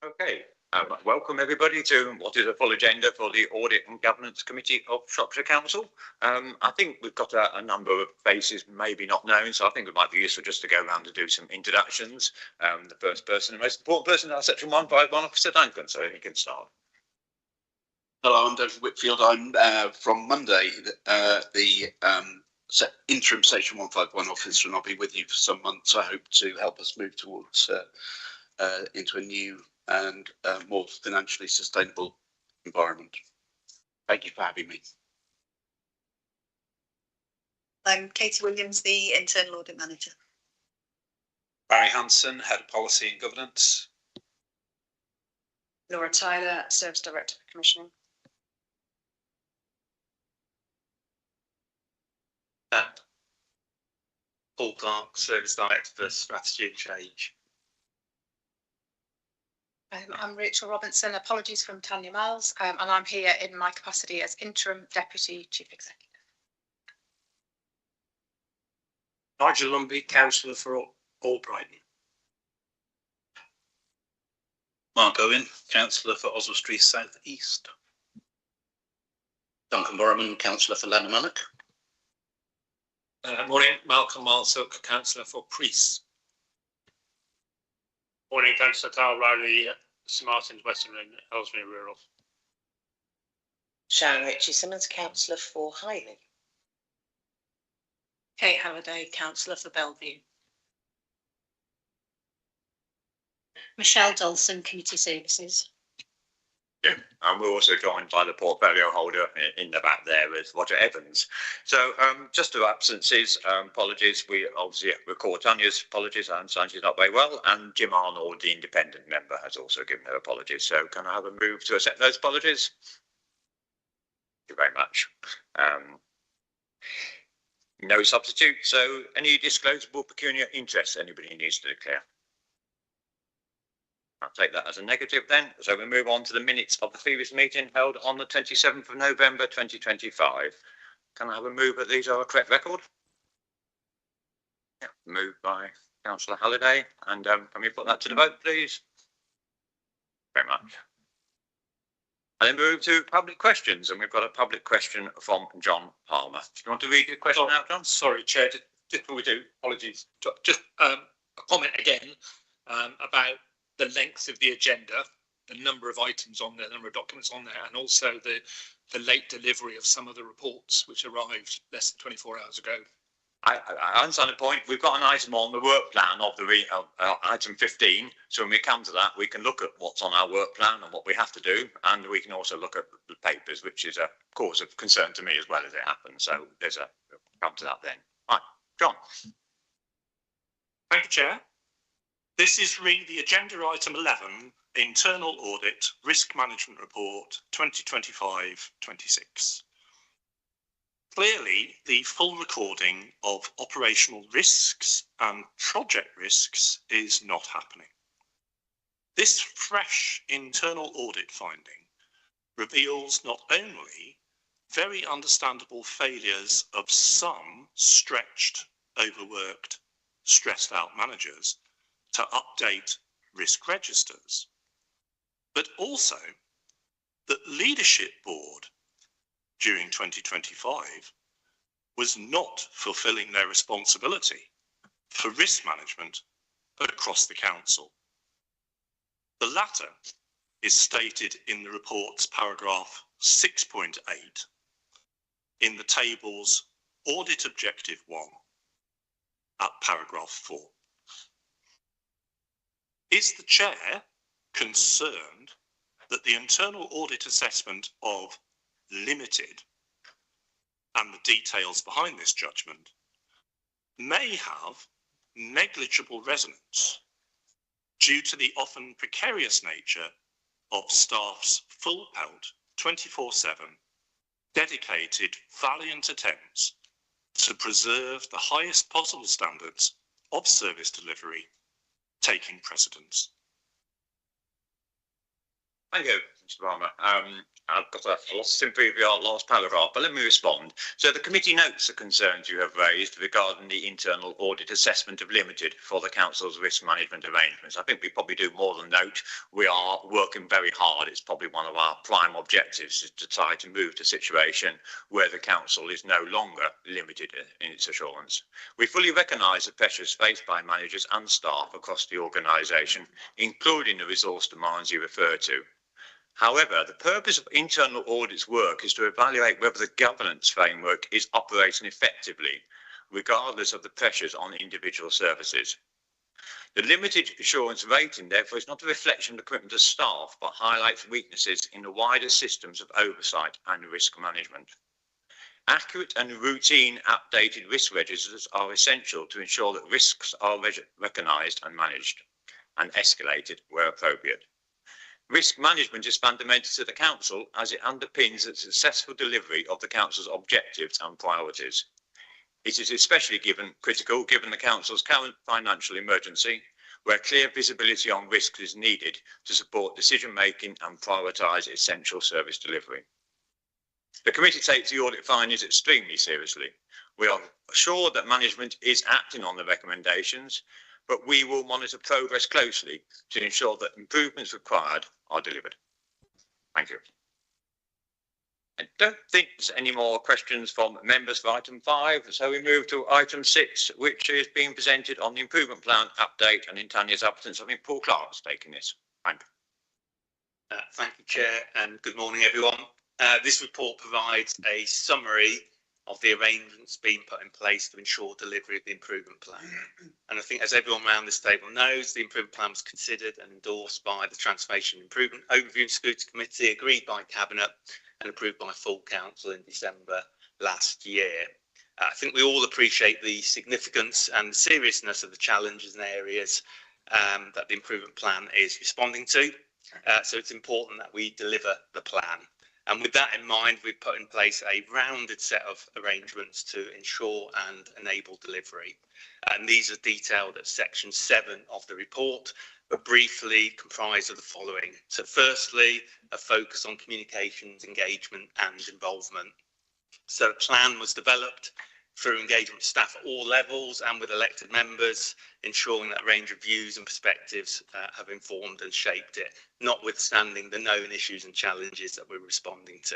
Okay, welcome everybody to what is a full agenda for the Audit and Governance Committee of Shropshire Council. I think we've got a number of faces maybe not known, so I think it might be useful just to go around and do some introductions. The first person, the most important person, our Section 151 Officer Duncan, so he can start. Hello, I'm David Whitfield. I'm from Monday, the interim Section 151 officer, and I'll be with you for some months. I hope to help us move towards into a new and more financially sustainable environment. Thank you for having me. I'm Katie Williams, the Internal Audit Manager. Barry Hanson, Head of Policy and Governance. Laura Tyler, Service Director for Commissioning. Paul Clark, Service Director for Strategy and Change. I'm Rachel Robinson. Apologies from Tanya Miles, and I'm here in my capacity as Interim Deputy Chief Executive. Nigel Lumbey, Councillor for Albrighton. Mark Owen, Councillor for Oswestry South East. Duncan Borman, Councillor for Lanarmonnock. Morning, Malcolm Malsook, Councillor for Priest. Morning, Councillor Tal Rowley, St Martin's, Western and Ellesmere Rural. Sharon Ritchie Simmons, Councillor for Highley. Kate Halliday, Councillor for Bellevue. Michelle Dulson, Community Services. Yeah, and we're also joined by the portfolio holder in the back there with Roger Evans. So just to absences, apologies. We obviously record Tanya's apologies. I understand she's not very well. And Jim Arnold, the independent member, has also given her apologies. So can I have a move to accept those apologies? Thank you very much. No substitute. So any disclosable pecuniary interest anybody needs to declare? I'll take that as a negative then. So we move on to the minutes of the previous meeting held on the 27th of November 2025. Can I have a move that these are a correct record? Yeah, moved by Councillor Halliday. And can we put that to the vote, please? Very much. And then move to public questions. And we've got a public question from John Palmer. Do you want to read your question out, John? Sorry, Chair, just before we do, apologies. Just a comment again about the length of the agenda, the number of items on there, the number of documents on there, and also the late delivery of some of the reports which arrived less than 24 hours ago. I understand the point. We've got an item on the work plan of the item 15. So when we come to that, we can look at what's on our work plan and what we have to do. And we can also look at the papers, which is a cause of concern to me as well as it happens. So we'll come to that then. Right, John. Thank you, Chair. This is the agenda item 11, Internal Audit Risk Management Report 2025-26. Clearly, the full recording of operational risks and project risks is not happening. This fresh internal audit finding reveals not only very understandable failures of some stretched, overworked, stressed out managers to update risk registers, but also that leadership board during 2025 was not fulfilling their responsibility for risk management across the council. The latter is stated in the report's paragraph 6.8 in the table's Audit Objective 1 at paragraph 4. Is the Chair concerned that the internal audit assessment of limited and the details behind this judgment may have negligible resonance due to the often precarious nature of staff's full pelt 24/7 dedicated valiant attempts to preserve the highest possible standards of service delivery taking precedence? Thank you. Mr. Palmer. I've got a lot of sympathy for your last paragraph, but let me respond. So the committee notes the concerns you have raised regarding the internal audit assessment of limited for the council's risk management arrangements. I think we probably do more than note. We are working very hard. It's probably one of our prime objectives is to try to move to a situation where the council is no longer limited in its assurance. We fully recognise the pressures faced by managers and staff across the organisation, including the resource demands you refer to. However, the purpose of internal audit's work is to evaluate whether the governance framework is operating effectively, regardless of the pressures on individual services. The limited assurance rating, therefore, is not a reflection of the commitment of staff, but highlights weaknesses in the wider systems of oversight and risk management. Accurate and routine updated risk registers are essential to ensure that risks are recognised and managed and escalated where appropriate. Risk management is fundamental to the council as it underpins the successful delivery of the council's objectives and priorities. It is especially critical given the council's current financial emergency, where clear visibility on risks is needed to support decision making and prioritise essential service delivery. The committee takes the audit findings extremely seriously. We are assured that management is acting on the recommendations, but we will monitor progress closely to ensure that improvements required are delivered. Thank you. I don't think there's any more questions from members for item 5, so we move to item 6, which is being presented on the improvement plan update, and in Tanya's absence, I think Paul Clark's taking this. Thank you. Thank you, Chair, and good morning, everyone. This report provides a summary of the arrangements being put in place to ensure delivery of the improvement plan. And I think, as everyone around this table knows, the improvement plan was considered and endorsed by the Transformation Improvement Overview and Scrutiny Committee, agreed by Cabinet and approved by full council in December last year. I think we all appreciate the significance and seriousness of the challenges and areas that the improvement plan is responding to. So it's important that we deliver the plan. And with that in mind, we've put in place a rounded set of arrangements to ensure and enable delivery. And these are detailed at section 7 of the report, but briefly comprise of the following. So firstly, a focus on communications, engagement and involvement. So the plan was developed through engagement with staff at all levels and with elected members, ensuring that a range of views and perspectives have informed and shaped it, notwithstanding the known issues and challenges that we're responding to.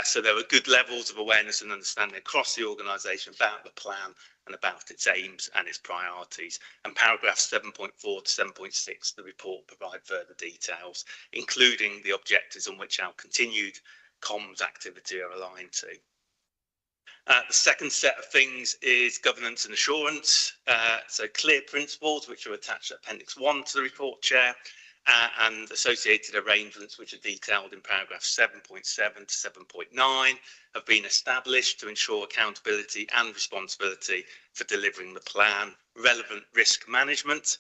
So there were good levels of awareness and understanding across the organisation about the plan and about its aims and its priorities. And paragraphs 7.4 to 7.6 of the report provide further details, including the objectives on which our continued comms activity are aligned to. The second set of things is governance and assurance. So clear principles, which are attached to Appendix 1 to the report, Chair, and associated arrangements, which are detailed in paragraphs 7.7 to 7.9, have been established to ensure accountability and responsibility for delivering the plan. Relevant risk management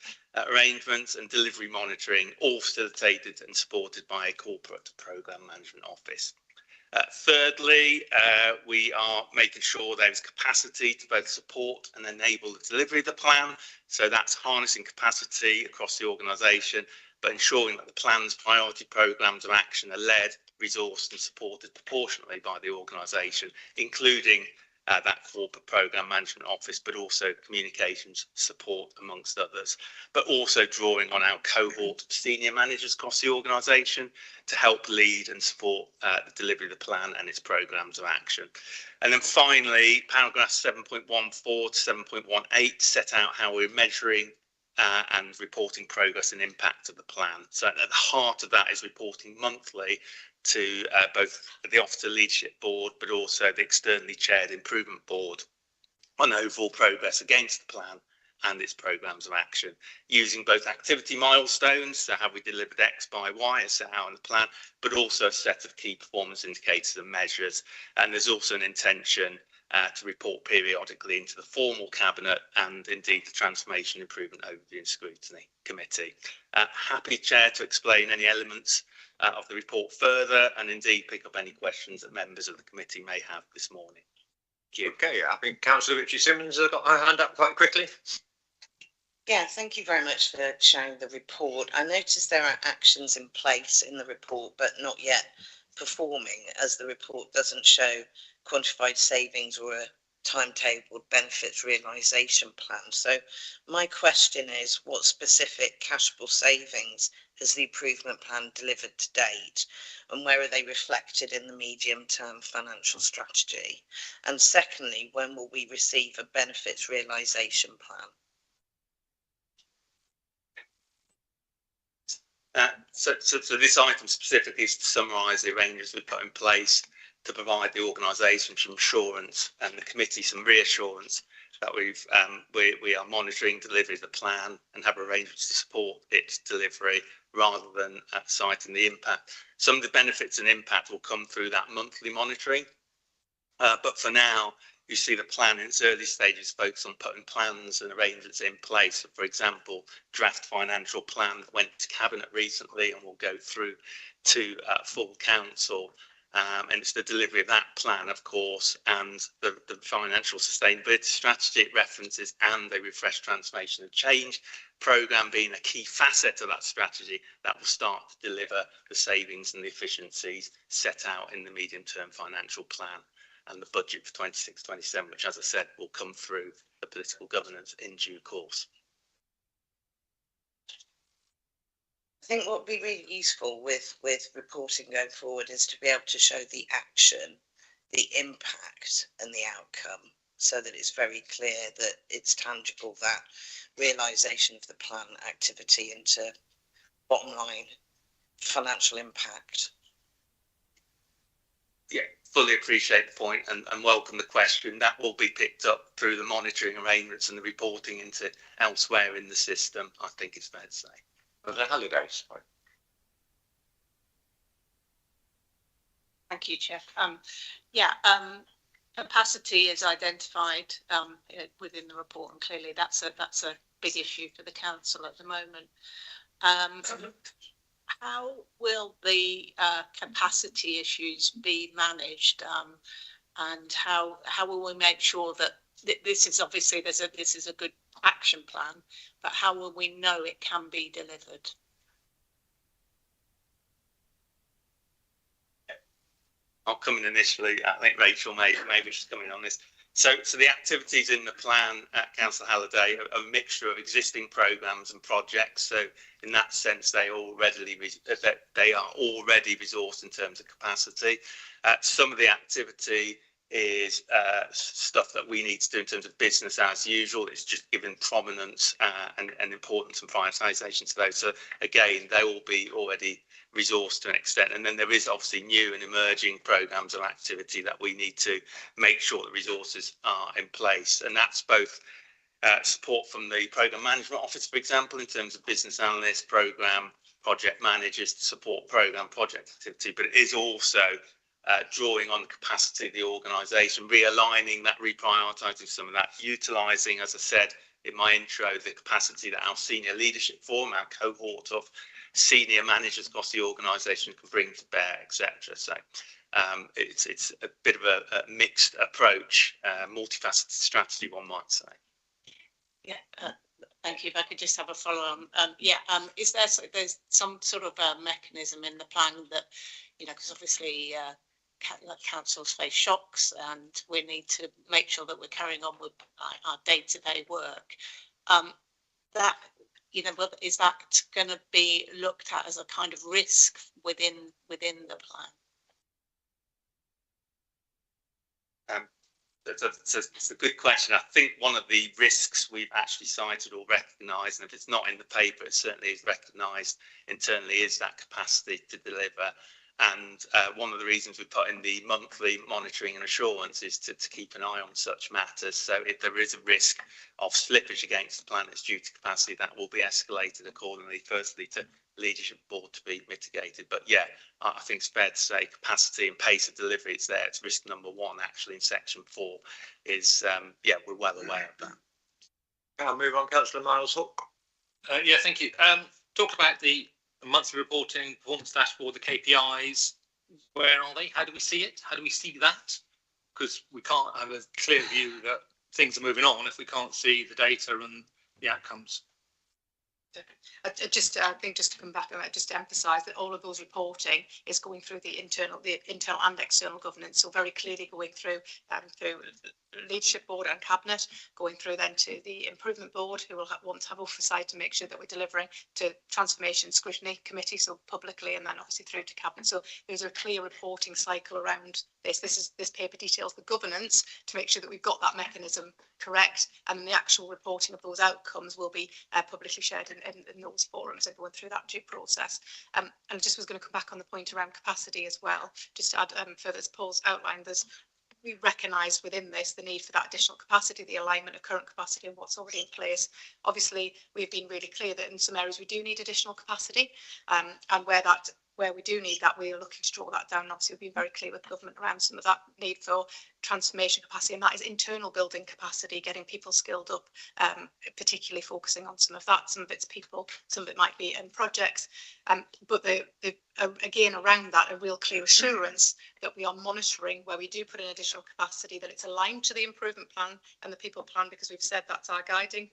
arrangements and delivery monitoring, all facilitated and supported by a corporate programme management office. Thirdly, we are making sure there is capacity to both support and enable the delivery of the plan. So that's harnessing capacity across the organisation, but ensuring that the plan's priority programmes of action are led, resourced and supported proportionately by the organisation, including that corporate programme management office, but also communications support amongst others, but also drawing on our cohort of senior managers across the organisation to help lead and support the delivery of the plan and its programmes of action. And then finally, paragraphs 7.14 to 7.18 set out how we're measuring and reporting progress and impact of the plan. So at the heart of that is reporting monthly to both the Officer Leadership Board, but also the externally chaired Improvement Board on overall progress against the plan and its programmes of action, using both activity milestones, so have we delivered X by Y as set out in the plan, but also a set of key performance indicators and measures. And there's also an intention to report periodically into the formal Cabinet and indeed the Transformation Improvement Overview and Scrutiny Committee. Happy, Chair, to explain any elements of the report further and indeed pick up any questions that members of the committee may have this morning. Thank you. Okay, I think Councillor Richie Simmons has got her hand up quite quickly. Yeah, thank you very much for sharing the report. I noticed there are actions in place in the report, but not yet performing, as the report doesn't show quantified savings or a timetabled benefits realisation plan. So my question is, what specific cashable savings has the improvement plan delivered to date, and where are they reflected in the medium-term financial strategy? And secondly, when will we receive a benefits realisation plan? So this item specifically is to summarise the arrangements we put in place to provide the organisation some assurance and the committee some reassurance that we are monitoring delivery of the plan and have arrangements to support its delivery rather than citing the impact. Some of the benefits and impact will come through that monthly monitoring, but for now, you see the plan in its early stages focus on putting plans and arrangements in place. So for example, draft financial plan went to cabinet recently and will go through to full council. And it's the delivery of that plan, of course, and the financial sustainability strategy it references, and the refreshed transformation and change programme being a key facet of that strategy that will start to deliver the savings and the efficiencies set out in the medium-term financial plan and the budget for 26-27, which, as I said, will come through the political governance in due course. I think what would be really useful with reporting going forward is to be able to show the action, the impact and the outcome, so that it's very clear that it's tangible, that realisation of the plan activity into bottom line financial impact. Yeah, fully appreciate the point and welcome the question. That will be picked up through the monitoring arrangements and the reporting into elsewhere in the system, I think it's fair to say. The holidays. Thank you, Chair. Capacity is identified within the report, and clearly that's a big issue for the council at the moment. How will the capacity issues be managed, and how will we make sure that this is obviously this is a good action plan, but how will we know it can be delivered? I'll come in initially. I think Rachel maybe she's coming on this. So the activities in the plan at Council Halliday are a mixture of existing programmes and projects. So in that sense, they are already resourced in terms of capacity. Some of the activity is stuff that we need to do in terms of business as usual. It's just given prominence and importance and prioritisation to those. So again, they will be already resourced to an extent, and then there is obviously new and emerging programmes of activity that we need to make sure the resources are in place, and that's both support from the programme management office, for example, in terms of business analysts, programme project managers to support programme project activity, but it is also drawing on the capacity of the organisation, realigning that, reprioritising some of that, utilising, as I said in my intro, the capacity that our senior leadership forum, our cohort of senior managers across the organisation can bring to bear, etc. So it's a bit of a mixed approach, multifaceted strategy, one might say. Yeah, thank you. If I could just have a follow on. Is there's some sort of mechanism in the plan that, because obviously councils face shocks and we need to make sure that we're carrying on with our day-to-day work. Is that going to be looked at as a kind of risk within the plan? It's a good question. I think one of the risks we've actually cited or recognised, and if it's not in the paper, it certainly is recognised internally, is that capacity to deliver. And one of the reasons we put in the monthly monitoring and assurance is to keep an eye on such matters. So if there is a risk of slippage against the plan that's due to capacity, that will be escalated accordingly, firstly to leadership board to be mitigated. But yeah, I think it's fair to say capacity and pace of delivery, it's there. It's risk number one actually in section 4 is, we're well aware of that. I'll move on, Councillor Miles Hook. Thank you. Talk about the monthly reporting, performance dashboard, the KPIs. Where are they? How do we see it? How do we see that? Because we can't have a clear view that things are moving on if we can't see the data and the outcomes. I think just to come back on that, just to emphasise that all of those reporting is going through the internal and external governance. So very clearly going through leadership board and cabinet, going through then to the improvement board, who will want to have oversight to make sure that we're delivering, to transformation scrutiny committee, so publicly, and then obviously through to cabinet. So there's a clear reporting cycle around this. This paper details the governance to make sure that we've got that mechanism correct, and then the actual reporting of those outcomes will be publicly shared in those forums and going through that due process. And I just was going to come back on the point around capacity as well, just to add further, as Paul's outlined, we recognise within this the need for that additional capacity, the alignment of current capacity and what's already in place. Obviously, we've been really clear that in some areas we do need additional capacity, and where we do need that, we are looking to draw that down. Obviously, we've been very clear with government around some of that need for transformation capacity, and that is internal building capacity, getting people skilled up, particularly focusing on some of that. Some of it's people, some of it might be in projects, but again, around that, a real clear assurance that we are monitoring where we do put in additional capacity, that it's aligned to the improvement plan and the people plan, because we've said that's our guiding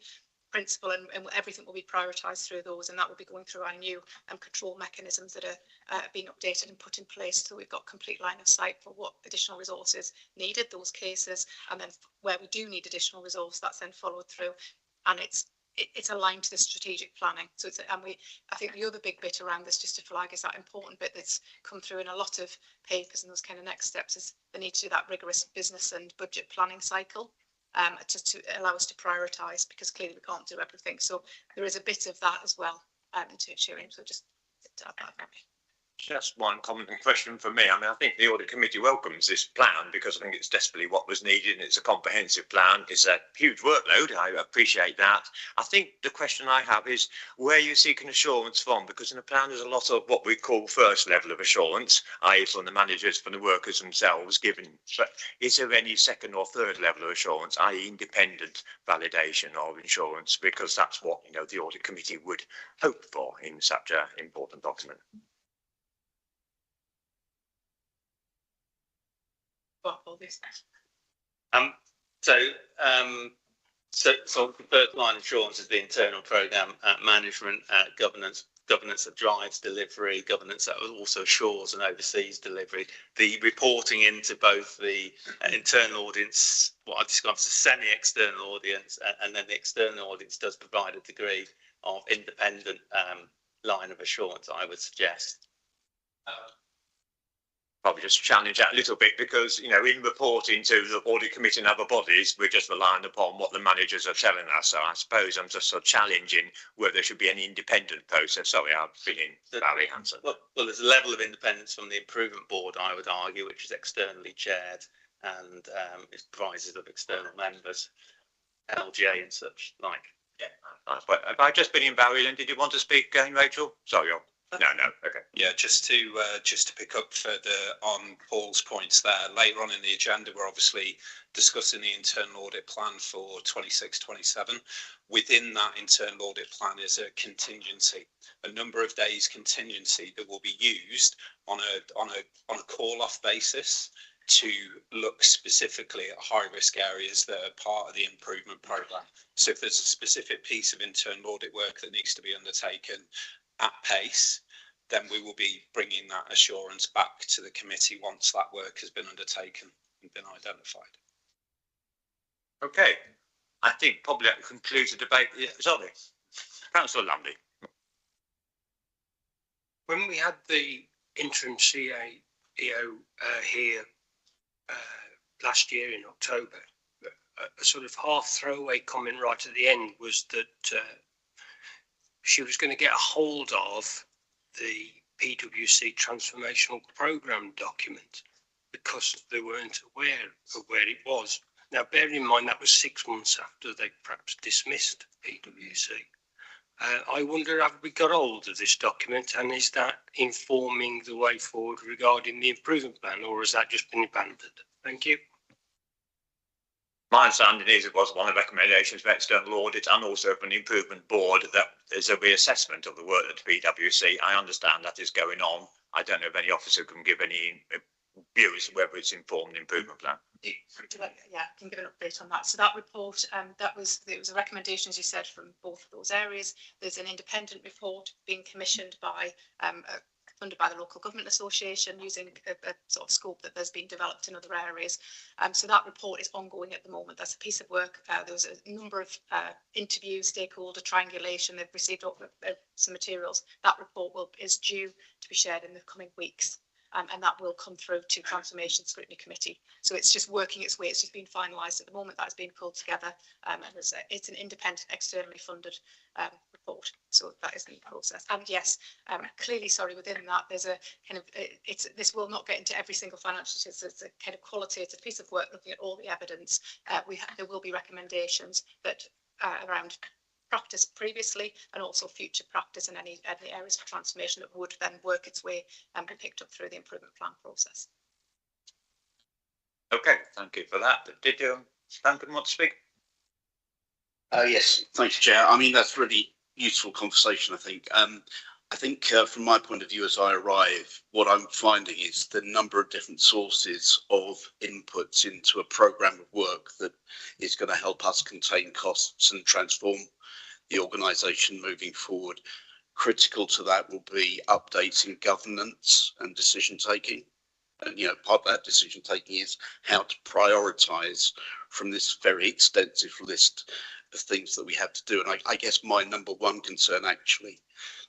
principle, and everything will be prioritised through those, and that will be going through our new control mechanisms that are being updated and put in place, so we've got complete line of sight for what additional resources needed, those cases, and then where we do need additional resource, that's then followed through, and it's aligned to the strategic planning. So I think the other big bit around this, just to flag, is that important bit that's come through in a lot of papers and those kind of next steps, is the need to do that rigorous business and budget planning cycle. To allow us to prioritise, because clearly we can't do everything. So there is a bit of that as well into ensuring. So just to add that. Just one comment and question for me. I mean, I think the Audit Committee welcomes this plan, because I think it's desperately what was needed, and it's a comprehensive plan. It's a huge workload. I appreciate that. I think the question I have is where are you seeking assurance from? Because in the plan there's a lot of what we call first level of assurance, i.e. from the managers, from the workers themselves given. But is there any second or third level of assurance, i.e. independent validation of insurance? Because that's what, the Audit Committee would hope for in such an important document. So the first line assurance is the internal programme management, governance that drives delivery, governance that also assures and oversees delivery. The reporting into both the internal audience, what I describe as a semi-external audience, and then the external audience does provide a degree of independent line of assurance, I would suggest. Probably just challenge that a little bit, because in reporting to the Audit Committee and other bodies, we're just relying upon what the managers are telling us. So I suppose I'm just sort of challenging whether there should be any independent process. Sorry, I'm feeling Barry Hanson. Well, there's a level of independence from the improvement board, I would argue, which is externally chaired and is comprised of external members, LGA and such like. Yeah. But have I just been in Barry, and did you want to speak, Rachel? Sorry. No. Okay. Yeah, just to pick up further on Paul's points there. Later on in the agenda, we're obviously discussing the internal audit plan for 26-27. Within that internal audit plan is a contingency, a number of days contingency that will be used on a call-off basis to look specifically at high-risk areas that are part of the improvement programme. So if there's a specific piece of internal audit work that needs to be undertaken at pace, then we will be bringing that assurance back to the committee once that work has been undertaken and been identified. Okay, I think probably that concludes the debate. Yeah, sorry, Councillor Lumley. When we had the interim CEO here last year in October, a sort of half throwaway comment right at the end was that she was going to get a hold of the PwC transformational programme document because they weren't aware of where it was. Now, bear in mind that was 6 months after they perhaps dismissed PwC. I wonder, have we got hold of this document, and is that informing the way forward regarding the improvement plan, or has that just been abandoned? Thank you. My understanding is it was one of the recommendations for external audit and also from the improvement board that there's a reassessment of the work at the PwC. I understand that is going on. I don't know if any officer can give any view as to whether it's informed the improvement plan. Yeah, I can give an update on that. So that report, it was a recommendation, as you said, from both of those areas. There's an independent report being commissioned by funded by the Local Government Association using a sort of scope that there's been developed in other areas. So that report is ongoing at the moment. That's a piece of work. There was a number of interviews, stakeholder triangulation. They've received some materials. That report is due to be shared in the coming weeks. And that will come through to Transformation Scrutiny Committee. So it's just working its way. It's just been finalised at the moment. That's been pulled together, and it's an independent, externally funded report. So that is in the process. And yes, clearly, sorry, within that, there's a kind of this will not get into every single financial. It's a kind of qualitative piece of work looking at all the evidence. There will be recommendations that around practice previously and also future practice in any areas of transformation that would then work its way and be picked up through the improvement plan process. Okay, thank you for that. Did Duncan want to speak? Yes, thank you, Chair. I mean, that's really useful conversation, I think. I think from my point of view, as I arrive, what I'm finding is the number of different sources of inputs into a programme of work that is going to help us contain costs and transform the organisation moving forward. Critical to that will be updates in governance and decision taking. And, you know, part of that decision taking is how to prioritise from this very extensive list of things that we have to do. And I guess my number one concern actually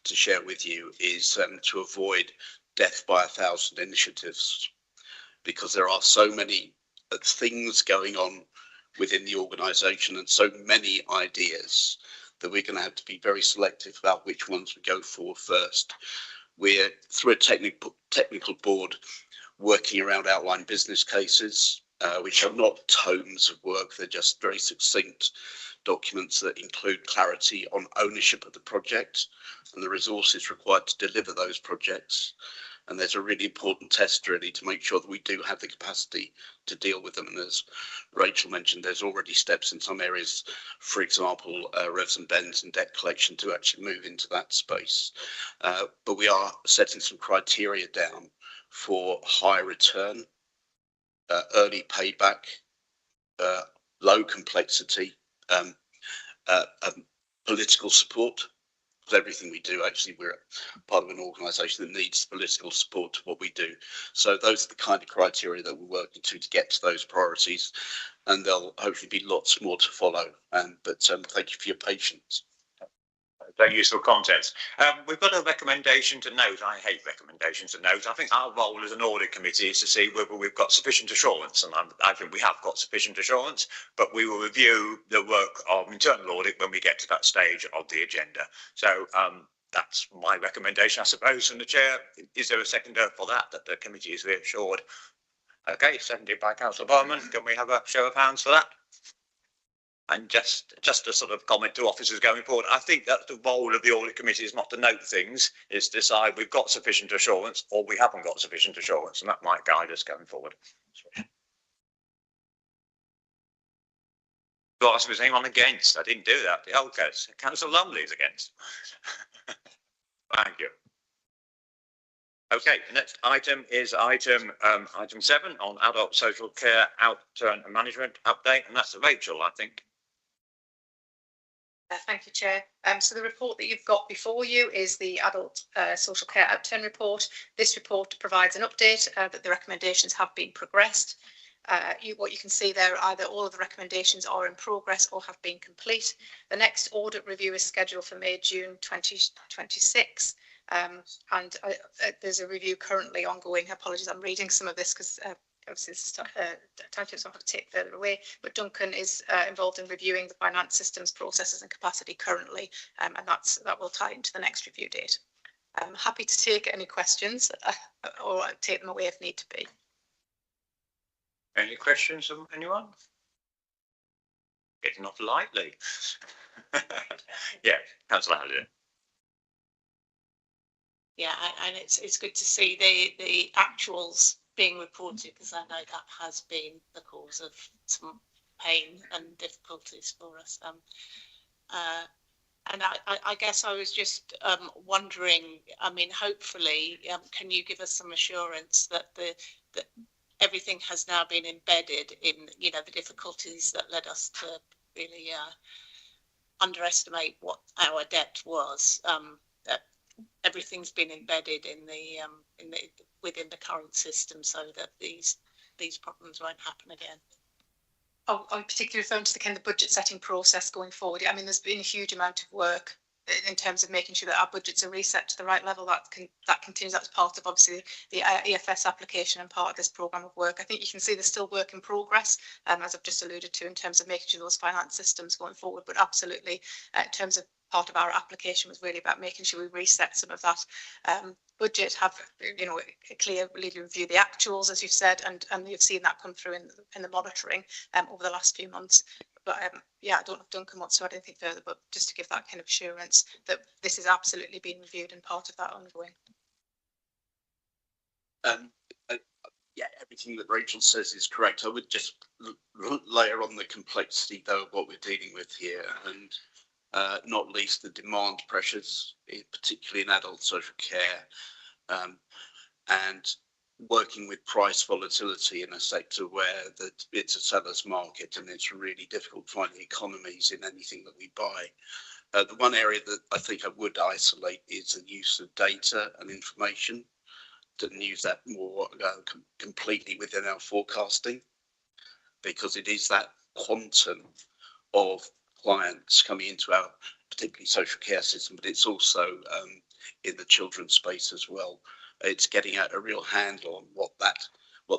to share with you is to avoid death by 1,000 initiatives, because there are so many things going on within the organisation and so many ideas that we're going to have to be very selective about which ones we go for first. We're through a technical board working around outline business cases, which are not tomes of work. They're just very succinct documents that include clarity on ownership of the project and the resources required to deliver those projects. And there's a really important test really to make sure that we do have the capacity to deal with them. And as Rachel mentioned, there's already steps in some areas, for example, revs and bends and debt collection to actually move into that space. But we are setting some criteria down for high return, early payback, low complexity, political support. Everything we do, actually, we're part of an organisation that needs political support to what we do. So those are the kind of criteria that we're working to get to those priorities, and there'll hopefully be lots more to follow. But thank you for your patience. Very useful context. We've got a recommendation to note. I hate recommendations to note. I think our role as an audit committee is to see whether we've got sufficient assurance, and I think we have got sufficient assurance, but we will review the work of internal audit when we get to that stage of the agenda. So that's my recommendation, I suppose, from the chair. Is there a seconder for that the committee is reassured? Okay, seconded by Councillor Bowman. Can we have a show of hands for that? And just a sort of comment to officers going forward, I think that the role of the audit committee is not to note things, is to decide we've got sufficient assurance or we haven't got sufficient assurance, and that might guide us going forward. To ask if there's anyone against. I didn't do that. Okay, Councillor Lumley is against. Thank you. Okay, the next item is item 7 on adult social care outturn and management update, and that's Rachel, I think. Thank you, Chair. So the report that you've got before you is the Adult Social Care Outturn Report. This report provides an update that the recommendations have been progressed. What you can see there, either all of the recommendations are in progress or have been complete. The next audit review is scheduled for May-June 2026. And there's a review currently ongoing. Apologies, I'm reading some of this because obviously this is not going to take further away, but Duncan is involved in reviewing the finance systems, processes and capacity currently, and that will tie into the next review date. I'm happy to take any questions or take them away if need to be. Any questions from anyone? Getting off lightly. Yeah, Councillor Halliday. Yeah, and it's good to see the actuals being reported, because I know that has been the cause of some pain and difficulties for us. And I guess I was just wondering, I mean, hopefully, can you give us some assurance that everything has now been embedded in, you know, the difficulties that led us to really underestimate what our debt was. Everything's been embedded in the within the current system, so that these problems won't happen again. Oh, I'm particularly referring to the kind of budget setting process going forward. I mean, there's been a huge amount of work in terms of making sure that our budgets are reset to the right level. That continues. That's part of obviously the EFS application and part of this programme of work. I think you can see there's still work in progress, as I've just alluded to, in terms of making sure those finance systems going forward. But absolutely, in terms of part of our application was really about making sure we reset some of that budget, have, you know, a clear review the actuals, as you've said, and you've seen that come through in the monitoring over the last few months. But yeah, I don't know if Duncan wants to add anything further, but just to give that kind of assurance that this is absolutely being reviewed and part of that ongoing. Yeah, everything that Rachel says is correct. I would just layer on the complexity, though, of what we're dealing with here, and not least the demand pressures, particularly in adult social care, and working with price volatility in a sector where it's a seller's market and it's really difficult finding economies in anything that we buy. The one area that I think I would isolate is the use of data and information, to use that more completely within our forecasting, because it is that quantum of clients coming into our particularly social care system, but it's also in the children's space as well. It's getting a real handle on what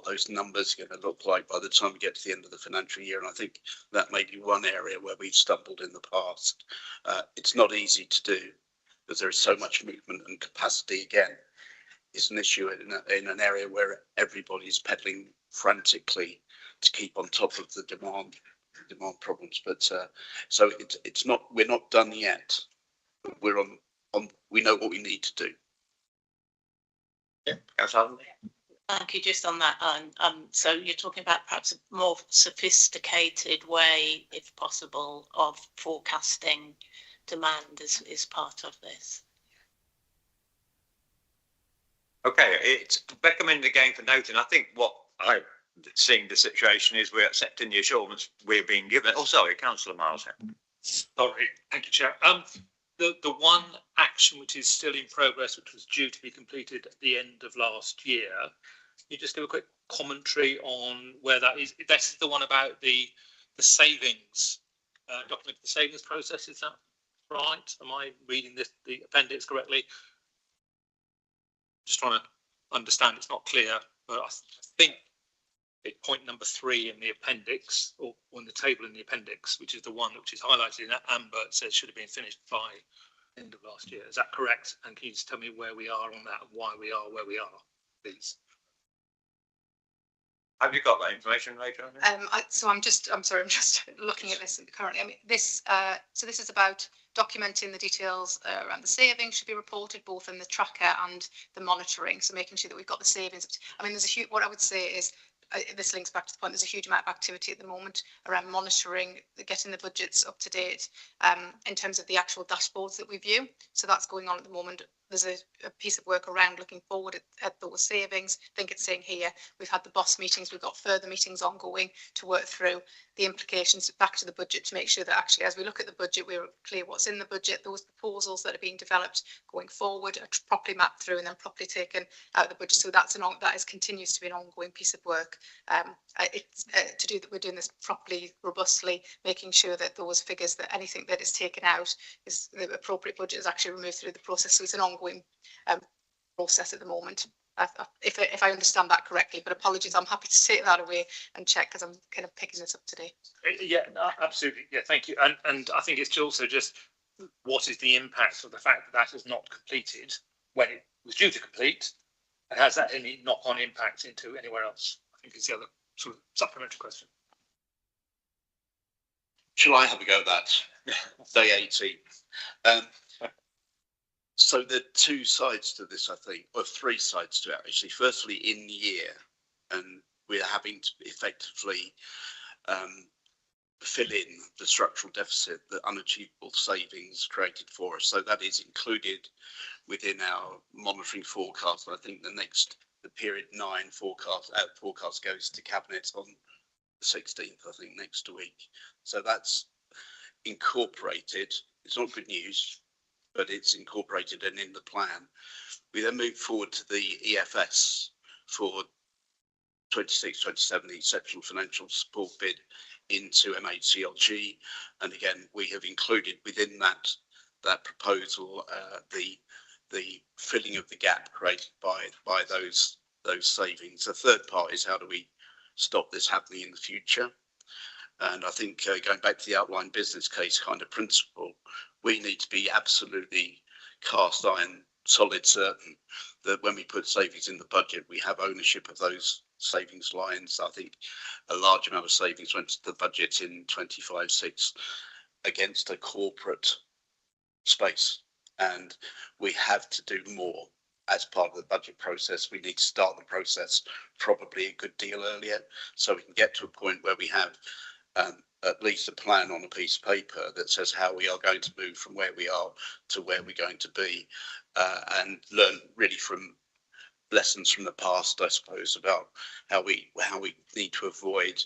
those numbers are going to look like by the time we get to the end of the financial year. And I think that may be one area where we've stumbled in the past. It's not easy to do because there is so much movement and capacity. Again, is an issue in an area where everybody's pedaling frantically to keep on top of the demand problems. But so it's not, we're not done yet. We're on we know what we need to do. Yeah, thank you. Just on that, so you're talking about perhaps a more sophisticated way, if possible, of forecasting demand is part of this. Okay, it's recommended again for noting. I think what I'm seeing the situation is we're accepting the assurance we're being given. Oh, sorry, Councillor Miles. Sorry, thank you, Chair. The one action which is still in progress, which was due to be completed at the end of last year, can you just do a quick commentary on where that is? This is the one about the savings, document the savings process, is that right? Am I reading the appendix correctly? Just trying to understand, it's not clear, but I think it's point number 3 in the appendix, or on the table in the appendix, which is the one which is highlighted in that amber. It says should have been finished by end of last year. Is that correct? And can you just tell me where we are on that and why we are where we are, please? Have you got that information later on? I'm sorry, I'm just looking at this currently. I mean, this so this is about documenting the details around the savings should be reported both in the tracker and the monitoring. So making sure that we've got the savings. I mean, there's a huge, what I would say is, this links back to the point, there's a huge amount of activity at the moment around monitoring, getting the budgets up to date in terms of the actual dashboards that we view. So that's going on at the moment. There's a piece of work around looking forward at those savings. I think it's saying here, we've had the boss meetings, we've got further meetings ongoing to work through the implications back to the budget to make sure that actually as we look at the budget, we're clear what's in the budget, those proposals that are being developed going forward are properly mapped through and then properly taken out of the budget. So that continues to be an ongoing piece of work. It's to do that, we're doing this properly, robustly, making sure that those figures, that anything that is taken out is the appropriate budget is actually removed through the process. So it's an ongoing process at the moment, if I understand that correctly. But apologies, I'm happy to take that away and check because I'm kind of picking this up today. Yeah, no, absolutely. Yeah, thank you. And I think it's also just what is the impact of the fact that that is not completed when it was due to complete, and has that any knock-on impact into anywhere else? I think is the other sort of supplementary question. Shall I have a go at that? Day 18. So there are 2 sides to this, I think, or 3 sides to it actually. Firstly, in the year, and we're having to effectively fill in the structural deficit that unachievable savings created for us. So that is included within our monitoring forecast. I think the next the period 9 forecast goes to cabinet on the 16th, I think, next week. So that's incorporated. It's not good news, but it's incorporated and in the plan. We then move forward to the EFS for 26-27, the exceptional financial support bid into MHCLG, and again we have included within that proposal the filling of the gap created by those savings. The third part is how do we stop this happening in the future? And I think going back to the outline business case kind of principle, we need to be absolutely cast iron solid certain that when we put savings in the budget, we have ownership of those savings lines. I think a large amount of savings went to the budget in 25-6 against a corporate space, and we have to do more as part of the budget process. We need to start the process probably a good deal earlier, so we can get to a point where we have at least a plan on a piece of paper that says how we are going to move from where we are to where we're going to be, and learn really from lessons from the past, I suppose, about how we need to avoid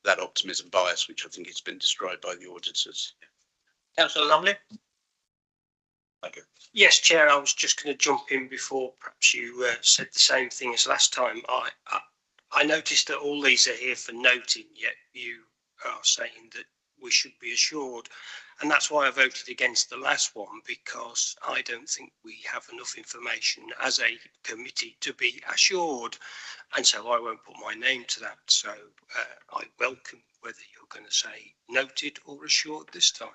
that optimism bias, which I think has been described by the auditors. Councillor Lumley. Thank you. Yes, Chair, I was just going to jump in before perhaps you said the same thing as last time. I noticed that all these are here for noting, yet you are saying that we should be assured. And that's why I voted against the last one, because I don't think we have enough information as a committee to be assured. And so I won't put my name to that. So I welcome whether you're going to say noted or assured this time.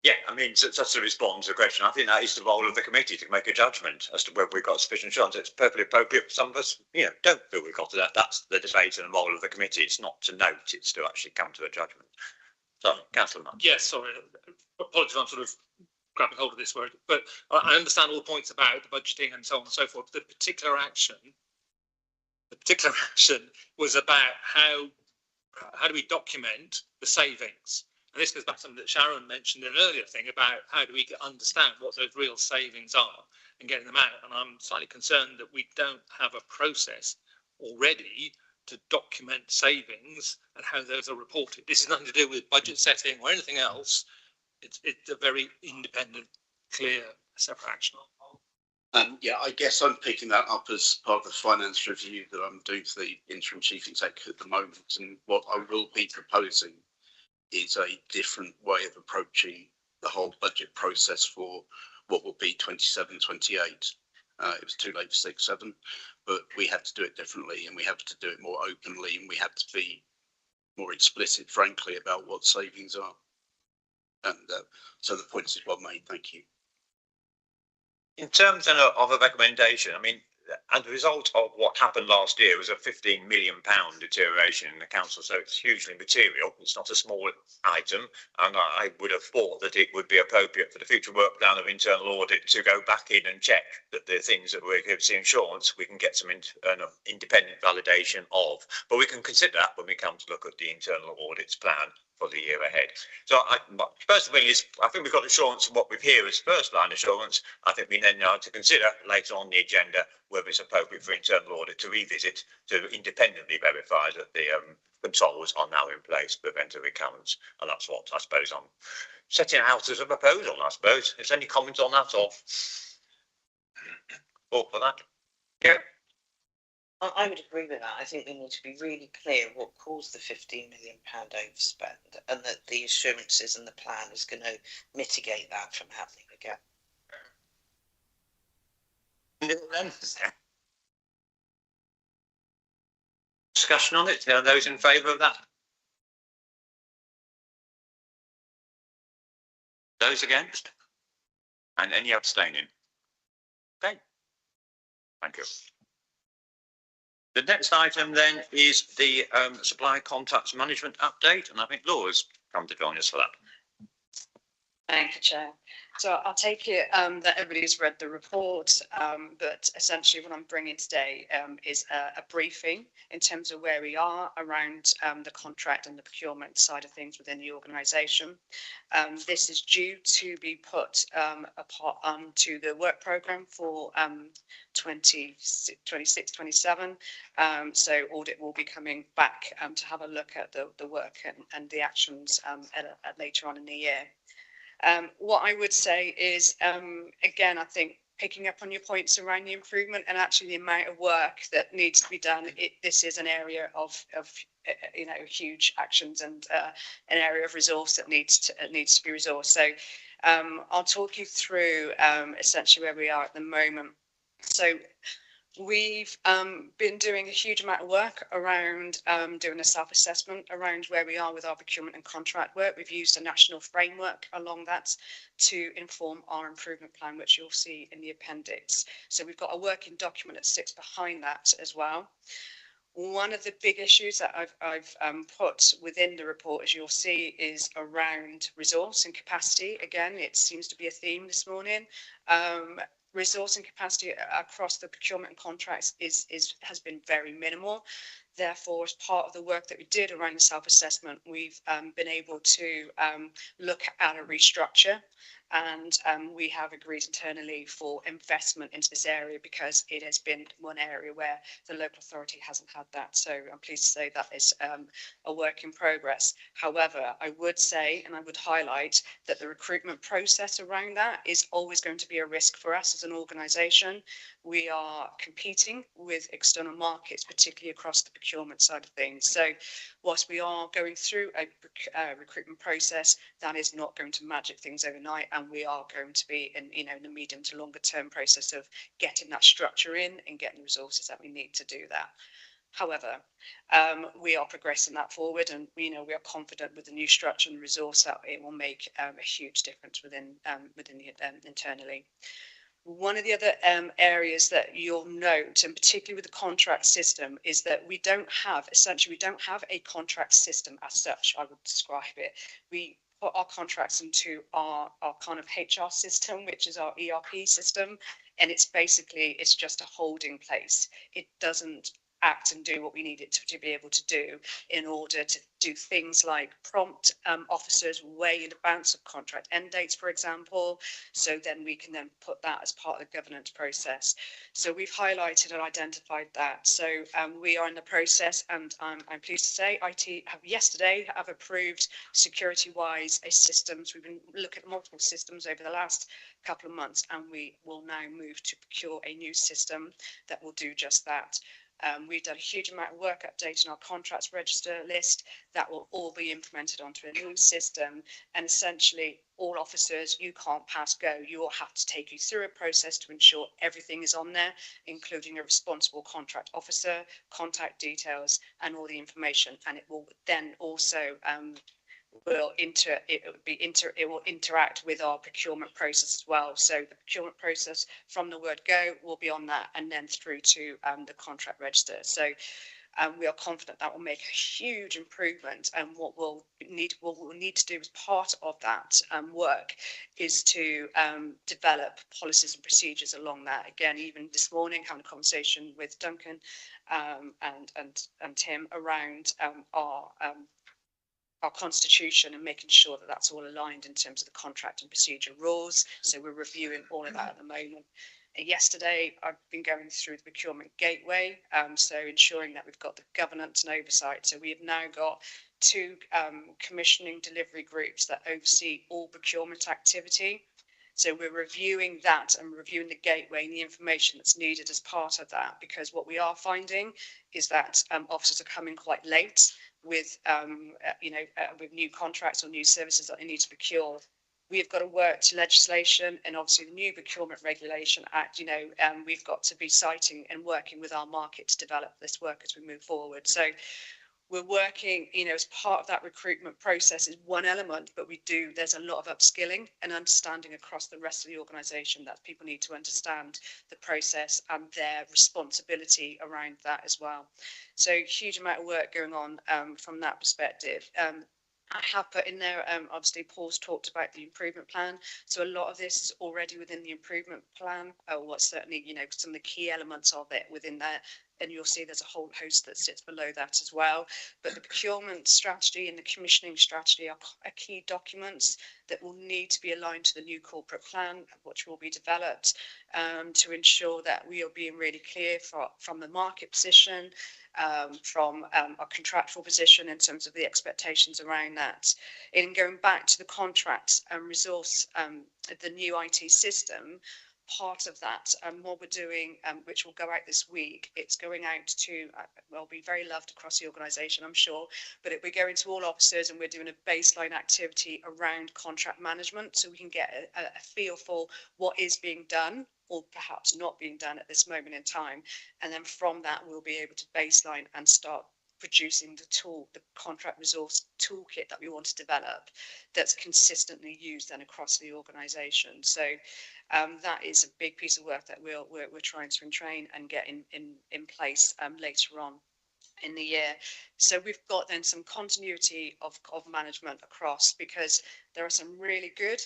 Yeah, I mean, so just to respond to the question, I think that is the role of the committee to make a judgment as to whether we've got sufficient assurance. It's perfectly appropriate. Some of us, don't feel we've got to that. That's the debate and the role of the committee. It's not to note, it's to actually come to a judgment. So, Councillor Nunn. Yes, sorry. Apologies, I'm sort of grabbing hold of this word, but I understand all the points about the budgeting and so on and so forth. The particular action was about how do we document the savings. And this goes back to something that Sharon mentioned in an earlier thing about how do we understand what those real savings are and getting them out. And I'm slightly concerned that we don't have a process already to document savings and how those are reported. This is nothing to do with budget setting or anything else. It's a very independent, clear, separate action. Yeah, I guess I'm picking that up as part of the finance review that I'm doing for the interim chief executive at the moment. And what I will be proposing is a different way of approaching the whole budget process for what will be 27-28. It was too late for 6-7, but we have to do it differently, and we have to do it more openly, and we have to be more explicit, frankly, about what savings are. And so the point is well made. Thank you. In terms of a recommendation, I mean, and the result of what happened last year was a £15 million deterioration in the council, so it's hugely material. It's not a small item, and I would have thought that it would be appropriate for the future work plan of internal audit to go back in and check that the things that we give to insurance, we can get some independent validation of. But we can consider that when we come to look at the internal audits plan for the year ahead. So first thing is, I think we've got assurance of what we've here as first line assurance. I think we then need to consider later on the agenda whether it's appropriate for internal audit to revisit to independently verify that the controls are now in place to prevent a recurrence. And that's what I suppose I'm setting out as a proposal, I suppose. Is there any comment on that or for that? Yeah. I would agree with that. I think we need to be really clear what caused the £15 million overspend, and that the assurances and the plan is going to mitigate that from happening again. Discussion on it? Are those in favour of that? Those against? And any abstaining? Okay. Thank you. The next item then is the supply contacts management update, and I think Laura's come to join us for that. Thank you, Chair. So I'll take it that everybody's read the report, but essentially what I'm bringing today is a briefing in terms of where we are around the contract and the procurement side of things within the organisation. This is due to be put apart onto the work programme for 26-27. So Audit will be coming back to have a look at the work and the actions later on in the year. What I would say is, again, I think picking up on your points around the improvement and actually the amount of work that needs to be done, this is an area of huge actions and an area of resource that needs to be resourced. So I'll talk you through essentially where we are at the moment. So we've been doing a huge amount of work around doing a self-assessment around where we are with our procurement and contract work. We've used a national framework along that to inform our improvement plan, which you'll see in the appendix. So we've got a working document that sits behind that as well. One of the big issues that I've put within the report, as you'll see, is around resource and capacity. Again, it seems to be a theme this morning. Resource and capacity across the procurement and contracts has been very minimal. Therefore, as part of the work that we did around the self-assessment, we've been able to look at a restructure, and we have agreed internally for investment into this area because it has been one area where the local authority hasn't had that. So I'm pleased to say that is a work in progress. However, I would say, and I would highlight, that the recruitment process around that is always going to be a risk for us as an organisation. We are competing with external markets, particularly across the procurement side of things. So whilst we are going through a recruitment process, that is not going to magic things overnight, and we are going to be in the medium to longer term process of getting that structure in and getting the resources that we need to do that. However, we are progressing that forward, and we are confident with the new structure and resource that it will make a huge difference within internally. One of the other areas that you'll note, and particularly with the contract system, is that we don't have a contract system as such. I would describe it. We put our contracts into our kind of HR system, which is our ERP system, and it's just a holding place. It doesn't act and do what we need it to be able to do in order to do things like prompt officers way in advance of contract end dates, for example, so then we can then put that as part of the governance process. So we've highlighted and identified that. So we are in the process, and I'm pleased to say IT have approved security-wise a systems. We've been looking at multiple systems over the last couple of months, and we will now move to procure a new system that will do just that. We've done a huge amount of work updating our contracts register list. That will all be implemented onto a new system, and essentially all officers, you can't pass go. You will have to take you through a process to ensure everything is on there, including a responsible contract officer, contact details, and all the information. And it will then also it will interact with our procurement process as well. So the procurement process from the word go will be on that, and then through to the contract register. So we are confident that will make a huge improvement. And what we'll need to do as part of that work is to develop policies and procedures along that. Again, even this morning, having a conversation with Duncan and Tim around our constitution and making sure that that's all aligned in terms of the contract and procedure rules. So we're reviewing all of that at the moment. Yesterday, I've been going through the procurement gateway, so ensuring that we've got the governance and oversight. So we have now got 2 commissioning delivery groups that oversee all procurement activity. So we're reviewing that and reviewing the gateway and the information that's needed as part of that, because what we are finding is that officers are coming quite late with with new contracts or new services that they need to procure. We have got to work to legislation and obviously the new Procurement Regulation Act. We've got to be citing and working with our market to develop this work as we move forward. So we're working, as part of that recruitment process is one element, but there's a lot of upskilling and understanding across the rest of the organisation that people need to understand the process and their responsibility around that as well. So huge amount of work going on from that perspective. I have put in there, obviously Paul's talked about the improvement plan. So a lot of this is already within the improvement plan, or what's certainly, you know, some of the key elements of it within there. And you'll see there's a whole host that sits below that as well. But the procurement strategy and the commissioning strategy are key documents that will need to be aligned to the new corporate plan, which will be developed to ensure that we are being really clear from the market position, from our contractual position in terms of the expectations around that. In going back to the contracts and resource, the new IT system, part of that, what we're doing, which will go out this week, it's going out to, well, be very loved across the organisation, I'm sure, but we're going to all officers and we're doing a baseline activity around contract management so we can get a feel for what is being done or perhaps not being done at this moment in time. And then from that, we'll be able to baseline and start producing the tool, the contract resource toolkit that we want to develop that's consistently used then across the organisation. So that is a big piece of work that we're trying to train and get in place later on in the year. So we've got then some continuity of management across, because there are some really good,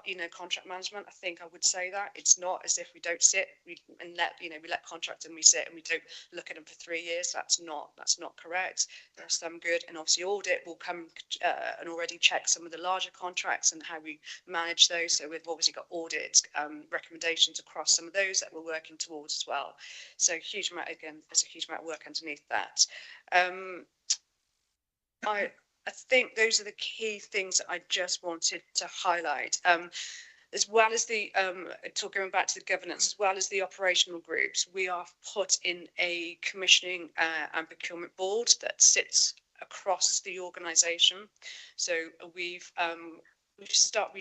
you know, contract management. I think I would say that it's not as if we don't sit and let, you know, we let contracts and we sit and we don't look at them for 3 years. That's not correct. There are some good, and obviously audit will come and already check some of the larger contracts and how we manage those. So we've obviously got audit recommendations across some of those that we're working towards as well. So huge amount, again, there's a huge amount of work underneath that. I think those are the key things that I just wanted to highlight. As well as the, going back to the governance, as well as the operational groups, we are put in a commissioning and procurement board that sits across the organisation. So we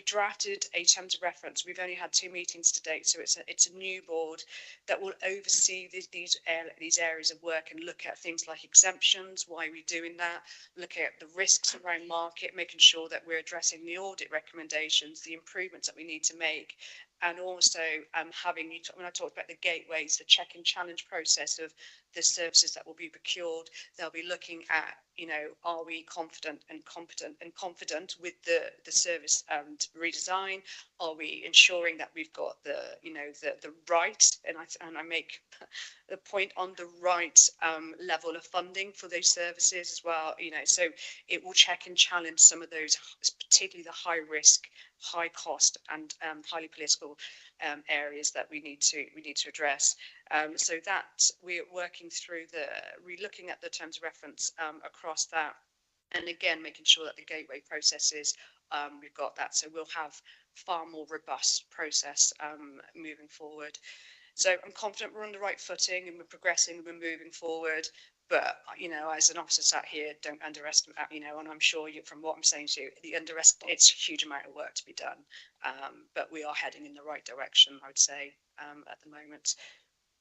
drafted a terms of reference. We've only had 2 meetings to date, so it's a new board that will oversee these areas of work and look at things like exemptions, why we're doing that, look at the risks around market, making sure that we're addressing the audit recommendations, the improvements that we need to make, and also having, when I talked about the gateways, the check and challenge process of the services that will be procured, they'll be looking at, you know, are we confident and competent and confident with the service redesign? Are we ensuring that we've got the, you know, the right, and I make the point on the right level of funding for those services as well, you know, so it will check and challenge some of those, particularly the high risk, high cost and highly political areas that we need to address. So that we're working through looking at the terms of reference across that, and again making sure that the gateway processes, we've got that, so we'll have far more robust process moving forward. So I'm confident we're on the right footing and we're progressing and we're moving forward. But, you know, as an officer sat here, don't underestimate, you know, and I'm sure you, from what I'm saying to you, it's a huge amount of work to be done. But we are heading in the right direction, I would say, at the moment.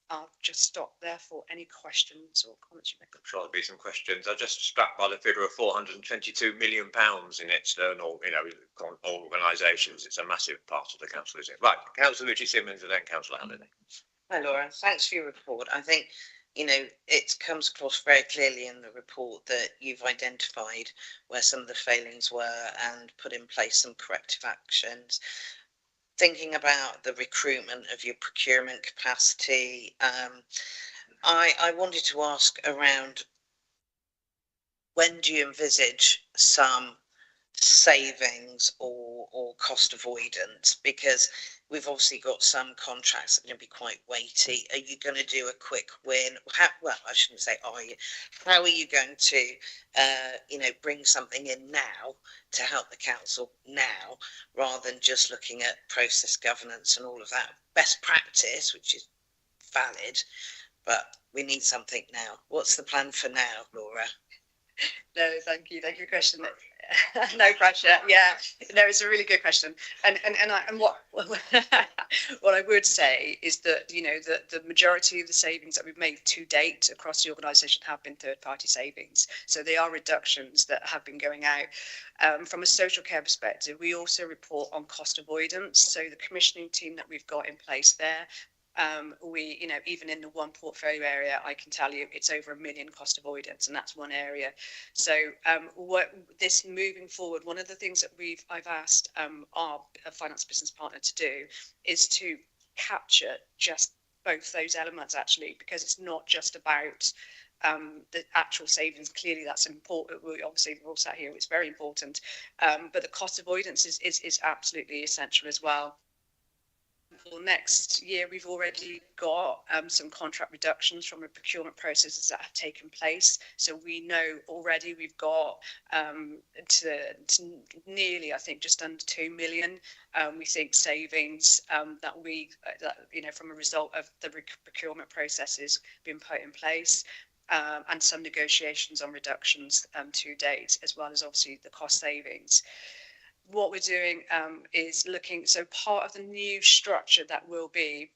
I'll just stop there for any questions or comments you make. I'm sure there'll be some questions. I'm just struck by the figure of £422 million in external, you know, organisations. It's a massive part of the council, isn't it? Right, Councillor Richie Simmons and then Councillor Halliday. Hi, Laura. Thanks for your report. I think, you know, it comes across very clearly in the report that you've identified where some of the failings were and put in place some corrective actions. Thinking about the recruitment of your procurement capacity, I wanted to ask around, when do you envisage some savings or cost avoidance? Because we've obviously got some contracts that are going to be quite weighty. Are you going to do a quick win? Well, I shouldn't say are you. How are you going to, you know, bring something in now to help the council now, rather than just looking at process governance and all of that? Best practice, which is valid, but we need something now. What's the plan for now, Laura? No, thank you for your question. No pressure. Yeah, no, it's a really good question. And what what I would say is that, you know, the majority of the savings that we've made to date across the organisation have been third-party savings. So they are reductions that have been going out. From a social care perspective, we also report on cost avoidance. So the commissioning team that we've got in place there We, you know, even in the one portfolio area, I can tell you it's over £1 million cost avoidance, and that's one area. So what this moving forward, one of the things that I've asked our finance business partner to do is to capture just both those elements actually, because it's not just about the actual savings. Clearly that's important. Obviously we're all sat here, it's very important, but the cost avoidance is absolutely essential as well. For next year, we've already got some contract reductions from the procurement processes that have taken place. So we know already we've got to nearly, I think, just under 2 million. We think savings that you know, from a result of the procurement processes being put in place. And some negotiations on reductions to date, as well as obviously the cost savings. What we're doing is looking, so part of the new structure that will be,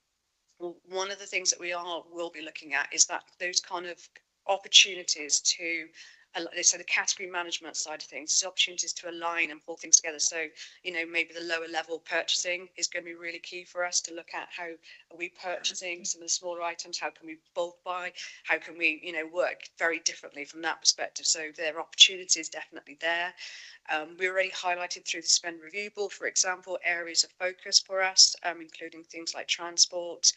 one of the things that will be looking at is that those kind of opportunities to, so the category management side of things, is opportunities to align and pull things together. So, you know, maybe the lower level purchasing is going to be really key for us to look at how are we purchasing some of the smaller items, how can we bulk buy, how can we, you know, work very differently from that perspective. So there are opportunities definitely there. We already highlighted through the spend review board, for example, areas of focus for us, including things like transport.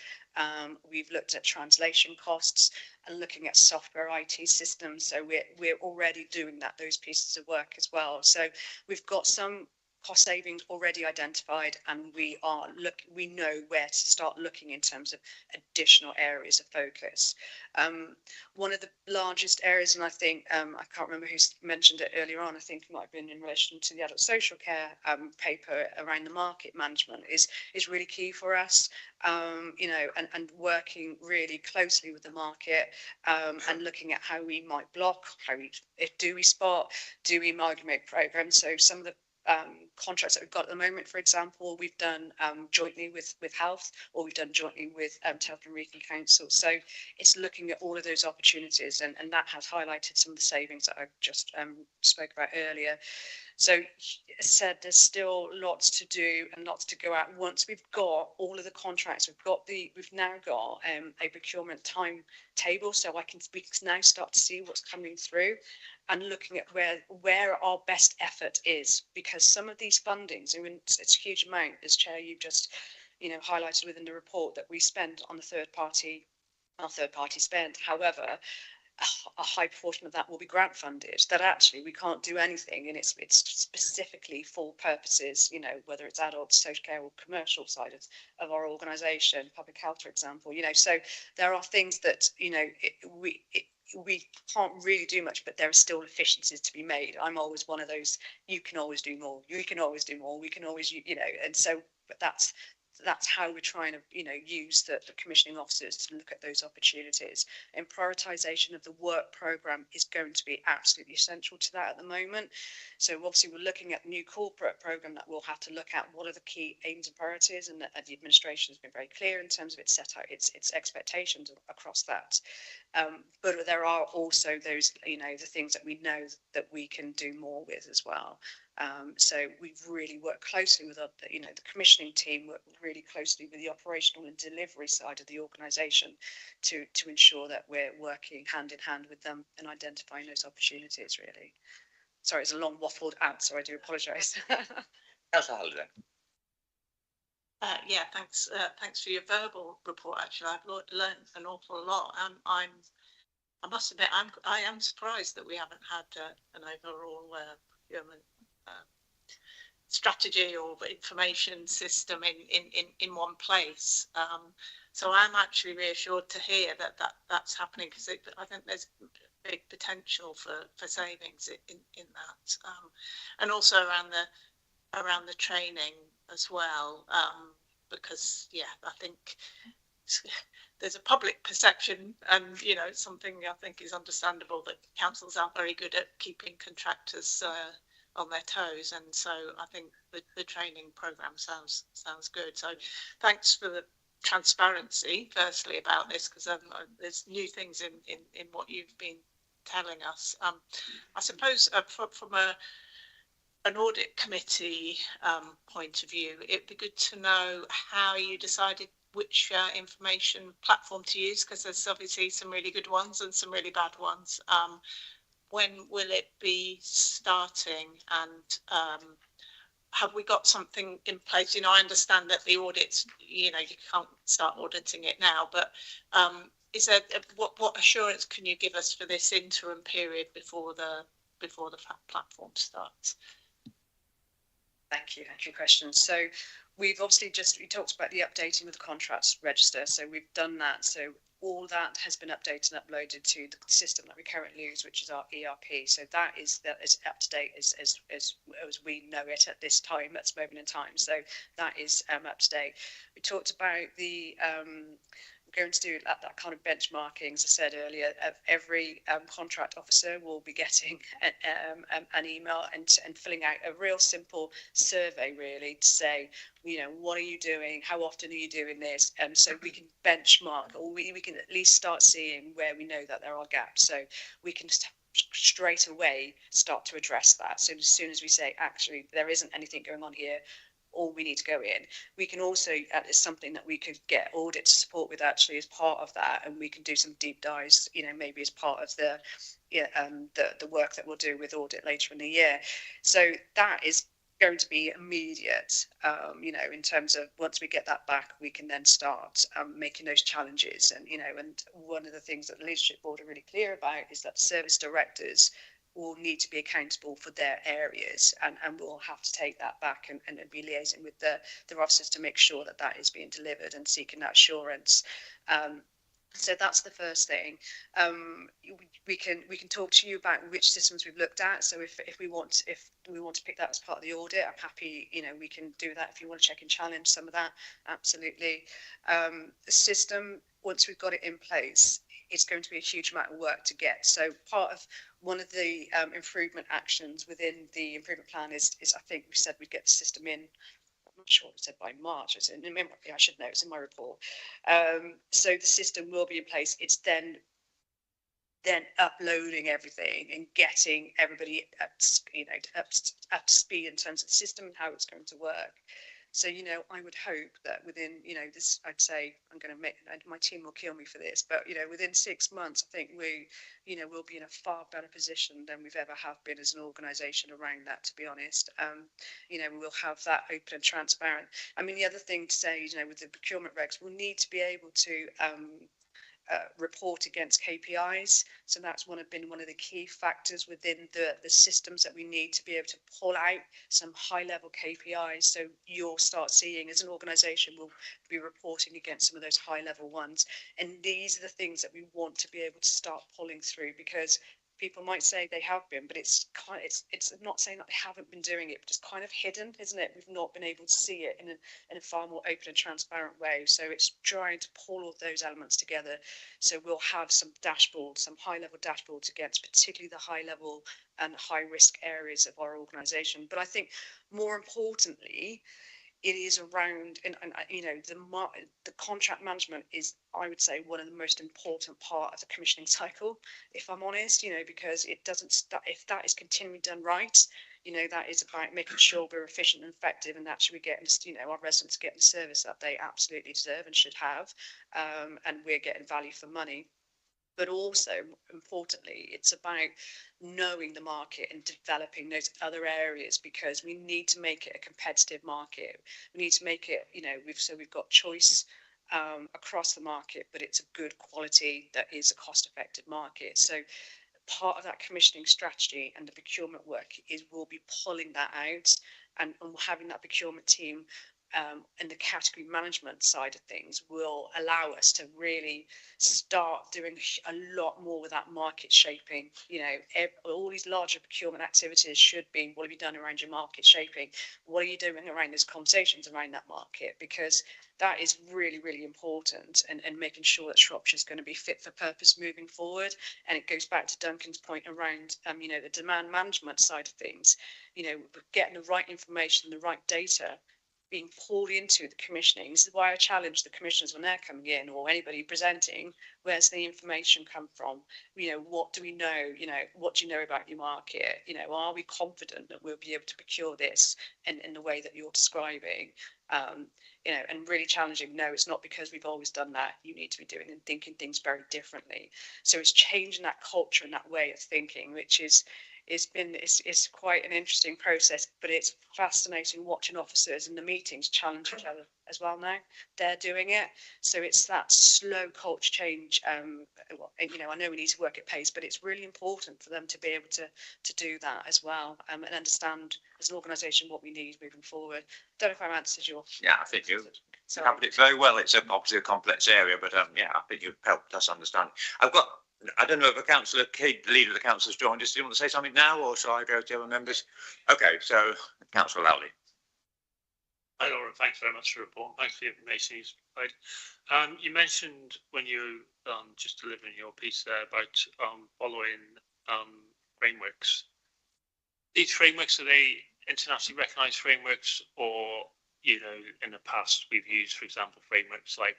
We've looked at translation costs and looking at software IT systems. So we're already doing those pieces of work as well. So we've got some cost savings already identified, and we know where to start looking in terms of additional areas of focus. One of the largest areas, and I think I can't remember who mentioned it earlier on, I think it might have been in relation to the adult social care paper around the market management, is really key for us. You know, and working really closely with the market and looking at how we might block, do we spot, do we amalgamate programs. So some of the contracts that we've got at the moment, for example, we've done jointly with health, or we've done jointly with Telford and Wrekin Council. So it's looking at all of those opportunities, and that has highlighted some of the savings that I just spoke about earlier. So as I said, there's still lots to do and lots to go out. Once we've got all of the contracts, we've now got a procurement timetable, so we can now start to see what's coming through and looking at where our best effort is, because some of these fundings, I mean, it's a huge amount, as Chair, you've just, you know, highlighted within the report that we spend on our third party spend. However, a high proportion of that will be grant funded, that actually we can't do anything, and it's specifically for purposes, you know, whether it's adult social care or commercial side of our organisation, public health, for example, you know. So there are things that, you know, we can't really do much, but there are still efficiencies to be made. I'm always one of those, you can always do more, you can always do more, we can always, you know, and so, but that's how we're trying to, you know, use the commissioning officers to look at those opportunities. And prioritisation of the work programme is going to be absolutely essential to that at the moment. So obviously we're looking at the new corporate programme that we'll have to look at what are the key aims and priorities, and the administration has been very clear in terms of its set out its expectations across that. But there are also those, you know, the things that we know that we can do more with as well. So we've really worked closely with the commissioning team, worked really closely with the operational and delivery side of the organisation to ensure that we're working hand in hand with them and identifying those opportunities, really. Sorry, it's a long waffled answer, I do apologise. Councillor Halliday. Yeah, thanks for your verbal report. Actually, I've learned an awful lot. I must admit, I am surprised that we haven't had an overall procurement strategy or information system in one place. So I'm actually reassured to hear that's happening, because I think there's big potential for savings in that, and also around the training as well, because yeah, I think there's a public perception, and you know, it's something I think is understandable, that councils aren't very good at keeping contractors on their toes, and so I think the training programme sounds good. So thanks for the transparency firstly about this, because there's new things in what you've been telling us. I suppose from an audit committee point of view, it'd be good to know how you decided which information platform to use, because there's obviously some really good ones and some really bad ones. When will it be starting, and have we got something in place? You know, I understand that the audits, you know, you can't start auditing it now, but is there what assurance can you give us for this interim period before the platform starts? Thank you for your question. So we've obviously we talked about the updating of the contracts register. So we've done that. So all that has been updated and uploaded to the system that we currently use, which is our ERP. So that is up to date as we know it at this time, at this moment in time. So that is up to date. We talked about the going to do that kind of benchmarking, as I said earlier. Every contract officer will be getting an email and filling out a real simple survey, really, to say, you know, what are you doing? How often are you doing this? So we can benchmark, or we can at least start seeing where we know that there are gaps. So we can straight away start to address that. So as soon as we say, actually, there isn't anything going on here, or we need to go in, we can also, it's something that we could get audit to support with, actually, as part of that, and we can do some deep dives, you know, maybe as part of the work that we'll do with audit later in the year. So that is going to be immediate, you know, in terms of once we get that back, we can then start making those challenges. And, you know, and one of the things that the leadership board are really clear about is that service directors will need to be accountable for their areas, and we'll have to take that back and be liaising with their officers to make sure that that is being delivered and seeking that assurance. So that's the first thing. We can talk to you about which systems we've looked at. So if we want to pick that as part of the audit, I'm happy, you know, we can do that. If you want to check and challenge some of that, absolutely. The system, once we've got it in place, it's going to be a huge amount of work to get. So part of one of the improvement actions within the improvement plan is I think we said we'd get the system in. I'm not sure what we said by March. I should know. It's in my report. So the system will be in place. It's then uploading everything and getting everybody up to speed in terms of the system and how it's going to work. So, you know, I would hope that within, you know, this, I'd say, my team will kill me for this, but, you know, within 6 months, I think we'll be in a far better position than we've ever have been as an organisation around that, to be honest. You know, we'll have that open and transparent. I mean, the other thing to say, you know, with the procurement regs, we'll need to be able to report against KPIs. So that's been one of the key factors within the systems that we need to be able to pull out some high level KPIs. So you'll start seeing, as an organisation, we'll be reporting against some of those high level ones. And these are the things that we want to be able to start pulling through, because people might say they have been, but it's not saying that they haven't been doing it, but it's kind of hidden, isn't it? We've not been able to see it in a far more open and transparent way. So it's trying to pull all those elements together. So we'll have some dashboards, some high level dashboards against particularly the high level and high risk areas of our organisation. But I think more importantly, it is around, and you know, the contract management is, I would say, one of the most important part of the commissioning cycle, if I'm honest, you know, because it doesn't start, if that is continually done right, you know, that is about making sure we're efficient and effective, and actually we get, you know, our residents getting the service that they absolutely deserve and should have, and we're getting value for money. But also, importantly, it's about knowing the market and developing those other areas, because we need to make it a competitive market. We need to make it, you know, we've got choice across the market, but it's a good quality that is a cost-effective market. So part of that commissioning strategy and the procurement work is we'll be pulling that out and having that procurement team and the category management side of things will allow us to really start doing a lot more with that market shaping. You know, all these larger procurement activities should be, what have you done around your market shaping? What are you doing around those conversations around that market? Because that is really, really important, and making sure that Shropshire is going to be fit for purpose moving forward. And it goes back to Duncan's point around, you know, the demand management side of things. You know, getting the right information, the right data, being pulled into the commissioning. This is why I challenge the commissioners when they're coming in, or anybody presenting, where's the information come from? What do we know? What do you know about your market? Are we confident that we'll be able to procure this in the way that you're describing? And really challenging, no, it's not because we've always done that. You need to be doing and thinking things very differently. So it's changing that culture and that way of thinking, which is it's quite an interesting process, but it's fascinating watching officers in the meetings challenge each other as well. Now they're doing it, so it's that slow culture change. I know we need to work at pace, but it's really important for them to be able to do that as well, and understand as an organisation what we need moving forward. Don't know if I've answered your. Yeah, I think you covered it very well. It's obviously a complex area, but yeah, I think you've helped us understand. I don't know if Councillor Quay, the leader of the council, has joined us. Do you want to say something now, or shall I go to the other members? Okay, so Councillor Lowley. Hi, Laura. Thanks very much for the report. Thanks for the information you provided. You mentioned when you just delivering your piece there about following frameworks. These frameworks, are they internationally recognised frameworks, or in the past we've used, for example, frameworks like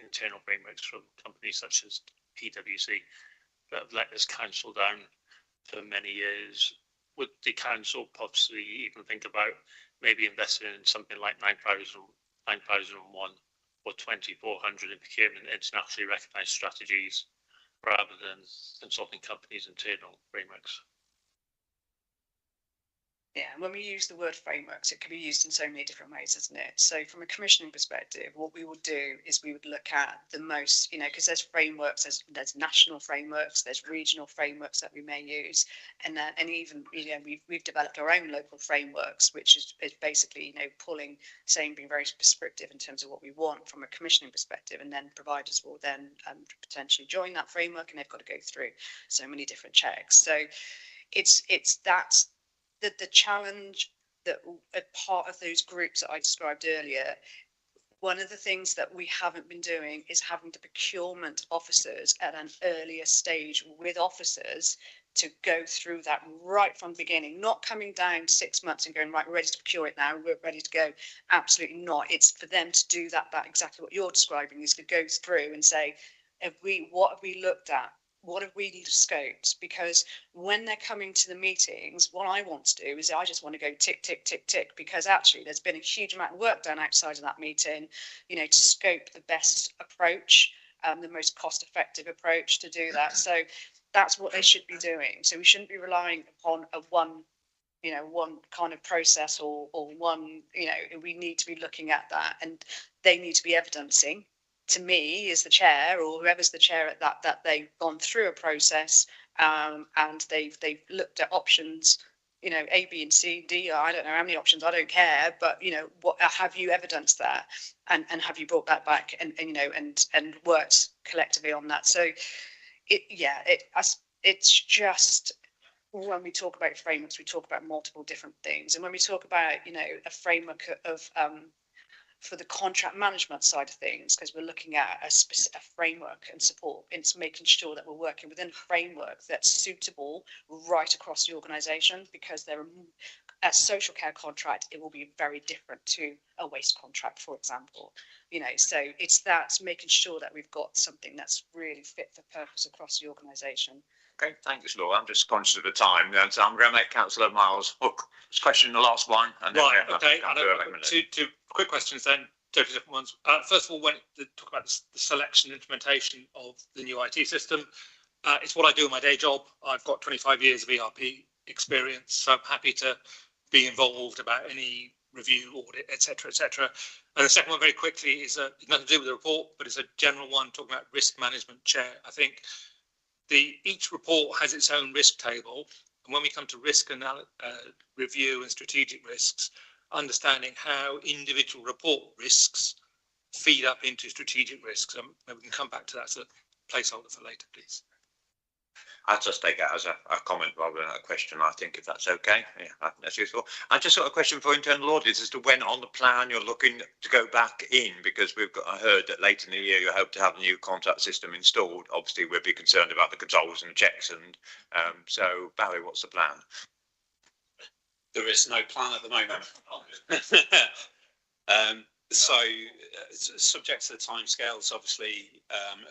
internal frameworks from companies such as PwC that have let this council down for many years? Would the council possibly even think about maybe investing in something like 9001 or 2400 in procurement internationally recognised strategies rather than consulting companies' internal frameworks? Yeah, when we use the word frameworks, it can be used in so many different ways, isn't it? So from a commissioning perspective, what we would do is we would look at the most, because there's frameworks, there's national frameworks, there's regional frameworks that we may use, and even we've developed our own local frameworks, which is basically being very prescriptive in terms of what we want from a commissioning perspective, and then providers will then potentially join that framework, and they've got to go through so many different checks. So it's the challenge that a part of those groups that I described earlier. One of the things that we haven't been doing is having the procurement officers at an earlier stage with officers to go through that right from the beginning, not coming down 6 months and going, right, we're ready to procure it now, we're ready to go. Absolutely not. It's for them to do that exactly what you're describing, is to go through and say, what have we looked at? What have we scoped? Because when they're coming to the meetings, what I want to do is I just want to go tick, tick, tick, tick, because actually there's been a huge amount of work done outside of that meeting, to scope the best approach, the most cost-effective approach to do that. So that's what they should be doing. So we shouldn't be relying upon one kind of process or one, we need to be looking at that, and they need to be evidencing to me as the chair, or whoever's the chair at that they've gone through a process and they've looked at options, A, B, and C, D. I don't know how many options. I don't care. But what have you evidenced that, and have you brought that back and worked collectively on that? So it's just, when we talk about frameworks, we talk about multiple different things, and when we talk about a framework of for the contract management side of things, because we're looking at a framework and support, it's making sure that we're working within a framework that's suitable right across the organisation, because a social care contract, it will be very different to a waste contract, for example. So it's making sure that we've got something that's really fit for purpose across the organisation. Okay, thanks, Laura. I'm just conscious of the time, so I'm going to make Councillor Miles hook this question, the last one. And then okay. Two quick questions then, totally different ones. First of all, when they talk about the selection and implementation of the new IT system, it's what I do in my day job. I've got 25 years of ERP experience, so I'm happy to be involved about any review, audit, etc., etc. And the second one, very quickly, is nothing to do with the report, but it's a general one talking about risk management. Chair, I think each report has its own risk table, and when we come to risk review and strategic risks, understanding how individual report risks feed up into strategic risks. Maybe we can come back to that as a placeholder for later, please. I'll just take that as a comment rather than a question, I think, if that's okay. Yeah, I think that's useful. I just got a question for internal audits as to when on the plan you're looking to go back in, because I heard that later in the year you hope to have a new contract system installed. Obviously, we'd be concerned about the controls and checks, and so Barry, what's the plan? There is no plan at the moment. Subject to the timescales, obviously,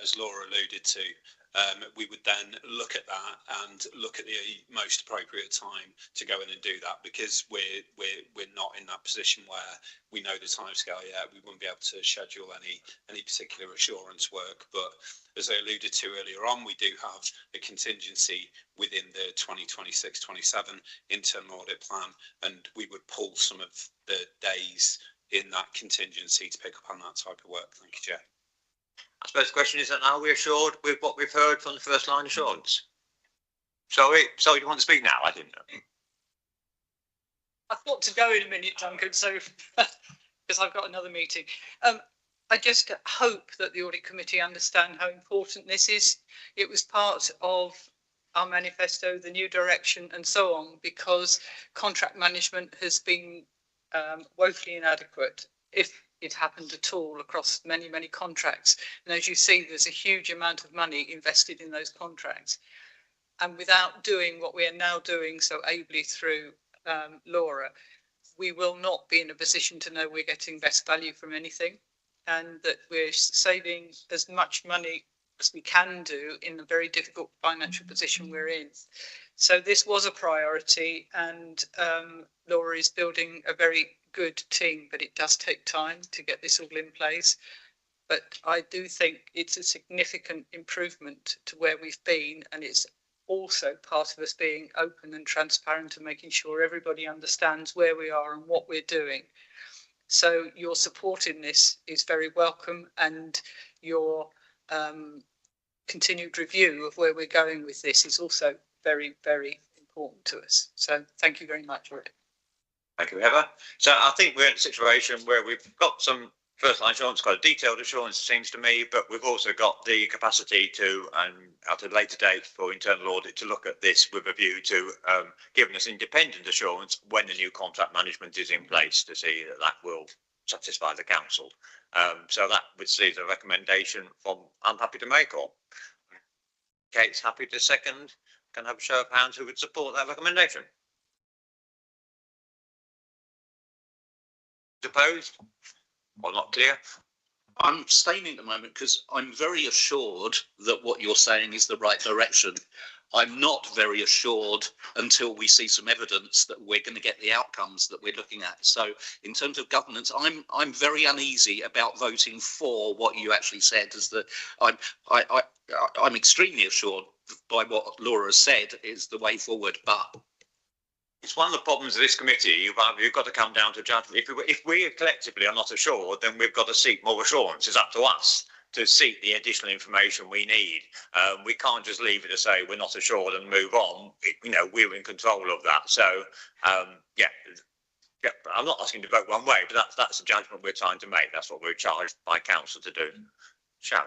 as Laura alluded to, we would then look at that and look at the most appropriate time to go in and do that, because we're not in that position where we know the timescale yet. We wouldn't be able to schedule any particular assurance work. But as I alluded to earlier on, we do have a contingency within the 2026-27 internal audit plan, and we would pull some of the days in that contingency to pick up on that type of work. Thank you, Chair. I suppose the question is that are we assured with what we've heard from the first line assurance? Sorry, you want to speak now? I didn't know. I've got to go in a minute, Duncan, so because I've got another meeting. I just hope that the audit committee understand how important this is. It was part of our manifesto, the new direction and so on, because contract management has been woefully inadequate, if it happened at all, across many, many contracts. And as you see, there's a huge amount of money invested in those contracts. And without doing what we are now doing so ably through Laura, we will not be in a position to know we're getting best value from anything, and that we're saving as much money as we can do in a very difficult financial position we're in. So this was a priority, and Laura is building a very good team, but it does take time to get this all in place. But I do think it's a significant improvement to where we've been, and it's also part of us being open and transparent and making sure everybody understands where we are and what we're doing. So your support in this is very welcome, and your continued review of where we're going with this is also very, very important to us. So thank you very much, Rick. Thank you, Heather. So I think we're in a situation where we've got some first line assurance, quite a detailed assurance, it seems to me, but we've also got the capacity to, at a later date for internal audit, to look at this with a view to giving us independent assurance when the new contract management is in place, to see that that will satisfy the council. So that which is a recommendation from I'm happy to make, or Kate's happy to second. Can I have a show of hands who would support that recommendation? Opposed? Or not clear? I'm abstaining at the moment because I'm very assured that what you're saying is the right direction. I'm not very assured until we see some evidence that we're going to get the outcomes that we're looking at. So in terms of governance, I'm very uneasy about voting for what you actually said. I'm extremely assured by what Laura has said is the way forward, but it's one of the problems of this committee. You've got to come down to judgment. If we collectively are not assured, then we've got to seek more assurance. It's up to us to seek the additional information we need. We can't just leave it to say we're not assured and move on. We're in control of that. So, yeah, I'm not asking to vote one way, but that's the judgment we're trying to make. That's what we're charged by council to do. Sharon.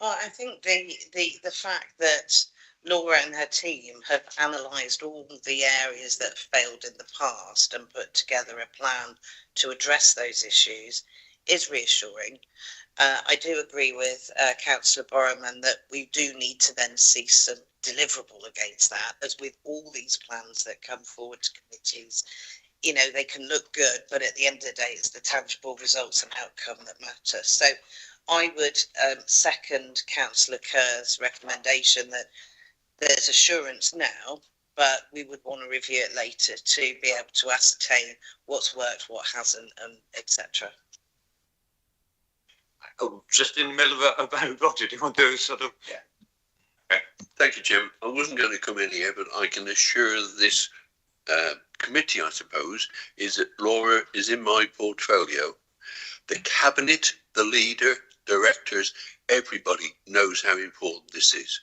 Well, I think the fact that Laura and her team have analysed all the areas that failed in the past and put together a plan to address those issues is reassuring. I do agree with Councillor Borroman that we do need to then see some deliverable against that, as with all these plans that come forward to committees. They can look good, but at the end of the day, it's the tangible results and outcome that matter. So I would second Councillor Kerr's recommendation that there's assurance now, but we would want to review it later to be able to ascertain what's worked, what hasn't, and etc. Oh, just in the middle of a Roger, do you want to sort of? Yeah. Okay. Thank you, Jim. I wasn't going to come in here, but I can assure this committee, I suppose, is that Laura is in my portfolio. The cabinet, the leader, directors, everybody knows how important this is.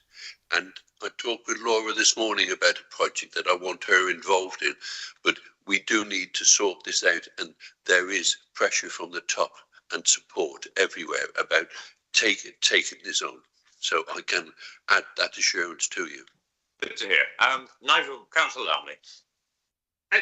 And I talked with Laura this morning about a project that I want her involved in, but we do need to sort this out, and there is pressure from the top and support everywhere about taking this on. So I can add that assurance to you. Good to hear. Nigel, Councillor Lumley.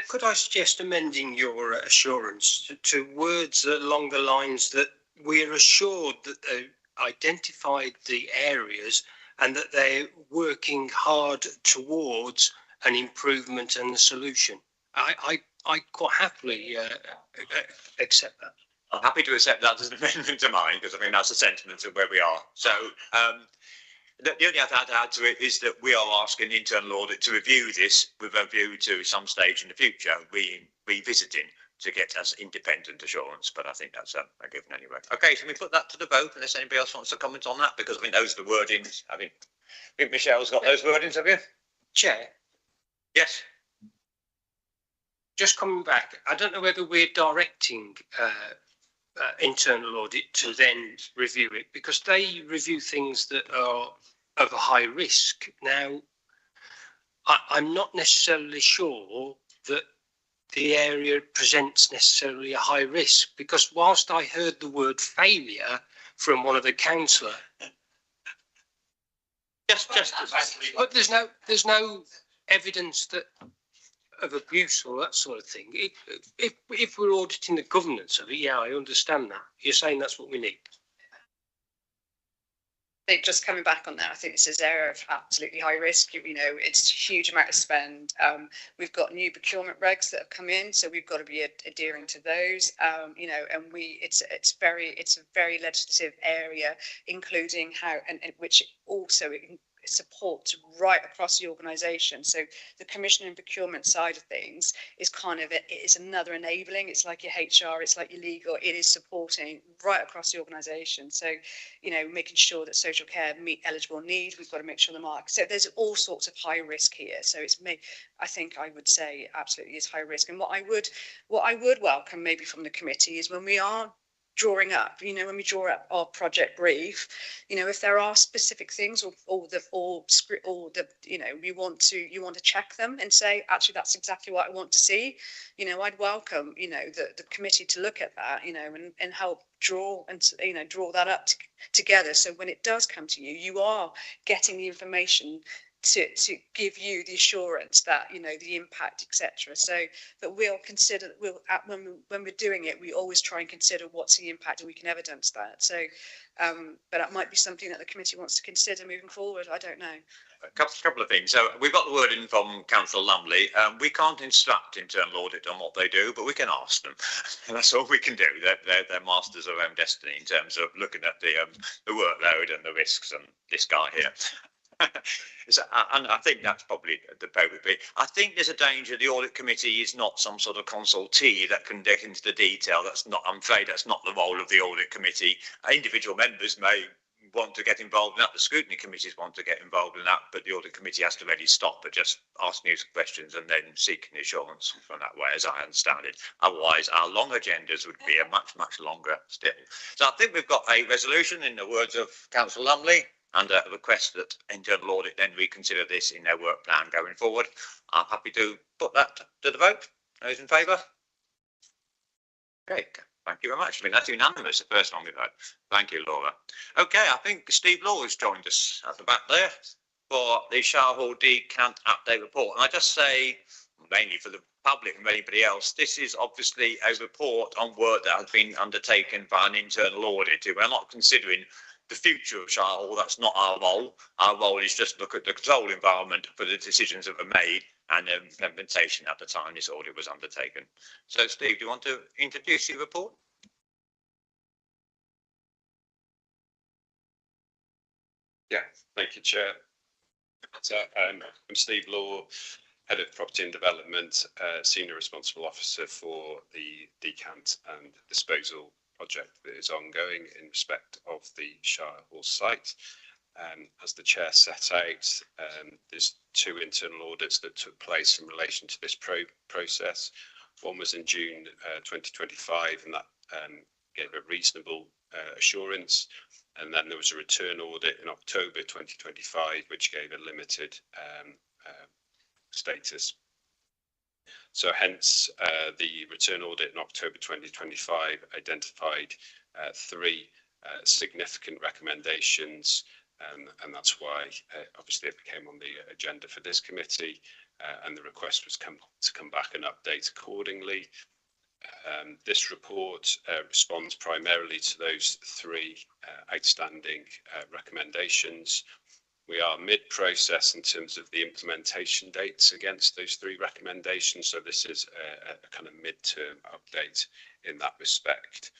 Could I suggest amending your assurance to words along the lines that we are assured that they identified the areas and that they're working hard towards an improvement and a solution? I quite happily accept that. I'm happy to accept that as an amendment to mine, because I think that's the sentiment of where we are. So the only other I'd add to it is that we are asking the internal audit to review this with a view to some stage in the future revisiting to get us independent assurance. But I think that's a given anyway. Okay, so we put that to the vote unless anybody else wants to comment on that, because I think those are the wordings. I think Michelle's got those wordings, have you? Chair, Yes. just coming back, I don't know whether we're directing internal audit to then review it, because they review things that are of a high risk. Now, I'm not necessarily sure that the area presents necessarily a high risk, because whilst I heard the word failure from one of the councillor, but there's no evidence that of abuse or that sort of thing. If we're auditing the governance of it, yeah, I understand that. You're saying that's what we need. I think just coming back on that, I think this is an area of absolutely high risk. You know, it's a huge amount of spend. We've got new procurement regs that have come in, so we've got to be adhering to those. You know, and it's a very legislative area, including how and which also supports right across the organisation. So the commission and procurement side of things is kind of it is another enabling. It's like your HR, it's like your legal. It is supporting right across the organisation. So, you know, making sure that social care meet eligible needs. We've got to make sure the mark. So there's all sorts of high risk here. So it's me. I think I would say absolutely is high risk. And what I would welcome maybe from the committee is when we are drawing up, you know, when we draw up our project brief, you know, if there are specific things or the you know, you want to check them and say, actually, that's exactly what I want to see. You know, I'd welcome, you know, the committee to look at that, you know, and help draw and, you know, draw that up together. So when it does come to you, you are getting the information to give you the assurance that, you know, the impact, etc. So that we'll consider, when we're doing it, we always try and consider what's the impact and we can evidence that. So, but that might be something that the committee wants to consider moving forward. I don't know. A couple of things. So we've got the word in from Councillor Lumley. We can't instruct internal audit on what they do, but we can ask them. And that's all we can do. They're masters of their own destiny in terms of looking at the workload and the risks and this guy here. And I think that's probably the appropriate bit. I think there's a danger the audit committee is not some sort of consultee that can get into the detail. That's not, I'm afraid that's not the role of the audit committee. Individual members may want to get involved in that, the scrutiny committees want to get involved in that, but the audit committee has to really stop at just asking these questions and then seeking assurance from that way, as I understand it. Otherwise, our long agendas would be a much longer still. So I think we've got a resolution in the words of Councillor Lumley, and a request that internal audit then reconsider this in their work plan going forward. I'm happy to put that to the vote. Those in favour? Okay, thank you very much. I mean, that's unanimous, the first one we vote. Thank you, Laura. Okay, I think Steve Law has joined us at the back there for the Guildhall Decant update report. And I just say, mainly for the public and anybody else, this is obviously a report on work that has been undertaken by an internal auditor. We're not considering the future of Guildhall. That's not our role. Our role is just look at the control environment for the decisions that were made and the implementation at the time this audit was undertaken. So, Steve, do you want to introduce your report? Yeah, thank you, Chair. So, I'm Steve Law, Head of Property and Development, Senior Responsible Officer for the decant and disposal project that is ongoing in respect of the Guildhall site. As the chair set out, there's two internal audits that took place in relation to this process. One was in June 2025, and that gave a reasonable assurance. And then there was a return audit in October 2025, which gave a limited status. So hence, the return audit in October 2025 identified three significant recommendations, and that's why obviously it became on the agenda for this committee, and the request was to come back and update accordingly. This report responds primarily to those three outstanding recommendations. We are mid-process in terms of the implementation dates against those 3 recommendations. So this is a kind of mid-term update in that respect.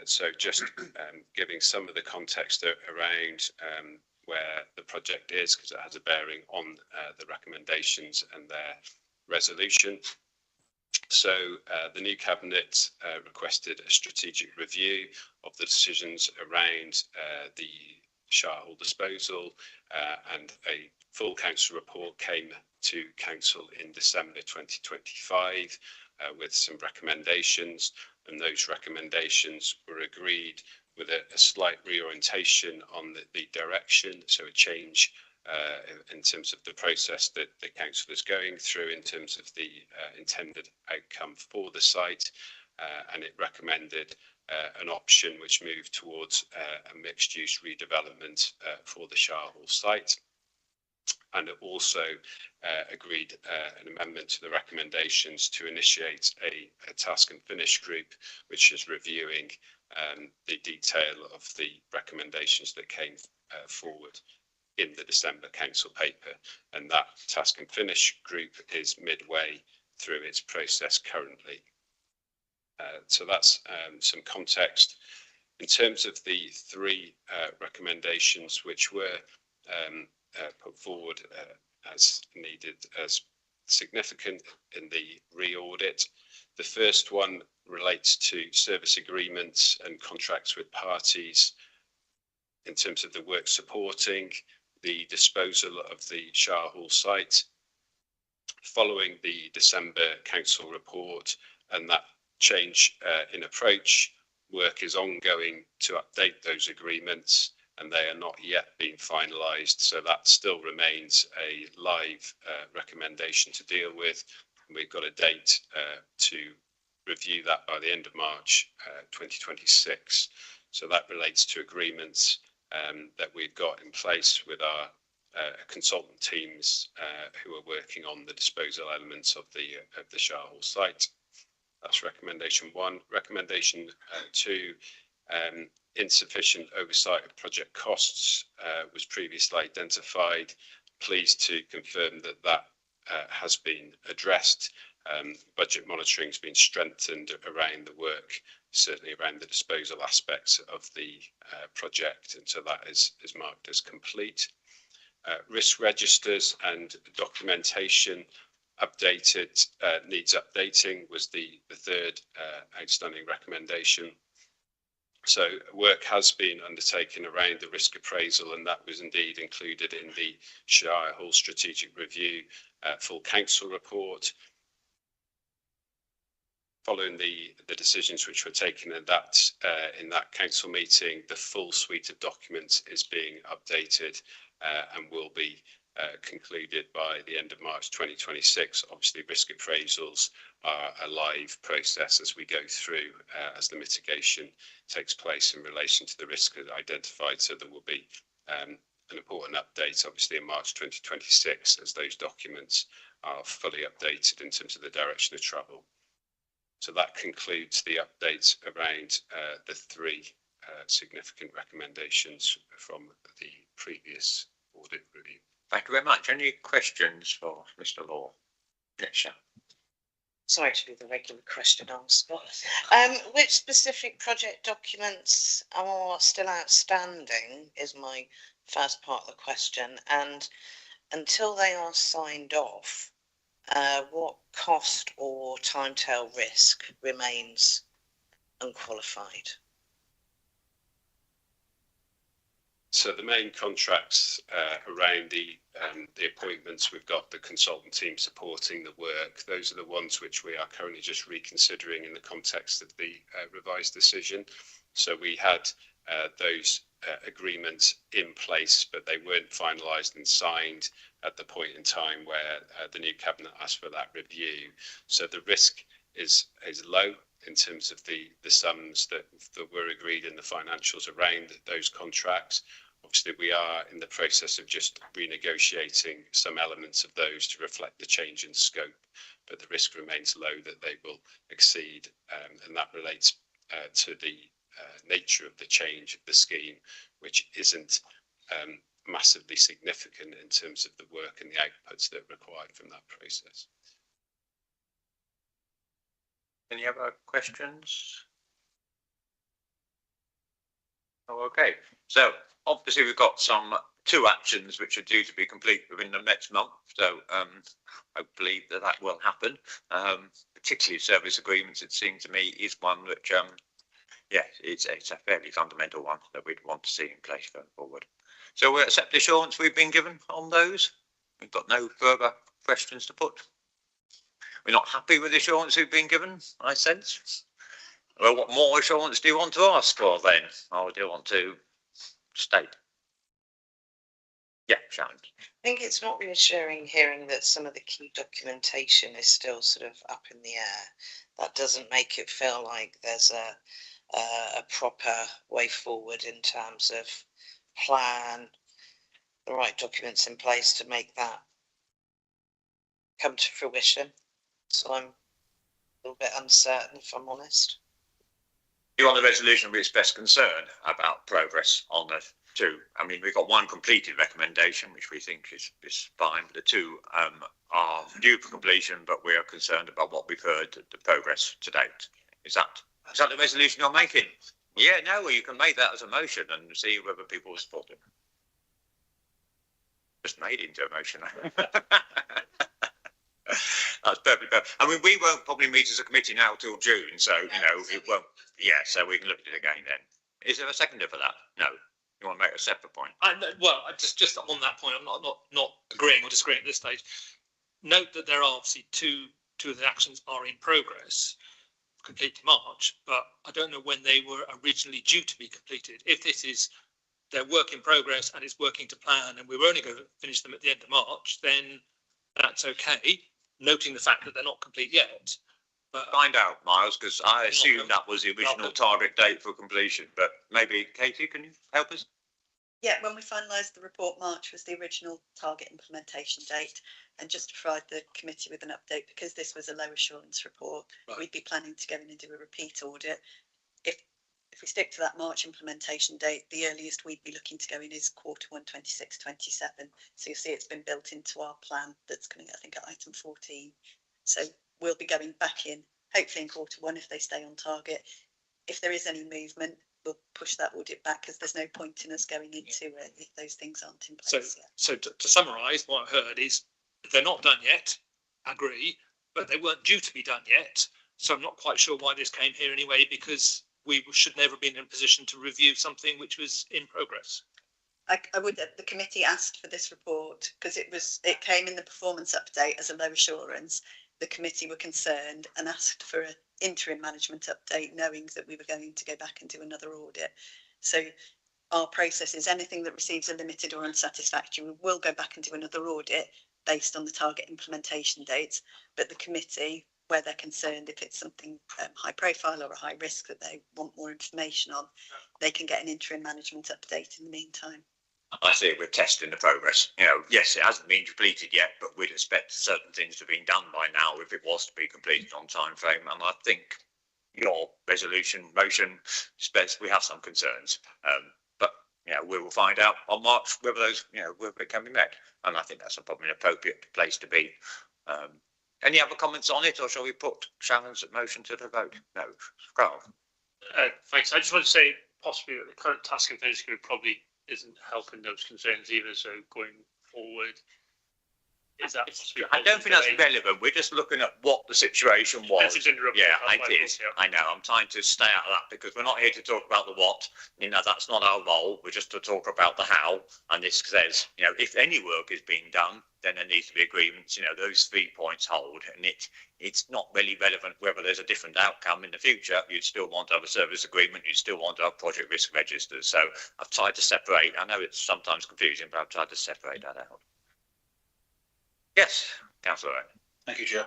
So just giving some of the context around where the project is, because it has a bearing on the recommendations and their resolution. So the new cabinet requested a strategic review of the decisions around the Shire Hall disposal, and a full council report came to council in December 2025 with some recommendations, and those recommendations were agreed with a slight reorientation on the direction, so a change in terms of the process that the council is going through in terms of the intended outcome for the site, and it recommended an option which moved towards a mixed-use redevelopment for the Shire Hall site. And it also agreed an amendment to the recommendations to initiate a task and finish group, which is reviewing the detail of the recommendations that came forward in the December council paper. And that task and finish group is midway through its process currently. So that's some context. In terms of the 3 recommendations which were put forward as needed, as significant in the re-audit, the first one relates to service agreements and contracts with parties in terms of the work supporting the disposal of the Shire Hall site. Following the December council report and that change in approach, work is ongoing to update those agreements, and they are not yet being finalised. So that still remains a live recommendation to deal with. And we've got a date to review that by the end of March 2026. So that relates to agreements that we've got in place with our consultant teams who are working on the disposal elements of the Shire Hall site. That's recommendation 1. Recommendation 2, insufficient oversight of project costs was previously identified. Pleased to confirm that that has been addressed. Budget monitoring has been strengthened around the work, certainly around the disposal aspects of the project, and so that is marked as complete. Risk registers and documentation updated, needs updating was the 3rd outstanding recommendation. So work has been undertaken around the risk appraisal, and that was indeed included in the Shire Hall strategic review full council report. Following the decisions which were taken in that council meeting, the full suite of documents is being updated and will be concluded by the end of March 2026. Obviously, risk appraisals are a live process as we go through, as the mitigation takes place in relation to the risk identified. So there will be an important update, obviously, in March 2026, as those documents are fully updated in terms of the direction of travel. So that concludes the updates around the 3 significant recommendations from the previous audit review. Thank you very much. Any questions for Mr. Law? Yes, sir. Sorry to be the regular question asker. Which specific project documents are still outstanding is my first part of the question, and until they are signed off, what cost or timetable risk remains unqualified? So the main contracts around the appointments, we've got the consultant team supporting the work. Those are the ones which we are currently just reconsidering in the context of the revised decision. So we had those agreements in place, but they weren't finalised and signed at the point in time where the new cabinet asked for that review. So the risk is low in terms of the sums that were agreed in the financials around those contracts. Obviously, we are in the process of just renegotiating some elements of those to reflect the change in scope, but the risk remains low that they will exceed, and that relates to the nature of the change of the scheme, which isn't massively significant in terms of the work and the outputs that are required from that process. Any other questions? Oh, okay. So obviously we've got two actions which are due to be complete within the next month. So hopefully that will happen. Particularly service agreements, it seems to me, is one which, yeah, it's a fairly fundamental one that we'd want to see in place going forward. So we'll accept the assurance we've been given on those. We've got no further questions to put. We're not happy with the assurance we've been given, I sense. Well, what more assurance do you want to ask for then? Or do you want to state? Yeah, Sharon. I think it's not reassuring hearing that some of the key documentation is still sort of up in the air. That doesn't make it feel like there's a proper way forward in terms of plan, the right documents in place to make that come to fruition. So I'm a little bit uncertain, if I'm honest. You're on the resolution, we express concern about progress on the two. I mean, we've got one completed recommendation, which we think is fine, but the two are due for completion, but we are concerned about what we've heard, the progress to date. Is that the resolution you're making? Yeah, no, well, you can make that as a motion and see whether people will support it. Just made it into a motion. That's perfectly fair. I mean, we won't probably meet as a committee now till June, so, you know, it won't. Yeah, so we can look at it again then. Is there a seconder for that? No. You want to make a separate point? Well, just on that point, I'm not agreeing or disagreeing at this stage. Note that there are obviously two of the actions are in progress, completed in March, but I don't know when they were originally due to be completed. If this is their work in progress and it's working to plan, and we were only going to finish them at the end of March, then that's okay. Noting the fact that they're not complete yet. But find out, Miles, because I assumed that was the original target date for completion. But maybe, Katie, can you help us? Yeah, when we finalised the report, March was the original target implementation date. And just to provide the committee with an update, because this was a low assurance report, we'd be planning to go in and do a repeat audit. If we stick to that March implementation date, the earliest we'd be looking to go in is Q1 26-27. So you'll see it's been built into our plan that's coming, I think, at item 14. So we'll be going back in, hopefully in Q1 if they stay on target. If there is any movement, we'll push that audit back because there's no point in us going into it if those things aren't in place yet. So to summarise, what I heard is they're not done yet, I agree, but they weren't due to be done yet. So I'm not quite sure why this came here anyway, because we should never have been in a position to review something which was in progress. I would. The committee asked for this report because it came in the performance update as a low assurance. The committee were concerned and asked for an interim management update, knowing that we were going to go back and do another audit. So our process is anything that receives a limited or unsatisfactory, we will go back and do another audit based on the target implementation dates. But the committee, where they're concerned, if it's something high profile or a high risk that they want more information on, they can get an interim management update in the meantime. I see we're testing the progress. You know, yes, it hasn't been completed yet, but we'd expect certain things to have been done by now if it was to be completed on time frame. And I think your resolution motion says we have some concerns. But you know, we will find out on March whether those, you know, whether it can be met. And I think that's probably an appropriate place to be. Any other comments on it, or shall we put Shannon's motion to the vote? No. Carl. Thanks. I just want to say possibly that the current task and finish group probably isn't helping those concerns either. So going forward, is that possibly? I don't think that's relevant. We're just looking at what the situation was. Yeah, it is. I know. I'm trying to stay out of that because we're not here to talk about the what. You know, that's not our role. We're just to talk about the how. And this says, you know, if any work is being done, then there needs to be agreements. You know, those 3 points hold, and it's not really relevant whether there's a different outcome in the future. You'd still want to have a service agreement. You'd still want to have project risk registers. So I've tried to separate. I know it's sometimes confusing, but I've tried to separate that out. Yes, Councillor. Thank you, Chair.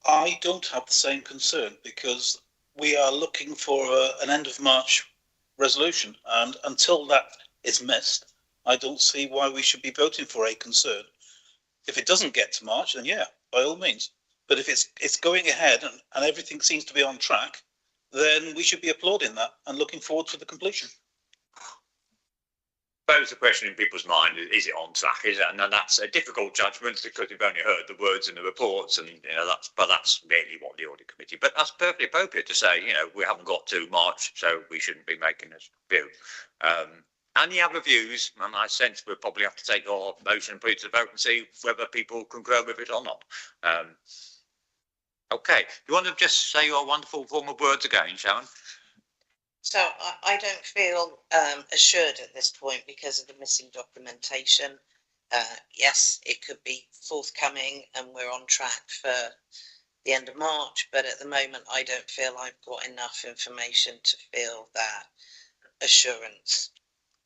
I don't have the same concern because we are looking for an end of March resolution, and until that is missed, I don't see why we should be voting for a concern. If it doesn't get to March, then yeah, by all means. But if it's going ahead and everything seems to be on track, then we should be applauding that and looking forward to the completion. suppose the question in people's mind is it on track? Is it? And then that's a difficult judgment because we've only heard the words in the reports, and that's really what the audit committee. But that's perfectly appropriate to say. We haven't got to March, so we shouldn't be making this view. Any other views? And I sense we'll probably have to take our motion and put it to the vote and see whether people concur with it or not. Okay. You want to just say your wonderful formal words again, Sharon? So I don't feel assured at this point because of the missing documentation. Yes, it could be forthcoming and we're on track for the end of March, but at the moment I don't feel I've got enough information to feel that assurance.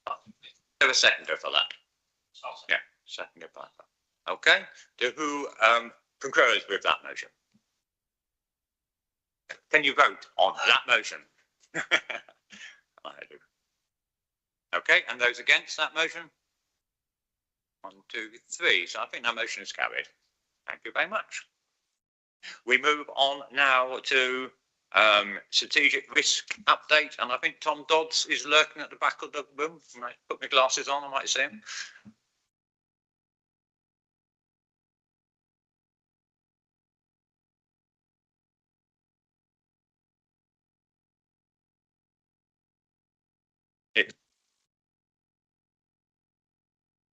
Have a seconder for that. Yeah, seconder by that. Okay. Who concurs with that motion? Can you vote on that motion? I do. Okay, and those against that motion? 1, 2, 3. So I think that motion is carried. Thank you very much. We move on now to strategic risk update, and I think Tom Dodds is lurking at the back of the room. When I put my glasses on, I might see him.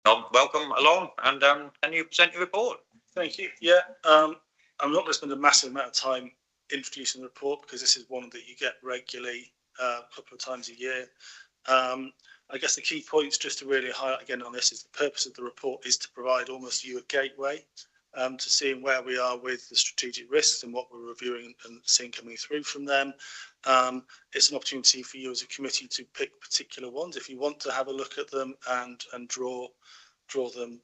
Tom, welcome along, and can you present your report? Thank you. Yeah, I'm not going to spend a massive amount of time introducing the report because this is one that you get regularly a couple of times a year. I guess the key points just to really highlight again on this is the purpose of the report is to provide almost you a gateway to seeing where we are with the strategic risks and what we're reviewing and seeing coming through from them. It's an opportunity for you as a committee to pick particular ones if you want to have a look at them and draw them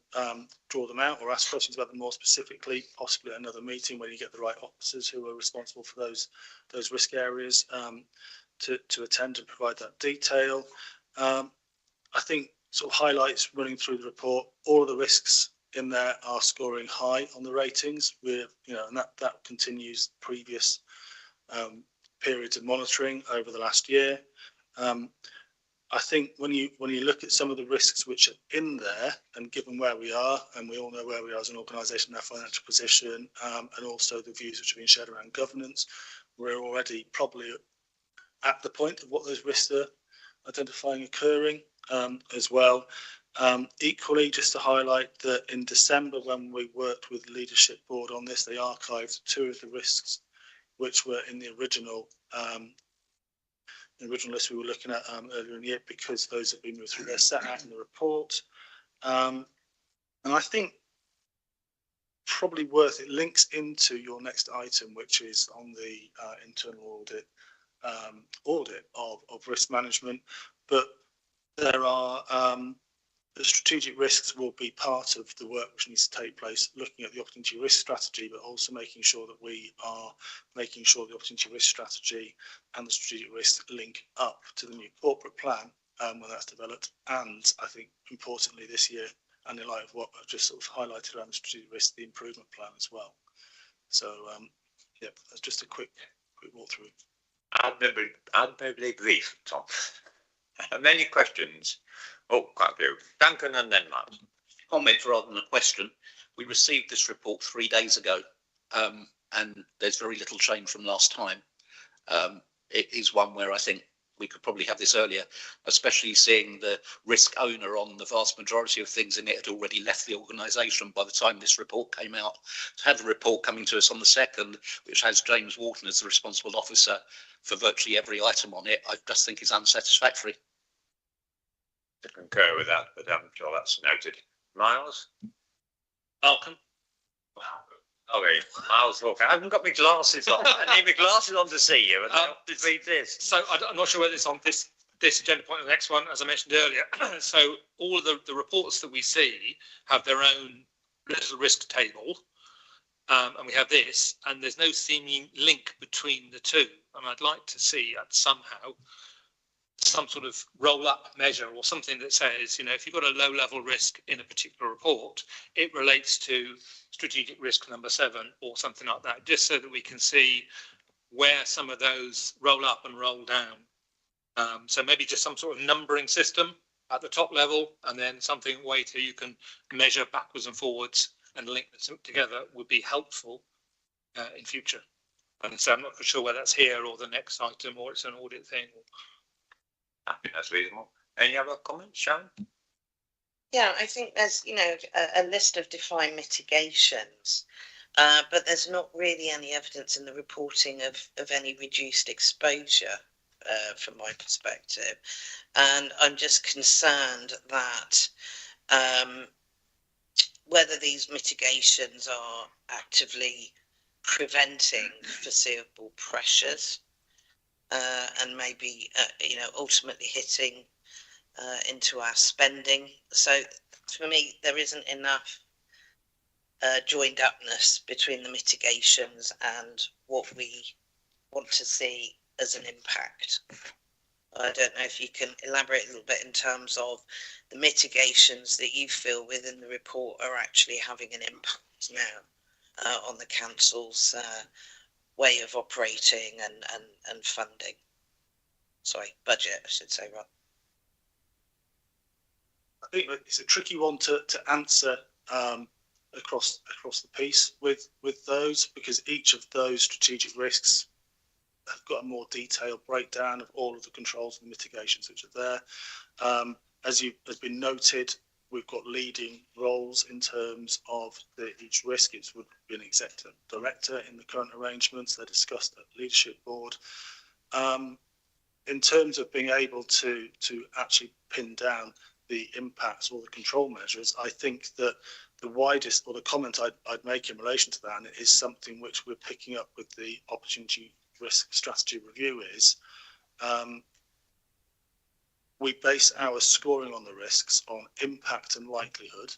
out or ask questions about them more specifically, possibly at another meeting when you get the right officers who are responsible for those risk areas to attend and provide that detail. I think sort of highlights running through the report, all of the risks in there are scoring high on the ratings. And that continues previous periods of monitoring over the last year. I think when you look at some of the risks which are in there, and given where we are, and we all know where we are as an organisation in our financial position, and also the views which have been shared around governance, we're already probably at the point of what those risks are identifying occurring as well. Equally, just to highlight that in December, when we worked with the leadership board on this, they archived 2 of the risks which were in the original list we were looking at earlier in the year, because those have been moved through. They're set out in the report. And I think probably worth it links into your next item, which is on the internal audit of risk management. But there are the strategic risks will be part of the work which needs to take place, looking at the opportunity risk strategy, but also making sure that we are making sure the opportunity risk strategy and the strategic risks link up to the new corporate plan when that's developed. And I think importantly this year, and in light of what I've just sort of highlighted around the strategic risk, the improvement plan as well. So yeah, that's just a quick walk through. Admirably brief, Tom. Many questions. Oh, quite a few. Duncan and then Miles. Comment rather than a question. We received this report 3 days ago, and there's very little change from last time. It is one where I think we could probably have this earlier, especially seeing the risk owner on the vast majority of things in it had already left the organisation by the time this report came out. To have the report coming to us on the 2nd, which has James Wharton as the responsible officer for virtually every item on it, I just think is unsatisfactory. To concur with that, but I'm sure that's noted. Miles? Malcolm? Okay, Miles Walker. I haven't got my glasses on. I need my glasses on to see you, and I have to read this. So I'm not sure whether it's on this agenda point or the next one, as I mentioned earlier. So all of the reports that we see have their own little risk table, and we have this, and there's no seeming link between the two. And I'd like to see somehow some sort of roll-up measure or something that says, if you've got a low-level risk in a particular report, it relates to strategic risk number 7 or something like that, just so that we can see where some of those roll up and roll down. So maybe just some sort of numbering system at the top level, and then something later you can measure backwards and forwards and link them together would be helpful in future. And so I'm not sure whether that's here or the next item or it's an audit thing. I think that's reasonable. Any other comments, Sharon? Yeah, I think there's, a list of defined mitigations, but there's not really any evidence in the reporting of any reduced exposure from my perspective. And I'm just concerned that whether these mitigations are actively preventing foreseeable pressures and maybe, ultimately hitting into our spending. So for me, there isn't enough joined upness between the mitigations and what we want to see as an impact. I don't know if you can elaborate a little bit in terms of the mitigations that you feel within the report are actually having an impact now on the council's way of operating and funding. Sorry, budget, I should say, Rob. I think that it's a tricky one to answer across the piece with those, because each of those strategic risks have got a more detailed breakdown of all of the controls and mitigations which are there. As has been noted, we've got leading roles in terms of each risk. It's would be an executive director in the current arrangements. They're discussed at leadership board. In terms of being able to actually pin down the impacts or the control measures, I think that the widest, or the comment I'd make in relation to that, and it is something which we're picking up with the opportunity risk strategy review, is we base our scoring on the risks on impact and likelihood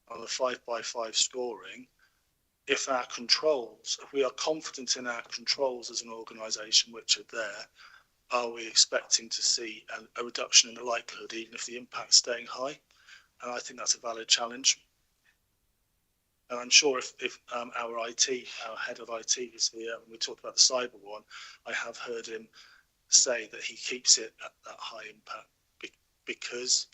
on a 5x5 scoring. If our controls, if we are confident in our controls as an organisation which are there, are we expecting to see a reduction in the likelihood even if the impact's staying high? And I think that's a valid challenge. And I'm sure if our head of IT was here and we talked about the cyber one, I have heard him say that he keeps it at that high impact because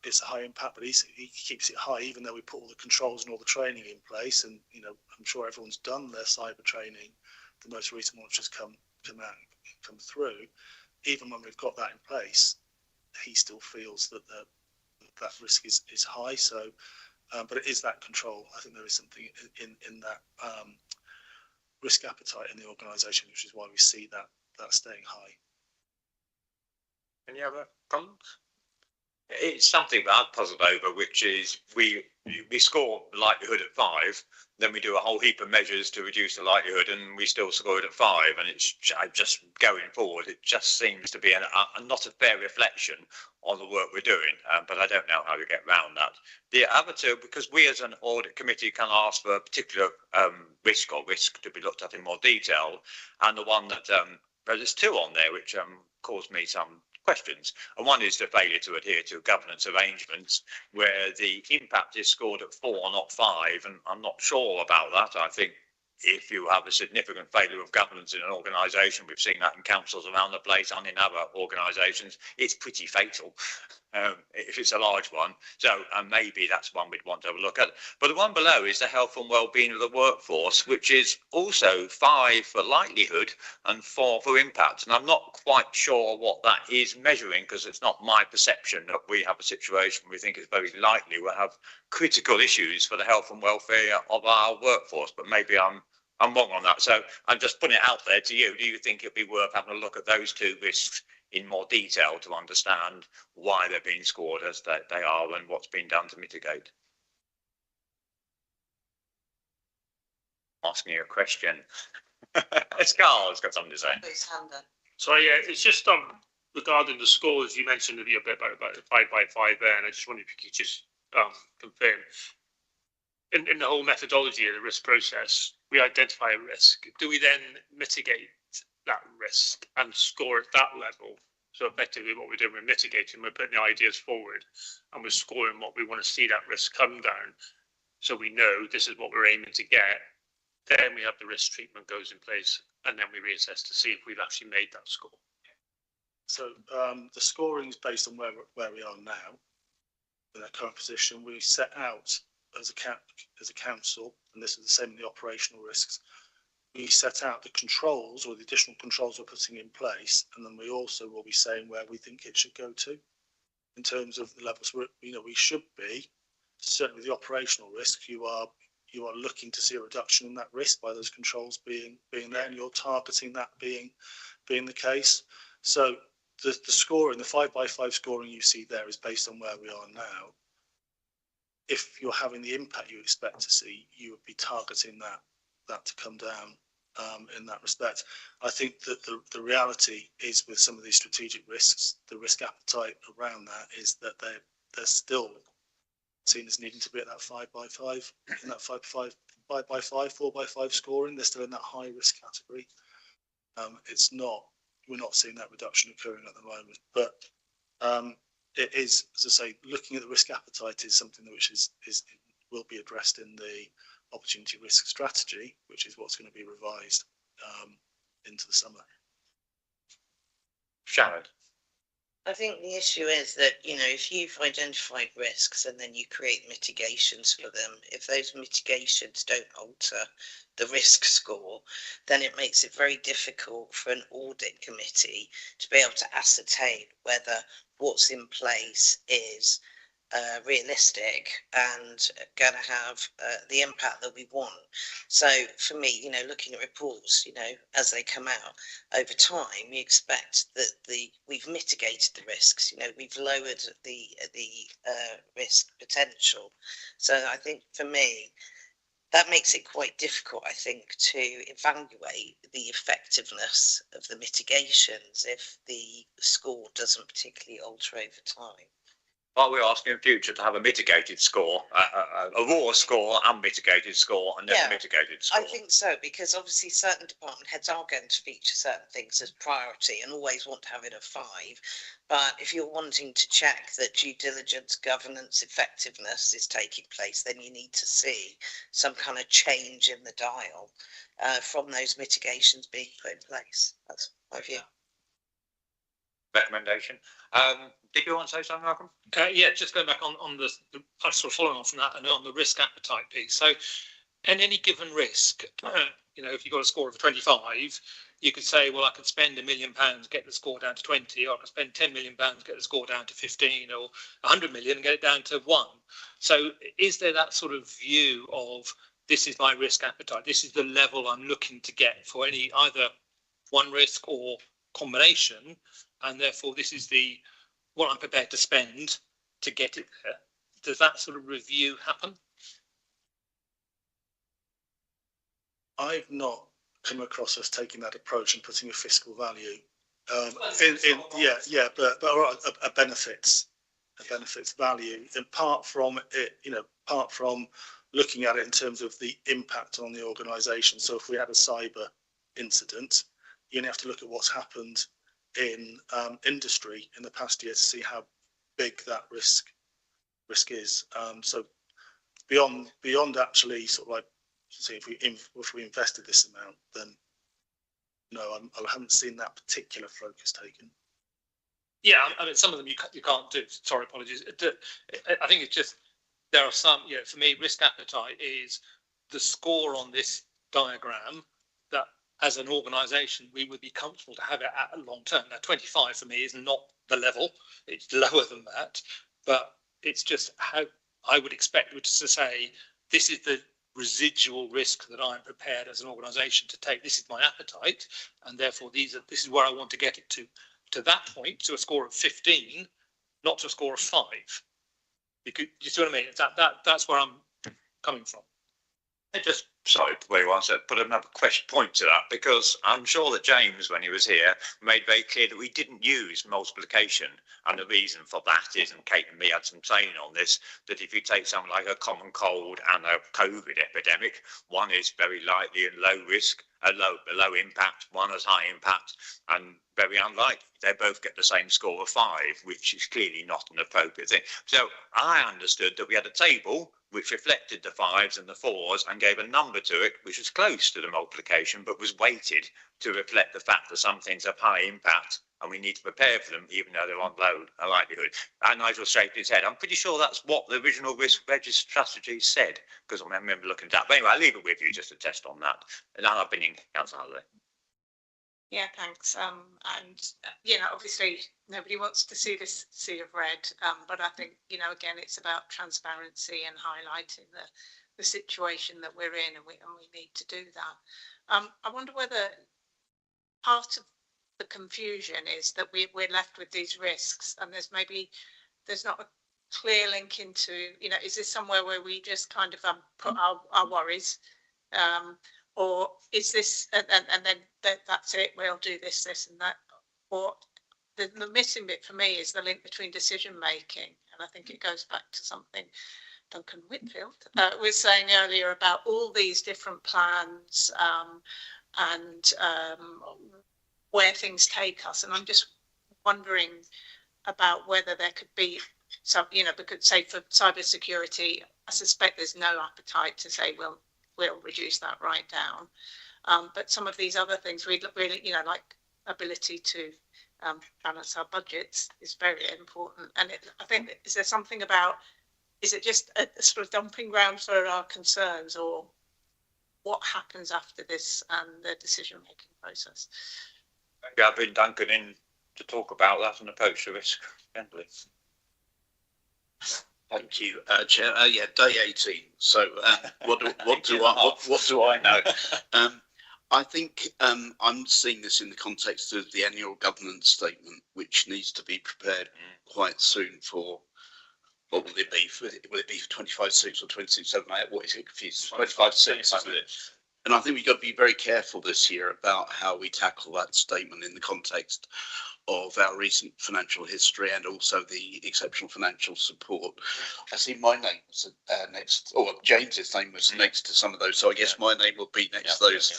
it's a high impact, but he keeps it high even though we put all the controls and all the training in place. And I'm sure everyone's done their cyber training. The most recent one which has come through. Even when we've got that in place, he still feels that that risk is high. So, but it is that control. I think there is something in that risk appetite in the organisation, which is why we see that staying high. Any other comments? It's something that I've puzzled over, which is we score likelihood at 5, then we do a whole heap of measures to reduce the likelihood, and we still score it at 5. And it's just going forward, it just seems to be not a fair reflection on the work we're doing. But I don't know how to get around that. The other two, because we as an audit committee can ask for a particular risk to be looked at in more detail, and the one that there's 2 on there which caused me some questions, and one is the failure to adhere to governance arrangements where the impact is scored at 4, not 5, and I'm not sure about that. I think if you have a significant failure of governance in an organisation, we've seen that in councils around the place and in other organisations, it's pretty fatal if it's a large one. So maybe that's one we'd want to have a look at. But the one below is the health and well-being of the workforce, which is also 5 for likelihood and 4 for impact. And I'm not quite sure what that is measuring, because it's not my perception that we have a situation where we think it's very likely we'll have critical issues for the health and welfare of our workforce. But maybe I'm wrong on that. So I'm just putting it out there to you. Do you think it'd be worth having a look at those 2 risks in more detail to understand why they're being scored as they are and what's been done to mitigate? Asking you a question. Carl's got something to say. So yeah, it's just regarding the scores you mentioned a bit about the 5x5 there, and I just wondered if you could just confirm in the whole methodology of the risk process, we identify a risk. Do we then mitigate that risk and score at that level? So effectively what we're doing, we're mitigating, we're putting the ideas forward and we're scoring what we want to see that risk come down. So we know this is what we're aiming to get. Then we have the risk treatment goes in place, and then we reassess to see if we've actually made that score. So the scoring is based on where we are now in our current position. We set out as a council, and this is the same in the operational risks. We set out the controls or the additional controls we're putting in place, and then we also will be saying where we think it should go to in terms of the levels. We should be, certainly with the operational risk, you are looking to see a reduction in that risk by those controls being there, and you're targeting that being the case. So the scoring, the 5x5 scoring you see there is based on where we are now. If you're having the impact you expect to see, you would be targeting that to come down in that respect. I think that the reality is with some of these strategic risks, the risk appetite around that is that they're still seen as needing to be at that 5x5, in that 5x5, 4x5 scoring. They're still in that high risk category. We're not seeing that reduction occurring at the moment, but it is, as I say, looking at the risk appetite is something which will be addressed in the opportunity risk strategy, which is what's going to be revised into the summer. Sharon. I think the issue is that, if you've identified risks and then you create mitigations for them, if those mitigations don't alter the risk score, then it makes it very difficult for an audit committee to be able to ascertain whether what's in place is realistic and going to have the impact that we want. So for me, looking at reports, as they come out over time, you expect that we've mitigated the risks. We've lowered the risk potential. So I think for me, that makes it quite difficult, I think, to evaluate the effectiveness of the mitigations if the score doesn't particularly alter over time. Are we asking in future to have a mitigated score, a raw score and mitigated score, and then a mitigated score? I think so, because obviously certain department heads are going to feature certain things as priority and always want to have it at 5. But if you're wanting to check that due diligence, governance, effectiveness is taking place, then you need to see some kind of change in the dial from those mitigations being put in place. That's my view. Recommendation. Did you want to say something, Malcolm? Yeah, just going back on the sort of following on from that and on the risk appetite piece. So, in any given risk, if you've got a score of 25, you could say, well, I could spend £1 million, get the score down to 20, or I could spend £10 million, get the score down to 15, or 100 million and get it down to 1. So, is there that sort of view of this is my risk appetite, this is the level I'm looking to get for any either one risk or combination, and therefore this is what I'm prepared to spend to get it there? Does that sort of review happen? I've not come across us taking that approach and putting a fiscal value but a benefits value, apart from looking at it in terms of the impact on the organisation. So if we had a cyber incident, you only have to look at what's happened in industry in the past year to see how big that risk is. So beyond actually sort of like, see if we invested this amount, then no, I haven't seen that particular focus taken. Yeah, I mean, some of them you can't do. Sorry, apologies. I think it's just there are some. For me, risk appetite is the score on this diagram that, as an organisation, we would be comfortable to have it at a long term. Now, 25 for me is not the level; it's lower than that. But it's just how I would expect it to say this is the residual risk that I'm prepared as an organisation to take. This is my appetite, and therefore this is where I want to get it to. To that point, to a score of 15, not to a score of 5. Because you see what I mean? That's where I'm coming from. Put another point to that, because I'm sure that James, when he was here, made very clear that we didn't use multiplication, and the reason for that is, and Kate and me had some training on this, that if you take something like a common cold and a COVID epidemic, one is very likely and low risk, low impact, one has high impact, and very unlikely. They both get the same score of 5, which is clearly not an appropriate thing. So I understood that we had a table which reflected the 5s and the 4s and gave a number number to it which was close to the multiplication, but was weighted to reflect the fact that some things have high impact and we need to prepare for them, even though they're on low likelihood. And Nigel shaking his head. I'm pretty sure that's what the original risk register strategy said, because I remember looking at that. But anyway, I'll leave it with you just to test on that. And now I've been in Council Holiday. Yeah, thanks. Obviously nobody wants to see this sea of red, but I think, again, it's about transparency and highlighting the situation that we're in, and we need to do that. I wonder whether part of the confusion is that we're left with these risks, and there's not a clear link into, is this somewhere where we just kind of put our worries, or is this and then that's it, we'll do this and that? Or the missing bit for me is the link between decision making, and I think it goes back to something Duncan Whitfield was saying earlier about all these different plans and where things take us. And I'm just wondering about whether there could be some, because say for cybersecurity, I suspect there's no appetite to say we'll reduce that right down. But some of these other things, we really, like ability to balance our budgets is very important. And I think, is there something about, is it just a sort of dumping ground for our concerns, or what happens after this and the decision-making process? Maybe I'll bring Duncan in to talk about that and approach the risk gently. Thank you, Chair. Yeah, day 18. So what do I know? I think I'm seeing this in the context of the annual governance statement, which needs to be prepared quite soon for, what will it be? Will it be for 25/6 or 26/7? What is it confused? 25/6, isn't it? And I think we've got to be very careful this year about how we tackle that statement in the context of our recent financial history and also the exceptional financial support. I see my name was next, or James's name was next to some of those, so I guess my name will be next to those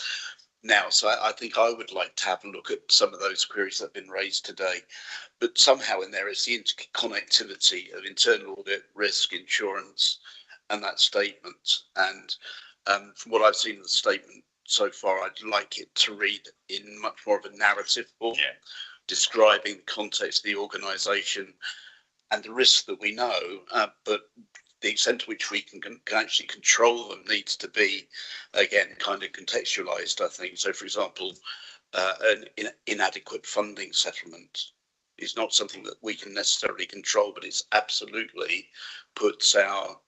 now. So I think I would like to have a look at some of those queries that have been raised today. But somehow in there is the interconnectivity of internal audit, risk, insurance, and that statement. And from what I've seen in the statement so far, I'd like it to read in much more of a narrative form, describing the context of the organisation and the risks that we know, but the extent to which we can actually control them needs to be, again, kind of contextualised, I think. So, for example, an inadequate funding settlement is not something that we can necessarily control, but it's absolutely puts our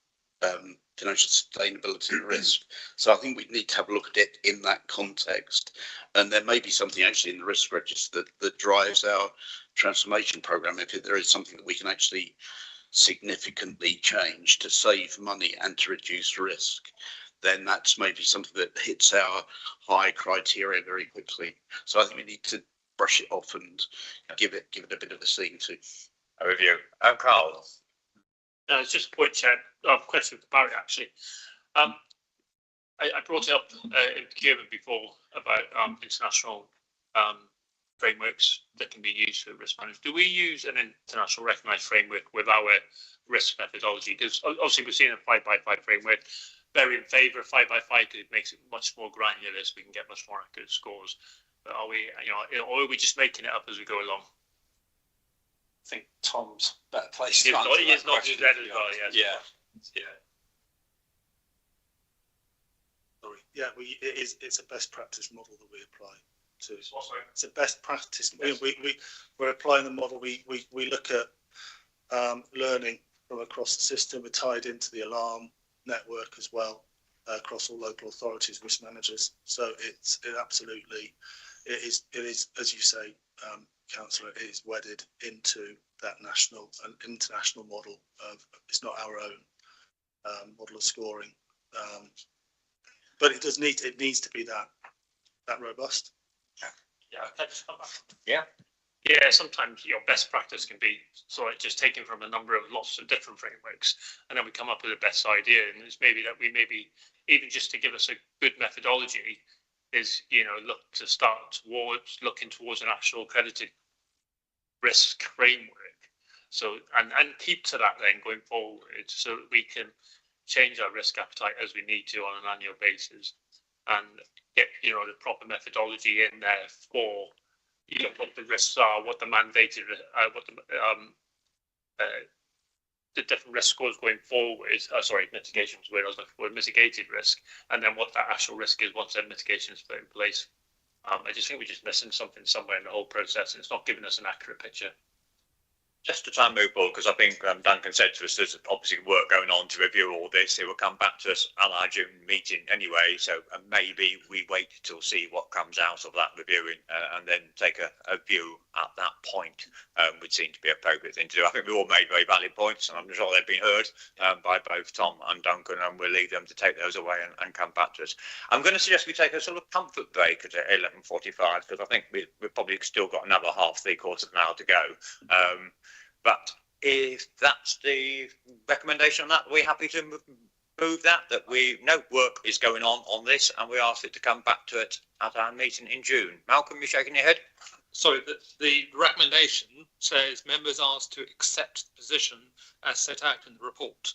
financial sustainability at risk. So I think we need to have a look at it in that context. And there may be something actually in the risk register that drives our transformation programme. If there is something that we can actually significantly change to save money and to reduce risk, then that's maybe something that hits our high criteria very quickly. So I think we need to brush it off and give it a bit of a scene too. A review. Carl. It's just a point, Chair. I have a question for Barry, actually. I brought it up in procurement before about international frameworks that can be used for risk management. Do we use an international recognised framework with our risk methodology? Because obviously we've seen a 5x5 framework. Very in favour of 5x5 because it makes it much more granular, so we can get much more accurate scores. But are we, or are we just making it up as we go along? I think Tom's better placed. He's not as well, yes. Yeah, it's a best practice model that we apply to. It's a best practice. We're applying the model. We look at learning from across the system. We're tied into the alarm network as well, across all local authorities, risk managers. So it is, as you say, Councillor, it is wedded into that national and international model of, it's not our own model of scoring, but it needs to be that robust. Yeah, sometimes your best practice can be sort of just taken from a number of lots of different frameworks, and then we come up with the best idea. And it's maybe that we even just to give us a good methodology is, look to start looking towards an actual accredited risk framework. So and keep to that then going forward, so that we can change our risk appetite as we need to on an annual basis, and get the proper methodology in there for what the risks are, what the mandated, what the different risk scores going forward. Sorry, mitigation was where I was looking for, mitigated risk, and then what that actual risk is once that mitigation is put in place. I just think we're just missing something somewhere in the whole process, and it's not giving us an accurate picture. Just to try and move forward, because I think Duncan said to us there's obviously work going on to review all this. It will come back to us at our June meeting anyway, so maybe we wait till see what comes out of that reviewing and then take a view at that point would seem to be an appropriate thing to do. I think we all made very valid points, and I'm sure they've been heard by both Tom and Duncan, and we'll leave them to take those away and come back to us. I'm going to suggest we take a sort of comfort break at 11:45, because I think we've probably still got another half, 3/4 of an hour to go. But if that's the recommendation on that, we're happy to move that we know work is going on this, and we ask it to come back to it at our meeting in June. Malcolm, you're shaking your head? Sorry, the recommendation says members asked to accept the position as set out in the report.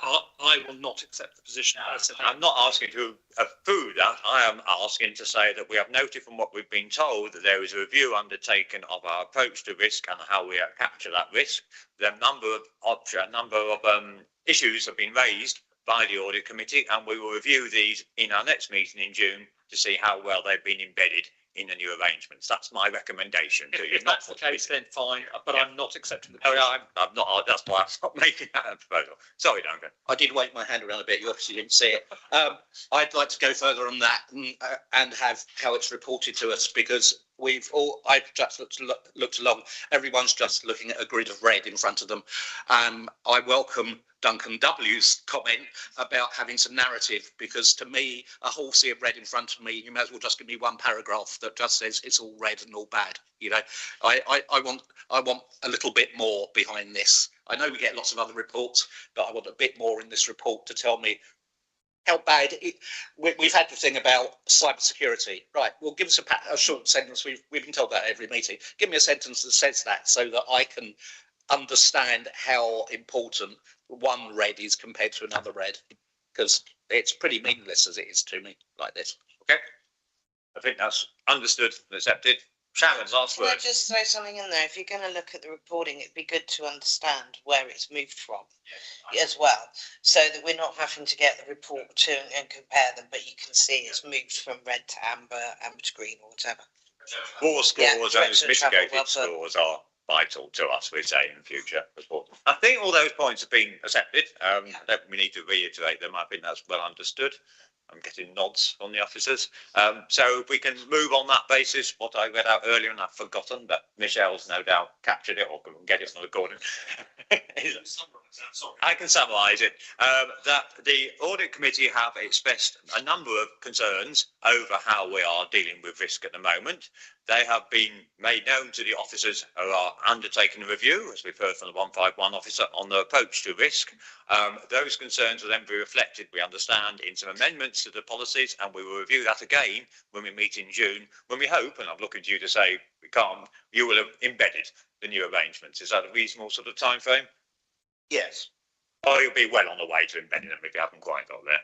I will not accept the position as set out. I'm not asking to approve that. I am asking to say that we have noted from what we've been told that there is a review undertaken of our approach to risk and how we capture that risk. The number of issues have been raised by the audit committee, and we will review these in our next meeting in June to see how well they've been embedded in the new arrangements. That's my recommendation to you. If that's the case, then fine, but I'm not accepting the position. I'm not. That's why I'm not making that proposal. Sorry, Duncan. I did wave my hand around a bit. You obviously didn't see it. I'd like to go further on that and have how it's reported to us, because I've just looked along. Everyone's just looking at a grid of red in front of them. I welcome Duncan W's comment about having some narrative, because to me, a whole sea of red in front of me, you may as well just give me one paragraph that just says it's all red and all bad. I want a little bit more behind this. I know we get lots of other reports, but I want a bit more in this report to tell me how bad we've had the thing about cybersecurity. Right, well, give us a short sentence. We've been told that at every meeting. Give me a sentence that says that, so that I can understand how important one red is compared to another red, because it's pretty meaningless as it is to me like this. Okay, I think that's understood and accepted. Sharon, last word. Can I just throw something in there? If you're going to look at the reporting, it'd be good to understand where it's moved from as well, so that we're not having to get the report to and compare them, but you can see it's moved from red to amber, amber to green, or whatever. War scores and mitigated scores are vital to us, we say, in future report. I think all those points have been accepted. We need to reiterate them. I think that's well understood. I'm getting nods from the officers. So if we can move on that basis, what I read out earlier and I've forgotten, but Michelle's no doubt captured it or can get it on the recording. I can summarise it. That the audit committee have expressed a number of concerns over how we are dealing with risk at the moment. They have been made known to the officers who are undertaking a review, as we've heard from the 151 officer, on their approach to risk. Those concerns will then be reflected, we understand, in some amendments to the policies, and we will review that again when we meet in June, when we hope, and I'm looking to you to say we can't, you will have embedded the new arrangements. Is that a reasonable sort of time frame? Yes. Oh, you'll be well on the way to embedding them if you haven't quite got there.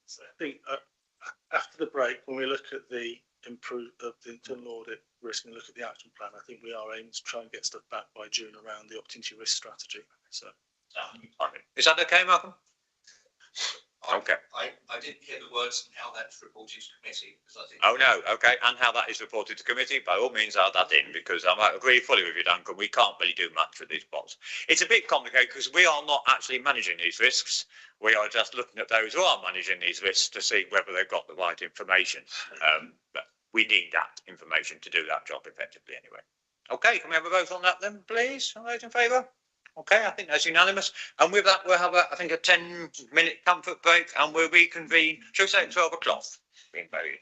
So I think after the break, when we look at the internal audit risk and look at the action plan, I think we are aiming to try and get stuff back by June around the opportunity risk strategy. So, is that okay, Malcolm? Okay. I didn't hear the words and how that's reported to committee, because I think. Oh no, okay, and how that is reported to committee, by all means add that in, because I might agree fully with you, Duncan. We can't really do much with these bots. It's a bit complicated because we are not actually managing these risks. We are just looking at those who are managing these risks to see whether they've got the right information. But we need that information to do that job effectively anyway. Okay, can we have a vote on that then, please? All those in favour? Okay, I think that's unanimous. And with that, we'll have, I think, a 10-minute comfort break, and we'll reconvene, shall we say, at 12 o'clock? Being very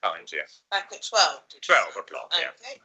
kind, yeah. Back at 12? 12 o'clock, yeah. Okay.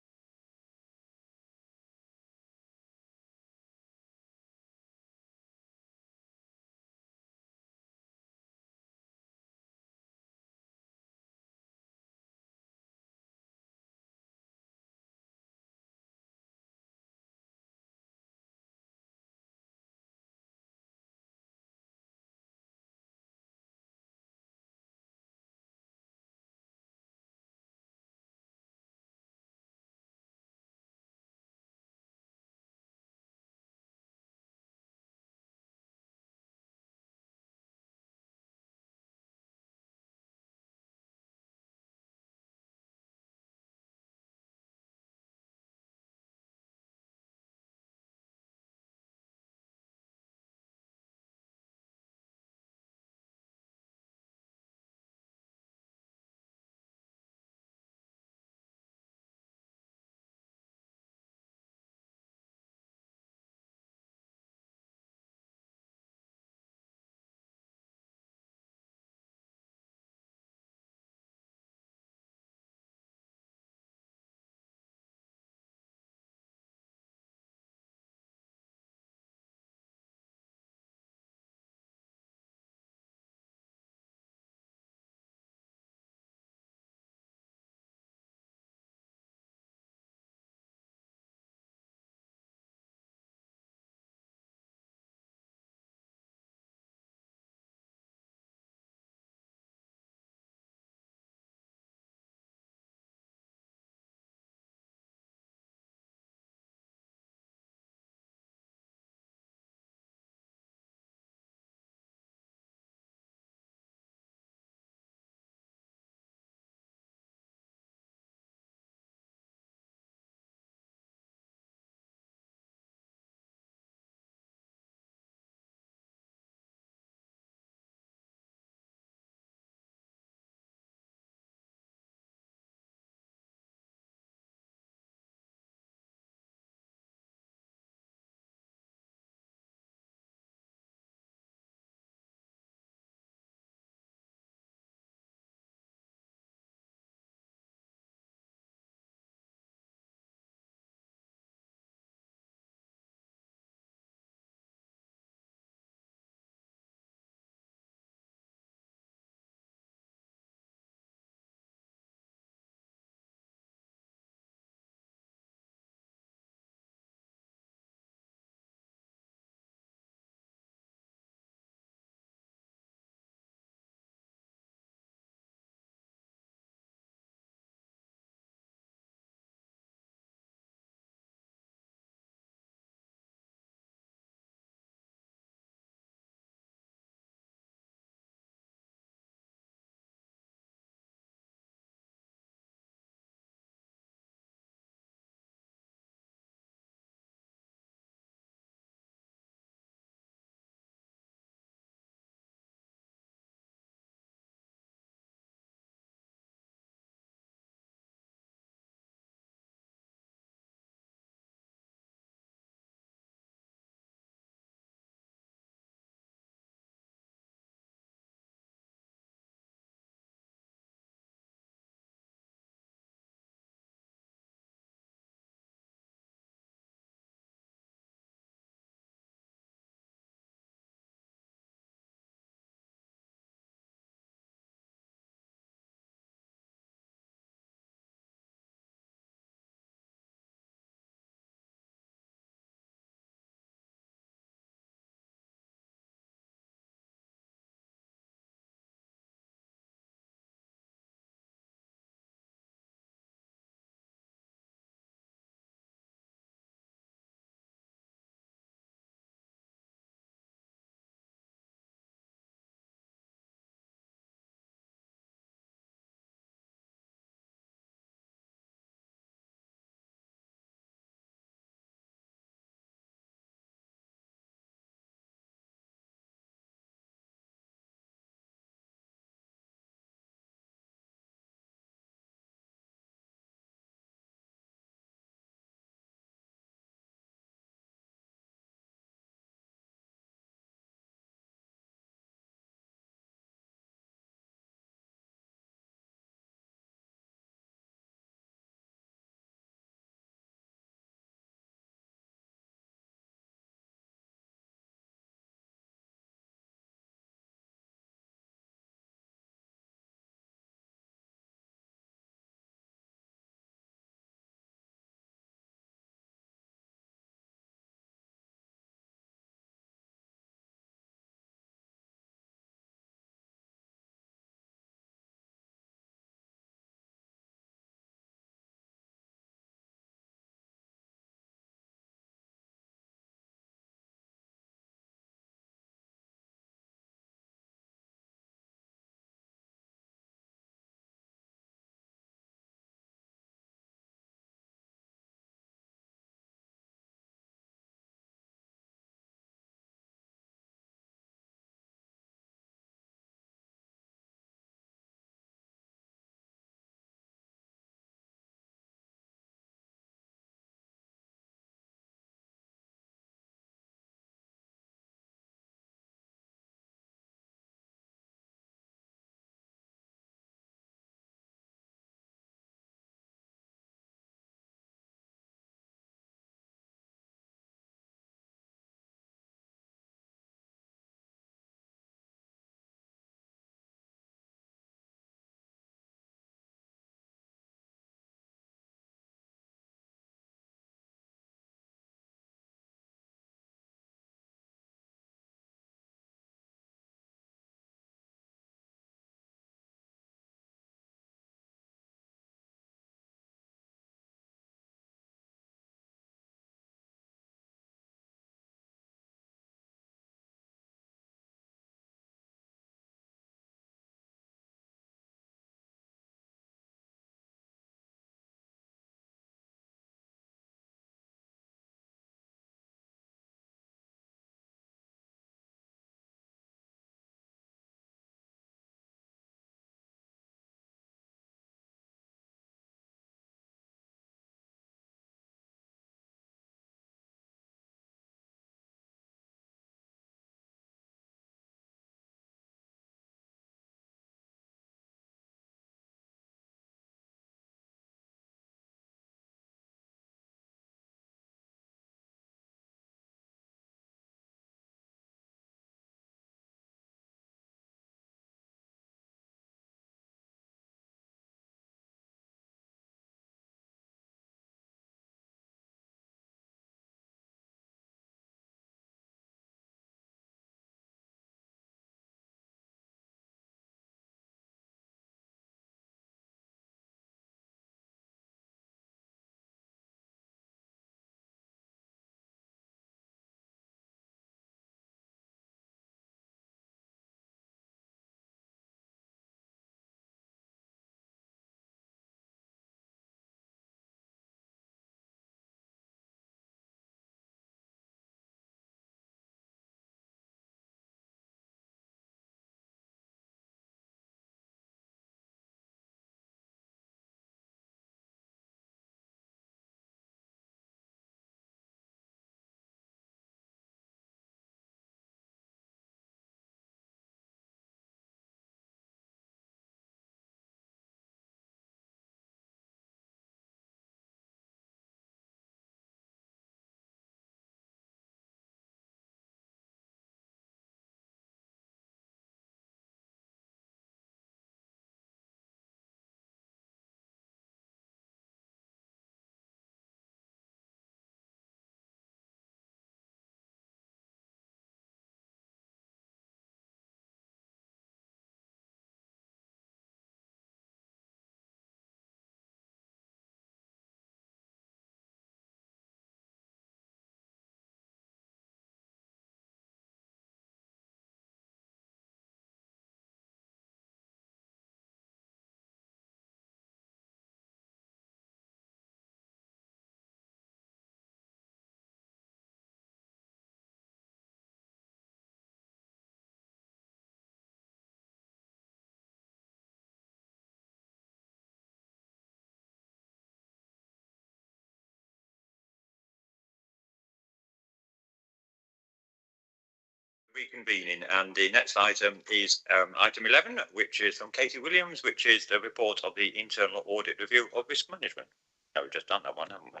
reconvening, and the next item is item 11, which is from Katie Williams, which is the report of the internal audit review of risk management. No, we've just done that one, haven't we?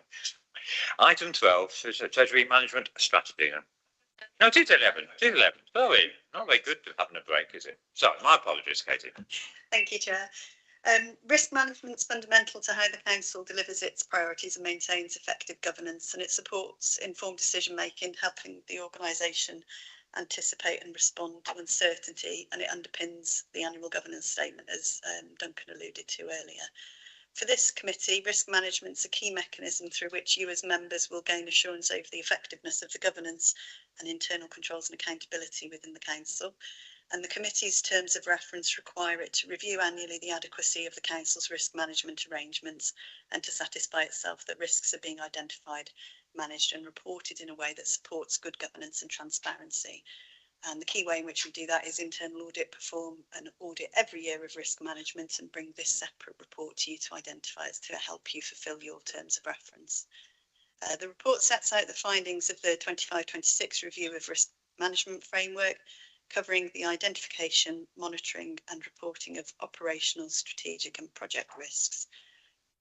Item 12 is a treasury management strategy. No, it is 11. It is 11. Sorry, not very good having a break, is it? Sorry, my apologies, Katie. Thank you, Chair. Risk management is fundamental to how the Council delivers its priorities and maintains effective governance, and it supports informed decision making, helping the organisation anticipate and respond to uncertainty, and it underpins the annual governance statement, as Duncan alluded to earlier. For this committee, risk management is a key mechanism through which you as members will gain assurance over the effectiveness of the governance and internal controls and accountability within the Council. And the committee's terms of reference require it to review annually the adequacy of the Council's risk management arrangements and to satisfy itself that risks are being identified, managed and reported in a way that supports good governance and transparency. And the key way in which we do that is internal audit perform an audit every year of risk management and bring this separate report to you to identify it to help you fulfil your terms of reference. The report sets out the findings of the 25-26 review of risk management framework, covering the identification, monitoring and reporting of operational, strategic and project risks.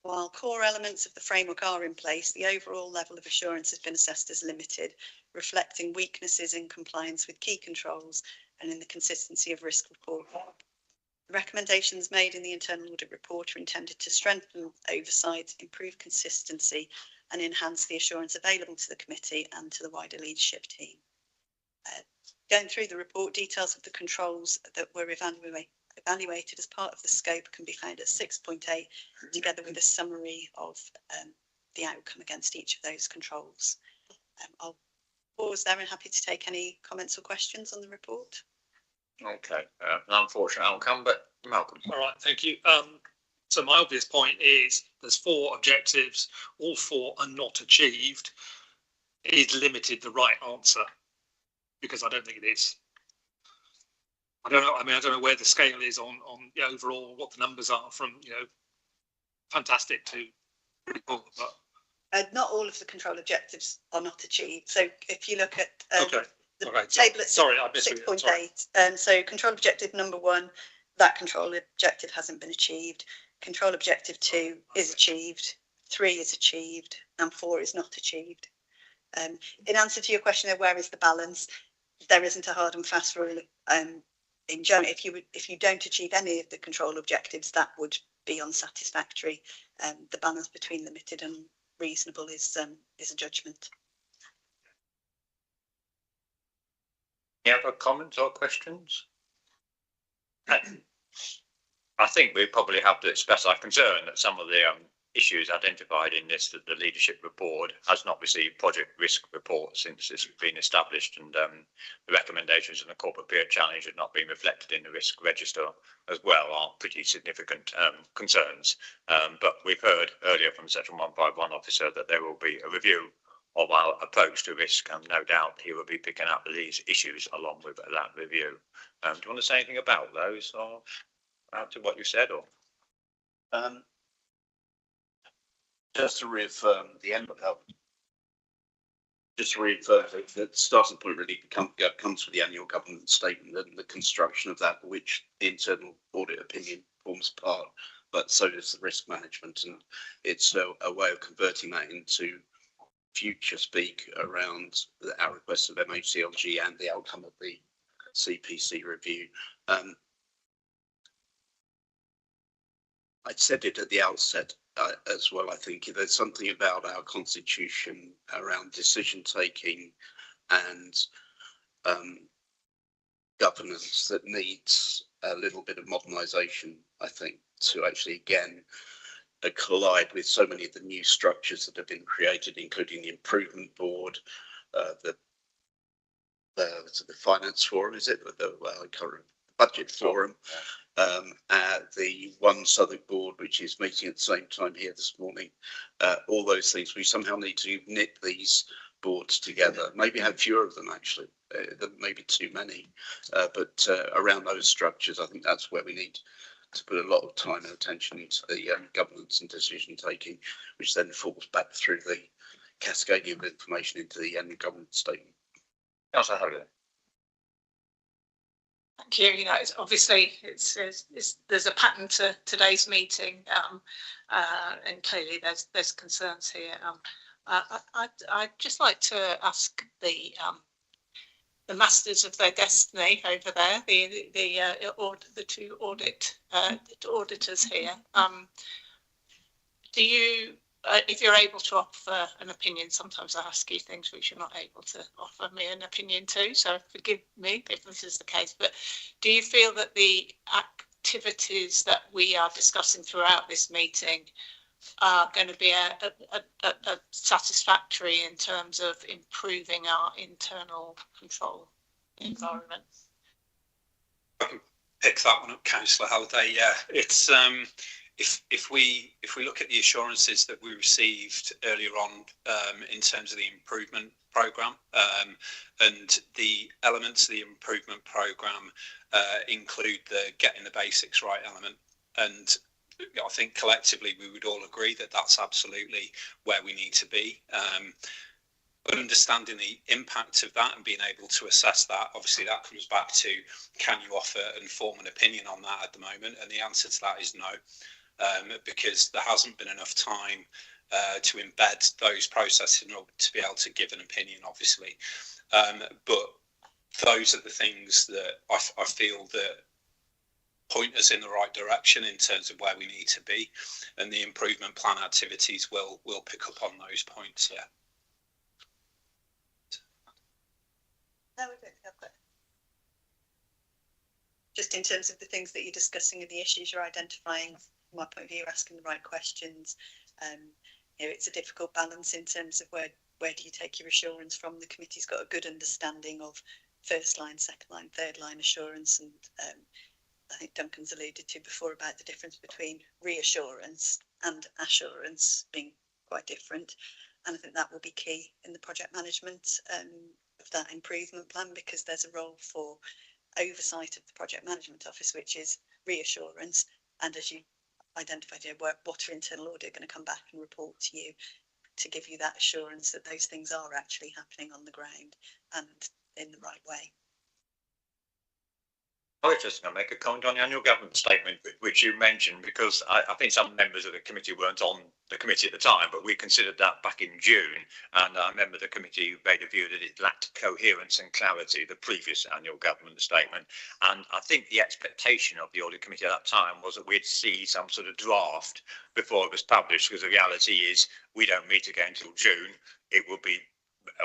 While core elements of the framework are in place, the overall level of assurance has been assessed as limited, reflecting weaknesses in compliance with key controls and in the consistency of risk reporting. The recommendations made in the internal audit report are intended to strengthen oversight, improve consistency and enhance the assurance available to the committee and to the wider leadership team. Going through the report, details of the controls that were evaluated as part of the scope can be found at 6.8, together with a summary of the outcome against each of those controls. I'll pause there and happy to take any comments or questions on the report. Okay, an unfortunate outcome, but Malcolm. All right, thank you. So my obvious point is there's 4 objectives, all 4 are not achieved. Is limited the right answer? Because I don't think it is. I don't know. I mean, I don't know where the scale is on the overall, what the numbers are from, fantastic to pretty poor. But not all of the control objectives are not achieved. So if you look at the table at sorry, 6.8, so control objective number 1, that control objective hasn't been achieved. Control objective 2 is achieved, 3 is achieved, and 4 is not achieved. In answer to your question of where is the balance, there isn't a hard and fast rule. In general, if you don't achieve any of the control objectives, that would be unsatisfactory. The balance between limited and reasonable is a judgment. Any other comments or questions? I think we probably have to express our concern that some of the issues identified in this, that the leadership report has not received project risk reports since it's been established, and the recommendations in the corporate period challenge have not been reflected in the risk register as well, are pretty significant concerns. But we've heard earlier from Section 151 officer that there will be a review of our approach to risk, and no doubt he will be picking up these issues along with that review. Do you want to say anything about those, or add to what you said, or? Just to reaffirm the end of the starting point really comes with the annual governance statement and the construction of that, which the internal audit opinion forms part, but so does the risk management, and it's a way of converting that into future speak around our request of MHCLG and the outcome of the CPC review. I said it at the outset as well. I think there's something about our constitution around decision taking and governance that needs a little bit of modernisation, I think, to actually again collide with so many of the new structures that have been created, including the improvement board, the finance forum, is it? The current budget forum. The One Southwark board, which is meeting at the same time here this morning. All those things, we somehow need to knit these boards together, maybe have fewer of them actually, there may be too many, but around those structures I think that's where we need to put a lot of time and attention into the governance and decision taking, which then falls back through the cascading of information into the governance statement. Thank you. You know, it's obviously there's a pattern to today's meeting, and clearly there's concerns here. I'd just like to ask the masters of their destiny over there, the two auditors here. Do you, if you're able to offer an opinion, sometimes I ask you things which you're not able to offer me an opinion to, so forgive me if this is the case, but do you feel that the activities that we are discussing throughout this meeting are going to be a satisfactory in terms of improving our internal control environment? I can pick that one up, Councillor Halliday. Yeah, it's if we look at the assurances that we received earlier on in terms of the improvement programme, and the elements of the improvement programme include the getting the basics right element, and I think collectively we would all agree that that's absolutely where we need to be. But understanding the impact of that and being able to assess that, obviously that comes back to, can you offer and form an opinion on that at the moment? And the answer to that is no, because there hasn't been enough time to embed those processes in order to be able to give an opinion, obviously. But those are the things that I feel that point us in the right direction in terms of where we need to be, and the improvement plan activities will pick up on those points. Yeah. No, we don't have that. Just in terms of the things that you're discussing and the issues you're identifying, from my point of view, you're asking the right questions. You know, it's a difficult balance in terms of where do you take your assurance from. The committee's got a good understanding of first line, second line, third line assurance, and I think Duncan's alluded to before about the difference between reassurance and assurance being quite different. And I think that will be key in the project management of that improvement plan, because there's a role for oversight of the project management office, which is reassurance. And as you identified, you know, what are internal audit going to come back and report to you to give you that assurance that those things are actually happening on the ground and in the right way. I was just going to make a comment on the annual government statement, which you mentioned, because I think some members of the committee weren't on the committee at the time, but we considered that back in June. And I remember the committee made a view that it lacked coherence and clarity, the previous annual government statement. And I think the expectation of the audit committee at that time was that we'd see some sort of draft before it was published, because the reality is we don't meet again until June. It will be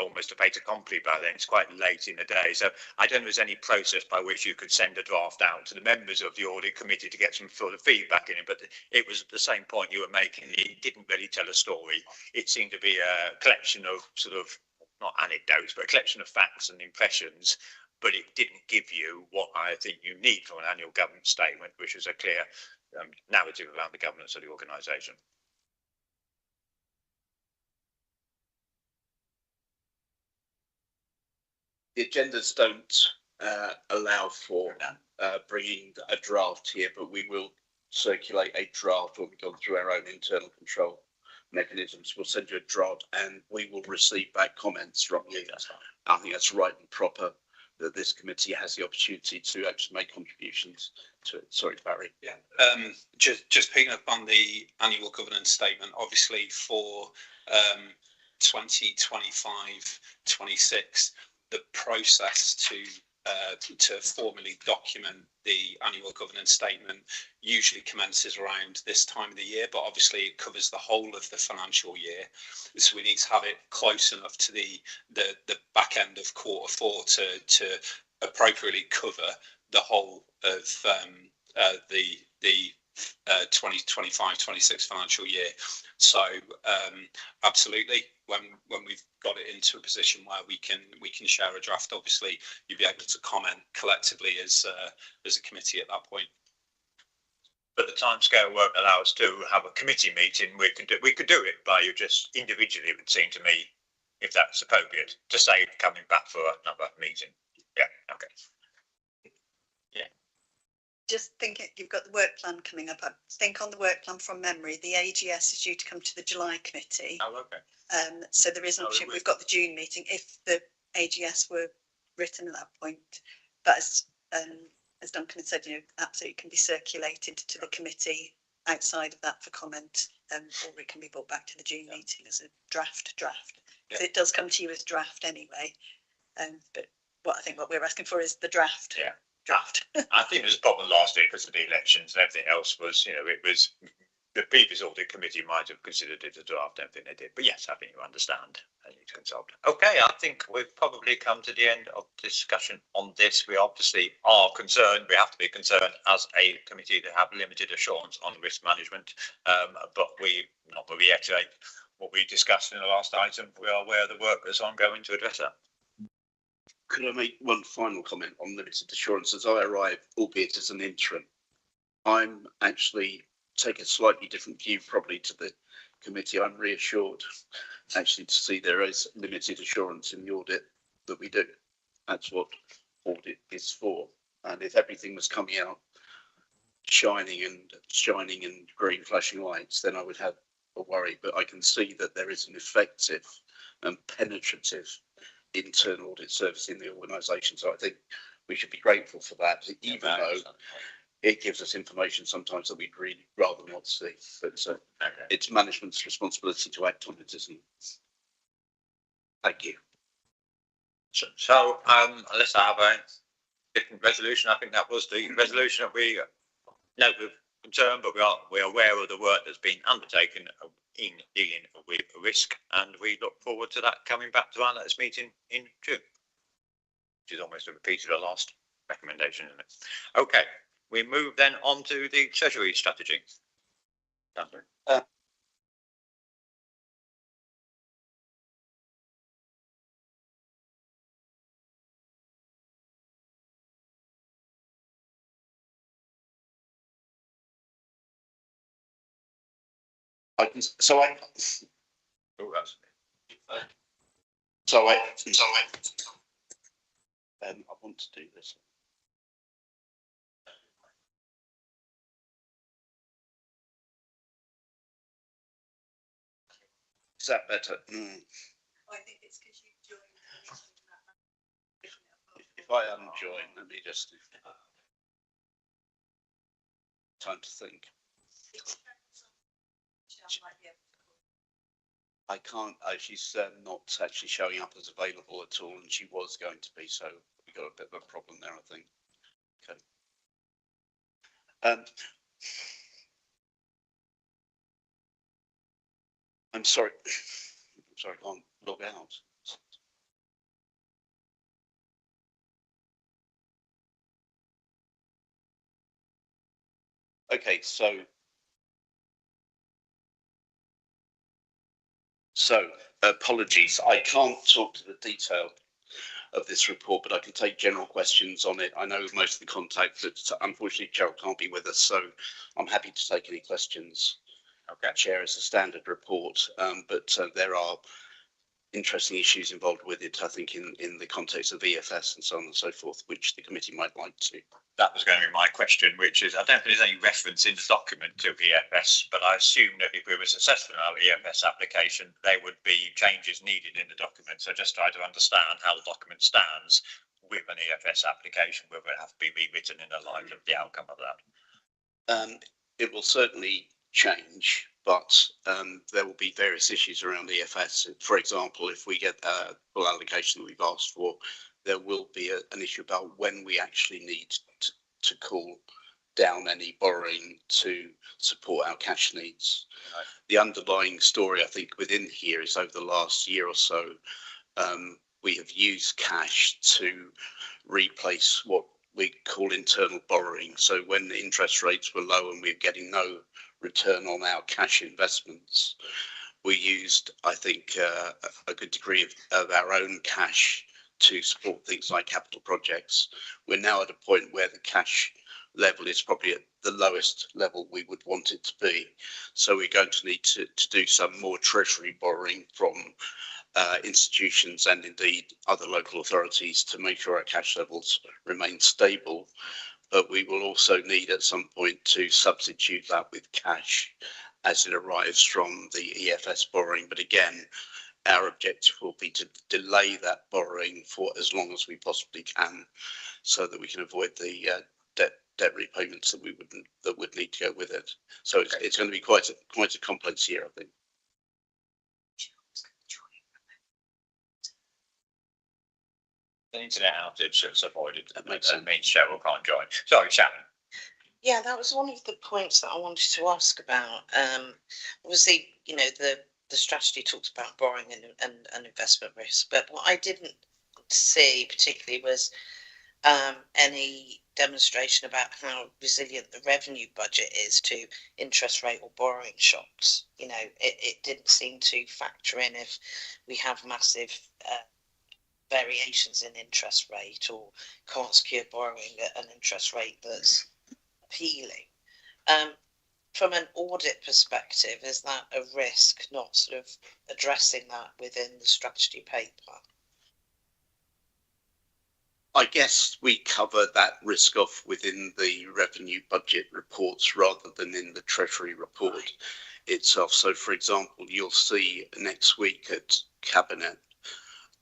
almost a fait accompli by then. It's quite late in the day, so I don't know if there's any process by which you could send a draft out to the members of the audit committee to get some sort of feedback in it. But it was the same point you were making. It didn't really tell a story. It seemed to be a collection of sort of, not anecdotes, but a collection of facts and impressions, but it didn't give you what I think you need from an annual government statement, which is a clear narrative around the governance of the organisation. The agendas don't allow for bringing a draft here, but we will circulate a draft when we've gone through our own internal control mechanisms. We'll send you a draft and we will receive back comments from you. I think that's right and proper that this committee has the opportunity to actually make contributions to it. Sorry, Barry. Yeah. Just picking up on the annual governance statement, obviously for 2025-26, the process to formally document the annual governance statement usually commences around this time of the year, but obviously it covers the whole of the financial year, so we need to have it close enough to the back end of Q4 to appropriately cover the whole of the 2025-26 financial year. So absolutely, when we've got it into a position where we can share a draft, obviously you'll be able to comment collectively as a committee at that point. But the timescale won't allow us to have a committee meeting. We could do it by you just individually, it would seem to me, if that's appropriate, to say coming back for another meeting. Yeah, okay. Just thinking, you've got the work plan coming up. I think on the work plan from memory, the AGS is due to come to the July committee. Oh, okay. So there is an option. We've got the June meeting if the AGS were written at that point. But as as Duncan had said, absolutely can be circulated to the committee outside of that for comment, or it can be brought back to the June meeting as a draft. So it does come to you as draft anyway. But what we're asking for is the draft. Yeah. Draft. I think there's a problem last year because of the elections and everything else was, it was the previous audit committee might have considered it a draft, everything they did. But yes, I think you understand and you consult. Okay, I think we've probably come to the end of discussion on this. We obviously are concerned. We have to be concerned as a committee to have limited assurance on risk management. But we not to reiterate what we discussed in the last item. We are aware of the work that's ongoing to address that. Could I make one final comment on limited assurance? As I arrive, albeit as an interim, I'm actually take a slightly different view probably to the committee. I'm reassured actually to see there is limited assurance in the audit that we do. That's what audit is for. And if everything was coming out shining and green flashing lights, then I would have a worry. But I can see that there is an effective and penetrative internal audit service in the organisation. So I think we should be grateful for that, even though it gives us information sometimes that we'd really rather not see. But it's management's responsibility to act on it, isn't it? Thank you. So unless I have a different resolution, I think that was the resolution that we note with concern, but we are aware of the work that's been undertaken in dealing with risk, and we look forward to that coming back to our next meeting in June, which is almost a repeat of the last recommendation, isn't it? Okay, we move then on to the Treasury strategy. I want to do this. Is that better? I think it's because you joined. If I unjoin, let me just time to think. I can't. She's not actually showing up as available at all, and she was going to be. So we got a bit of a problem there, I think. Okay. I'm sorry. I'm sorry, I can't log out. Okay, so apologies. I can't talk to the detail of this report, but I can take general questions on it. I know most of the contact, but unfortunately Gerald can't be with us, so I'm happy to take any questions. Okay. Chair, it's a standard report, but there are interesting issues involved with it, I think, in the context of EFS and so on and so forth, which the committee might like to. That was going to be my question, which is, I don't think there's any reference in the document to EFS, but I assume that if we were successful in our EFS application, there would be changes needed in the document. So just try to understand how the document stands with an EFS application, whether it have to be rewritten in the light of the outcome of that. It will certainly change, but there will be various issues around EFS. For example, if we get a full allocation that we've asked for, there will be an issue about when we actually need to call down any borrowing to support our cash needs. Right. The underlying story, I think, within here is over the last year or so, we have used cash to replace what we call internal borrowing. So when the interest rates were low and we were getting no return on our cash investments, we used, I think, a good degree of our own cash to support things like capital projects. We're now at a point where the cash level is probably at the lowest level we would want it to be. So we're going to need to do some more treasury borrowing from institutions and indeed other local authorities to make sure our cash levels remain stable. But we will also need at some point to substitute that with cash as it arrives from the EFS borrowing. But again, our objective will be to delay that borrowing for as long as we possibly can, so that we can avoid the debt repayments that would need to go with it. So it's going to be quite a complex year, I think. The internet outage that's avoided. That makes sense. Means Cheryl can't join. Sorry, Shannon. Yeah, that was one of the points that I wanted to ask about. Obviously, you know, the strategy talks about borrowing and investment risk, but what I didn't see particularly was any demonstration about how resilient the revenue budget is to interest rate or borrowing shocks. You know, it didn't seem to factor in if we have massive variations in interest rate or can't secure borrowing at an interest rate that's appealing. From an audit perspective, is that a risk, not sort of addressing that within the strategy paper? I guess we cover that risk off within the revenue budget reports rather than in the Treasury report itself. So, for example, you'll see next week at Cabinet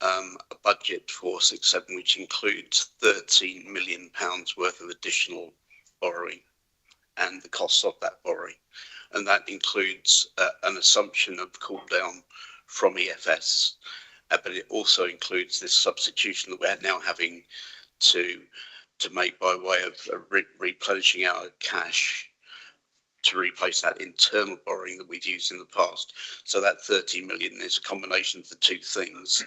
a budget for 6-7 which includes £13 million worth of additional borrowing and the costs of that borrowing. And that includes an assumption of cool down from EFS, but it also includes this substitution that we're now having to make by way of replenishing our cash to replace that internal borrowing that we've used in the past. So that 30 million is a combination of the two things.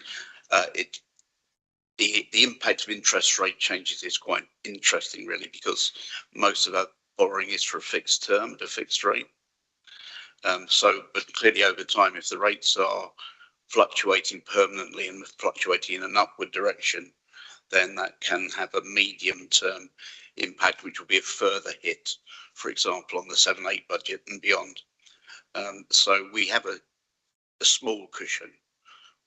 The impact of interest rate changes is quite interesting, really, because most of our borrowing is for a fixed term at a fixed rate. But clearly over time, if the rates are fluctuating permanently and fluctuating in an upward direction, then that can have a medium-term impact, which will be a further hit, for example, on the 7-8 budget and beyond. So we have a small cushion,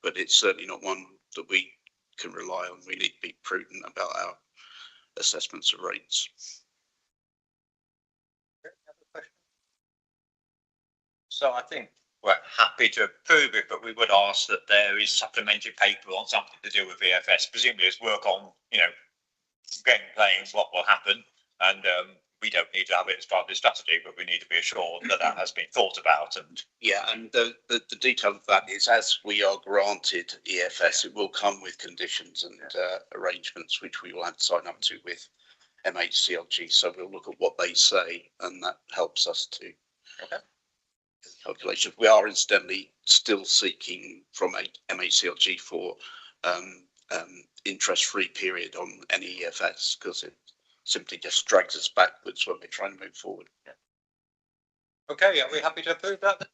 but it's certainly not one that we can rely on. We need to be prudent about our assessments of rates. So I think we're happy to approve it, but we would ask that there is supplementary paper on something to do with VFS. Presumably it's work on, you know, game playing what will happen. And we don't need to have it as part of the strategy, but we need to be assured that that has been thought about. And yeah, and the detail of that is, as we are granted EFS, it will come with conditions and arrangements which we will have to sign up to with MHCLG. So we'll look at what they say, and that helps us to calculation. We are incidentally still seeking from MHCLG for interest-free period on any EFS, because it simply just drags us backwards when we're trying to move forward. Okay, are we happy to approve that then?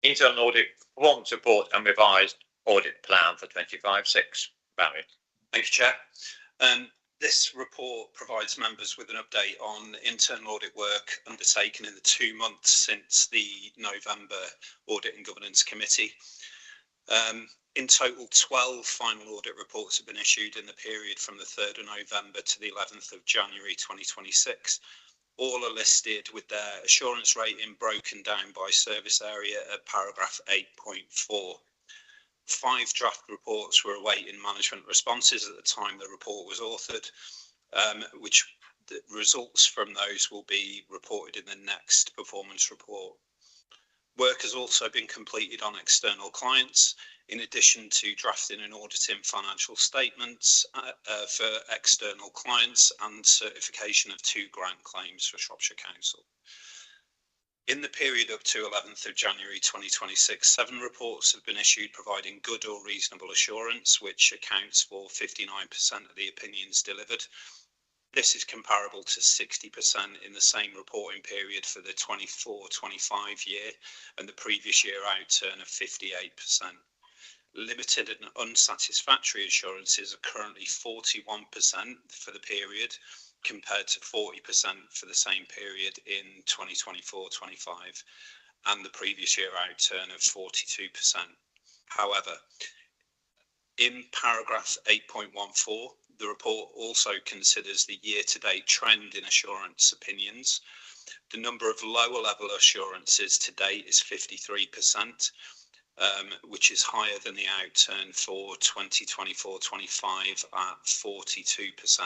Internal audit one support and revised audit plan for 25/6. Barry. Thank you, Chair. This report provides members with an update on internal audit work undertaken in the 2 months since the November Audit and Governance Committee. In total, 12 final audit reports have been issued in the period from the 3rd of November to the 11th of January 2026. All are listed with their assurance rating broken down by service area at paragraph 8.4. 5 draft reports were awaiting management responses at the time the report was authored, which the results from those will be reported in the next performance report. Work has also been completed on external clients, in addition to drafting and auditing financial statements for external clients and certification of 2 grant claims for Shropshire Council. In the period up to 11th of January 2026, 7 reports have been issued providing good or reasonable assurance, which accounts for 59% of the opinions delivered. This is comparable to 60% in the same reporting period for the 24-25 year and the previous year outturn of 58%. Limited and unsatisfactory assurances are currently 41% for the period, compared to 40% for the same period in 2024-25 and the previous year outturn of 42%. However, in paragraph 8.14, the report also considers the year-to-date trend in assurance opinions, The number of lower level assurances to date is 53%, which is higher than the outturn for 2024-25 at 42%.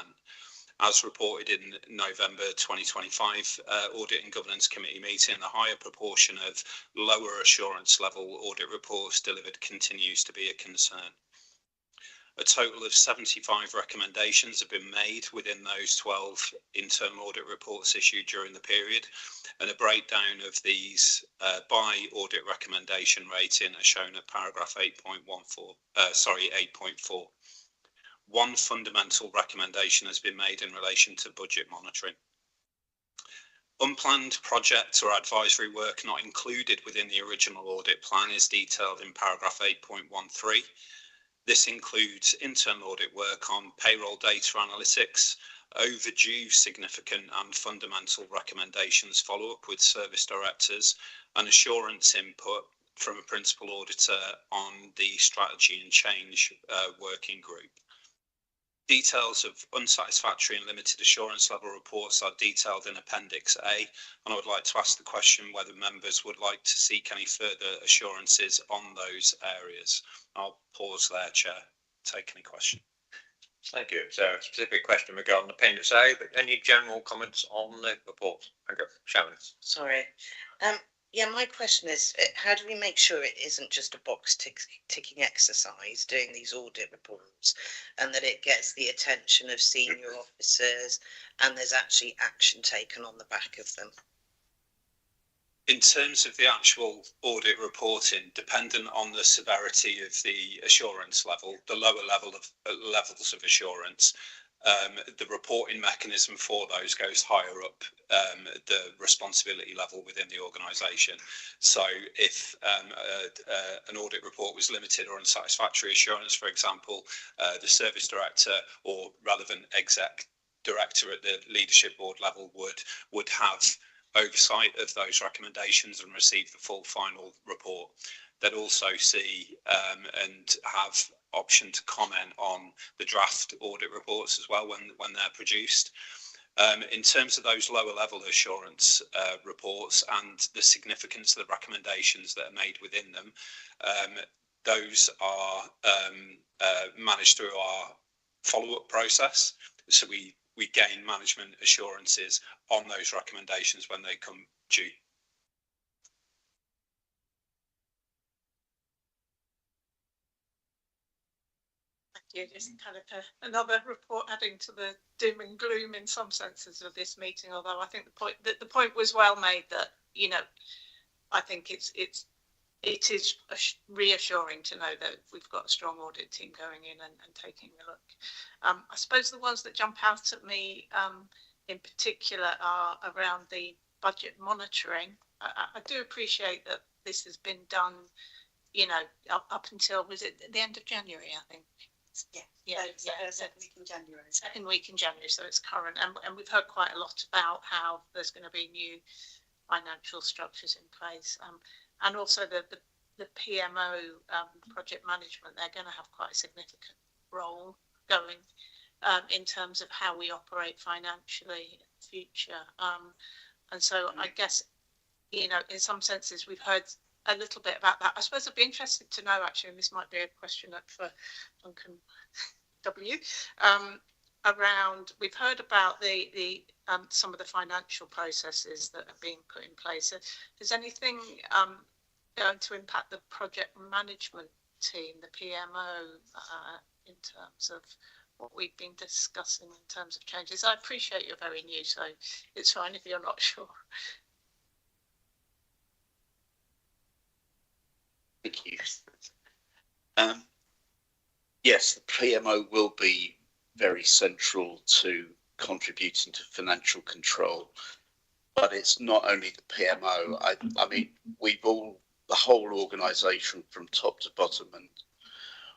As reported in November 2025 Audit and Governance Committee meeting, the higher proportion of lower assurance level audit reports delivered continues to be a concern. A total of 75 recommendations have been made within those 12 internal audit reports issued during the period, and a breakdown of these by audit recommendation rating are shown at paragraph 8.4. One fundamental recommendation has been made in relation to budget monitoring. Unplanned project or advisory work not included within the original audit plan is detailed in paragraph 8.13. This includes internal audit work on payroll data analytics, overdue significant and fundamental recommendations follow-up with service directors, and assurance input from a principal auditor on the strategy and change working group. Details of unsatisfactory and limited assurance level reports are detailed in Appendix A, and I would like to ask the question whether members would like to seek any further assurances on those areas. I'll pause there, Chair. Take any question. Thank you. So a specific question regarding Appendix A, but any general comments on the report? Thank you. Sharon. Sorry. Yeah, my question is, how do we make sure it isn't just a box ticking exercise doing these audit reports, and that it gets the attention of senior officers and there's actually action taken on the back of them? In terms of the actual audit reporting, dependent on the severity of the assurance level, the lower levels of assurance, the reporting mechanism for those goes higher up the responsibility level within the organisation. So if an audit report was limited or unsatisfactory assurance, for example, the service director or relevant exec director at the leadership board level would have oversight of those recommendations and receive the full final report. They'd also see and have option to comment on the draft audit reports as well when they're produced. In terms of those lower level assurance reports and the significance of the recommendations that are made within them, those are managed through our follow-up process. So we gain management assurances on those recommendations when they come due. Just kind of another report adding to the doom and gloom in some senses of this meeting, although I think the point was well made that, you know, I think it is reassuring to know that we've got a strong audit team going in and taking a look. I suppose the ones that jump out at me in particular are around the budget monitoring. I do appreciate that this has been done, you know, up until, was it the end of January, I think? Second week in January. Second week in January, so it's current, and we've heard quite a lot about how there's going to be new financial structures in place, and also the PMO project management. They're going to have quite a significant role going in terms of how we operate financially in the future, and so I guess, you know, in some senses we've heard a little bit about that. I suppose I'd be interested to know, actually, and this might be a question for Duncan W. Around, we've heard about the some of the financial processes that are being put in place. Is anything going to impact the project management team, the PMO, in terms of what we've been discussing in terms of changes? I appreciate you're very new, so it's fine if you're not sure. Thank you. Yes, the PMO will be very central to contributing to financial control, but it's not only the PMO. I mean, the whole organisation from top to bottom and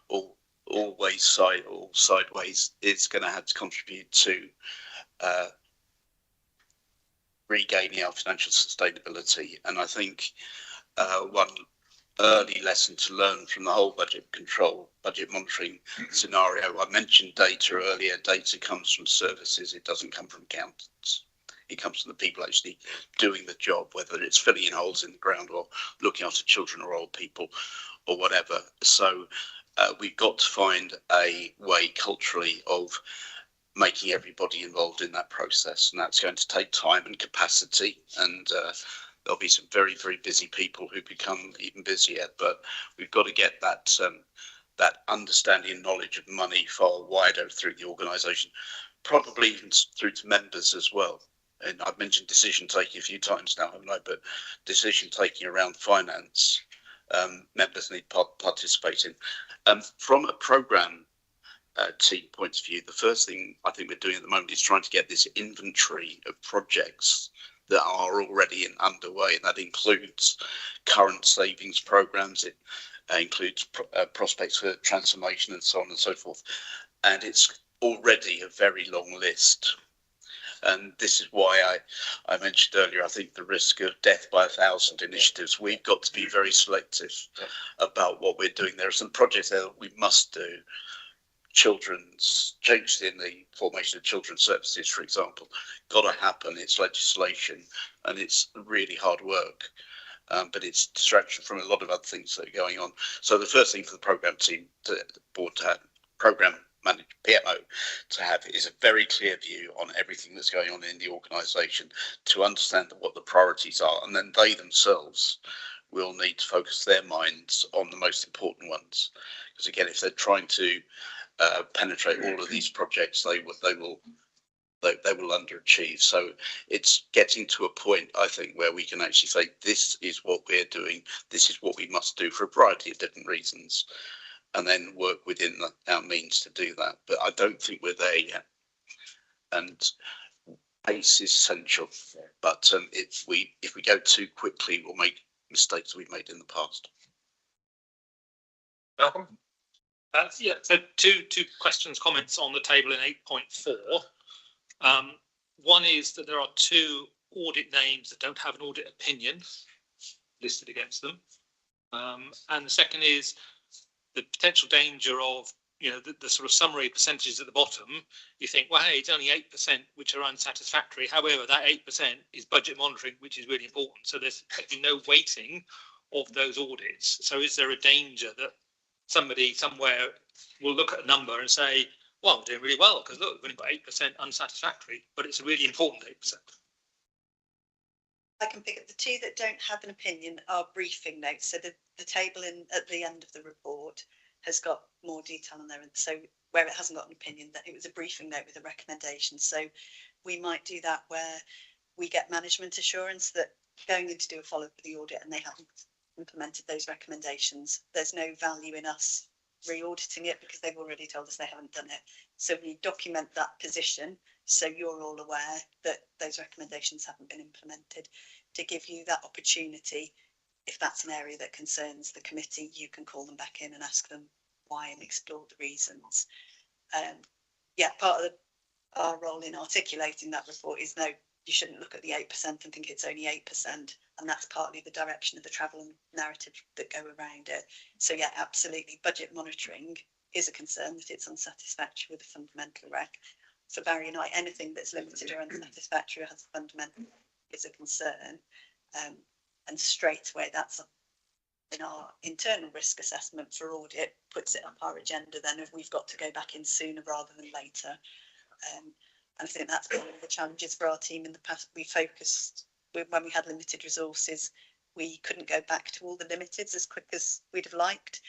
all sideways is going to have to contribute to regaining our financial sustainability. And I think one early lesson to learn from the whole budget monitoring scenario. I mentioned data earlier. Data comes from services. It doesn't come from accountants. It comes from the people actually doing the job, whether it's filling in holes in the ground or looking after children or old people or whatever. So we've got to find a way culturally of making everybody involved in that process, and that's going to take time and capacity, and there'll be some very, very busy people who become even busier, but we've got to get that that understanding and knowledge of money far wider through the organisation, probably even through to members as well. And I've mentioned decision taking a few times now, haven't I? But decision taking around finance, members need to participate in. From a programme team point of view, the first thing I think we're doing at the moment is trying to get this inventory of projects that are already underway, and that includes current savings programs, it includes prospects for transformation and so on and so forth, and it's already a very long list. And this is why I mentioned earlier, I think the risk of death by 1,000 initiatives, we've got to be very selective about what we're doing. There are some projects there that we must do. Children's changes in the formation of children's services, for example, got to happen. It's legislation and it's really hard work, but it's distraction from a lot of other things that are going on. So the first thing for the programme team, the board to have, programme manager, PMO, to have is a very clear view on everything that's going on in the organisation, to understand what the priorities are, and then they themselves will need to focus their minds on the most important ones. Because again, if they're trying to penetrate all of these projects, they will underachieve. So it's getting to a point, I think, where we can actually say, this is what we're doing, this is what we must do for a variety of different reasons, and then work within our means to do that. But I don't think we're there yet, and pace is essential. But if we go too quickly, we'll make mistakes we've made in the past. Malcolm? Yeah, so two questions, comments on the table in 8.4. One is that there are 2 audit names that don't have an audit opinion listed against them. And the second is the potential danger of, the sort of summary percentages at the bottom. You think, well, hey, it's only 8% which are unsatisfactory. However, that 8% is budget monitoring, which is really important. So there's actually no weighting of those audits. So is there a danger that somebody somewhere will look at a number and say, well, we're doing really well because look, we've only got 8% unsatisfactory, but it's a really important 8%. I can pick up the 2 that don't have an opinion are briefing notes. So the table at the end of the report has got more detail on there. And so where it hasn't got an opinion, that it was a briefing note with a recommendation. So we might do that where we get management assurance that going in to do a follow-up of the audit and they haven't implemented those recommendations. There's no value in us re-auditing it because they've already told us they haven't done it. So we document that position so you're all aware that those recommendations haven't been implemented, to give you that opportunity. If that's an area that concerns the committee, you can call them back in and ask them why and explore the reasons. Part of our role in articulating that report is, no, you shouldn't look at the 8% and think it's only 8%, and that's partly the direction of the travel and narrative that go around it. So yeah, absolutely, budget monitoring is a concern that it's unsatisfactory with a fundamental rec. For Barry and I, anything that's limited or unsatisfactory or has a fundamental is a concern, and straight away that's in our internal risk assessment for audit, puts it up our agenda then if we've got to go back in sooner rather than later. And I think that's been one of the challenges for our team in the past. We focused, when we had limited resources, we couldn't go back to all the limiteds as quick as we'd have liked.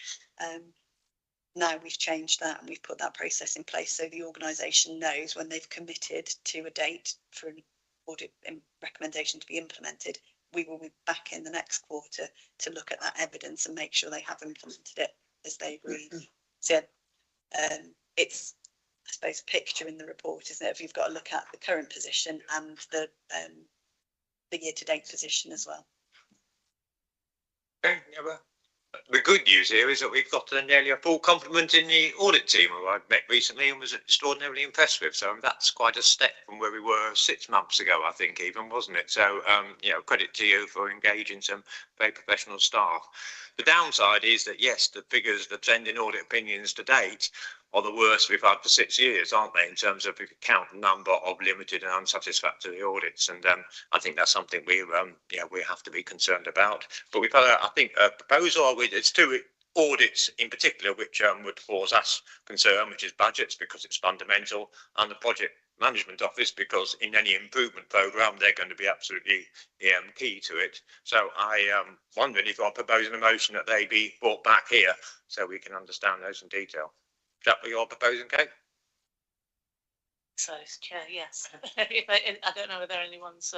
Now we've changed that and we've put that process in place so the organisation knows when they've committed to a date for an audit recommendation to be implemented, we will be back in the next quarter to look at that evidence and make sure they have implemented it as they agreed. So it's, I suppose, a picture in the report, isn't it? If you've got to look at the current position and the year-to-date position as well. Okay, the good news here is that we've got nearly a full complement in the audit team who I met recently and was extraordinarily impressed with. So that's quite a step from where we were 6 months ago, I think, even, wasn't it? So, credit to you for engaging some very professional staff. The downside is that, yes, the figures, the trend in audit opinions to date are the worst we've had for 6 years, aren't they, in terms of if you count the number of limited and unsatisfactory audits. And I think that's something we have to be concerned about. But we've had, I think, a proposal with it's two audits in particular which would cause us concern, which is budgets, because it's fundamental, and the project management office, because in any improvement programme they're going to be absolutely key to it. So I am wondering if you're proposing a motion that they be brought back here so we can understand those in detail. Is that what you're proposing, Kate? So, Chair, yes. I don't know whether anyone's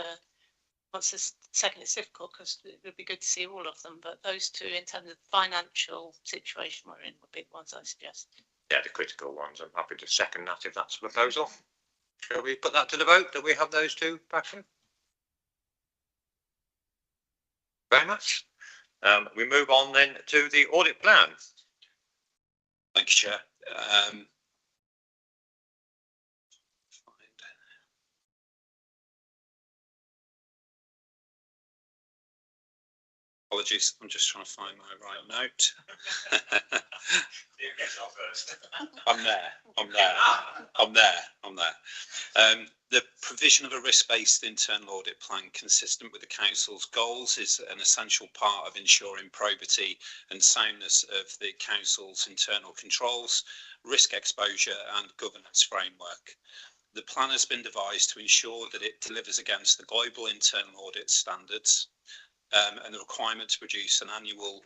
wants to second. It's difficult because it would be good to see all of them, but those two, in terms of the financial situation we're in, were big ones, I suggest. Yeah, the critical ones. I'm happy to second that if that's the proposal. Shall we put that to the vote? Do we have those two back in? Very much. We move on then to the audit plan. Thank you, Chair. Apologies, I'm just trying to find my right note. I'm there. The provision of a risk-based internal audit plan consistent with the Council's goals is an essential part of ensuring probity and soundness of the Council's internal controls, risk exposure and governance framework. The plan has been devised to ensure that it delivers against the global internal audit standards and the requirement to produce an annual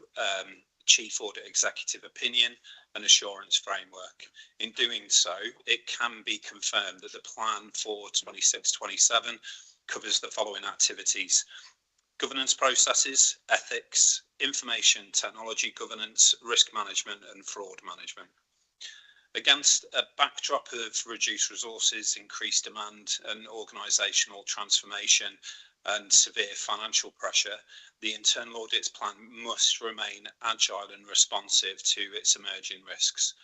Chief Audit Executive Opinion and Assurance Framework. In doing so, it can be confirmed that the plan for 26-27 covers the following activities: governance processes, ethics, information technology governance, risk management and fraud management. Against a backdrop of reduced resources, increased demand and organisational transformation and severe financial pressure, the internal audits plan must remain agile and responsive to its emerging risks,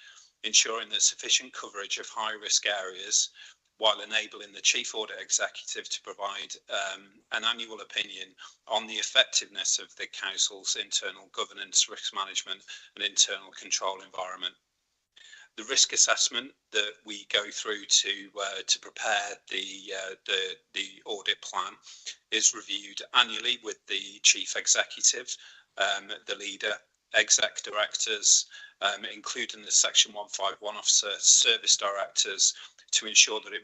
ensuring that sufficient coverage of high-risk areas while enabling the Chief Audit Executive to provide an annual opinion on the effectiveness of the Council's internal governance, risk management and internal control environment. The risk assessment that we go through to prepare the audit plan is reviewed annually with the Chief Executive, the leader, exec directors, including the Section 151 officer, service directors, to ensure that it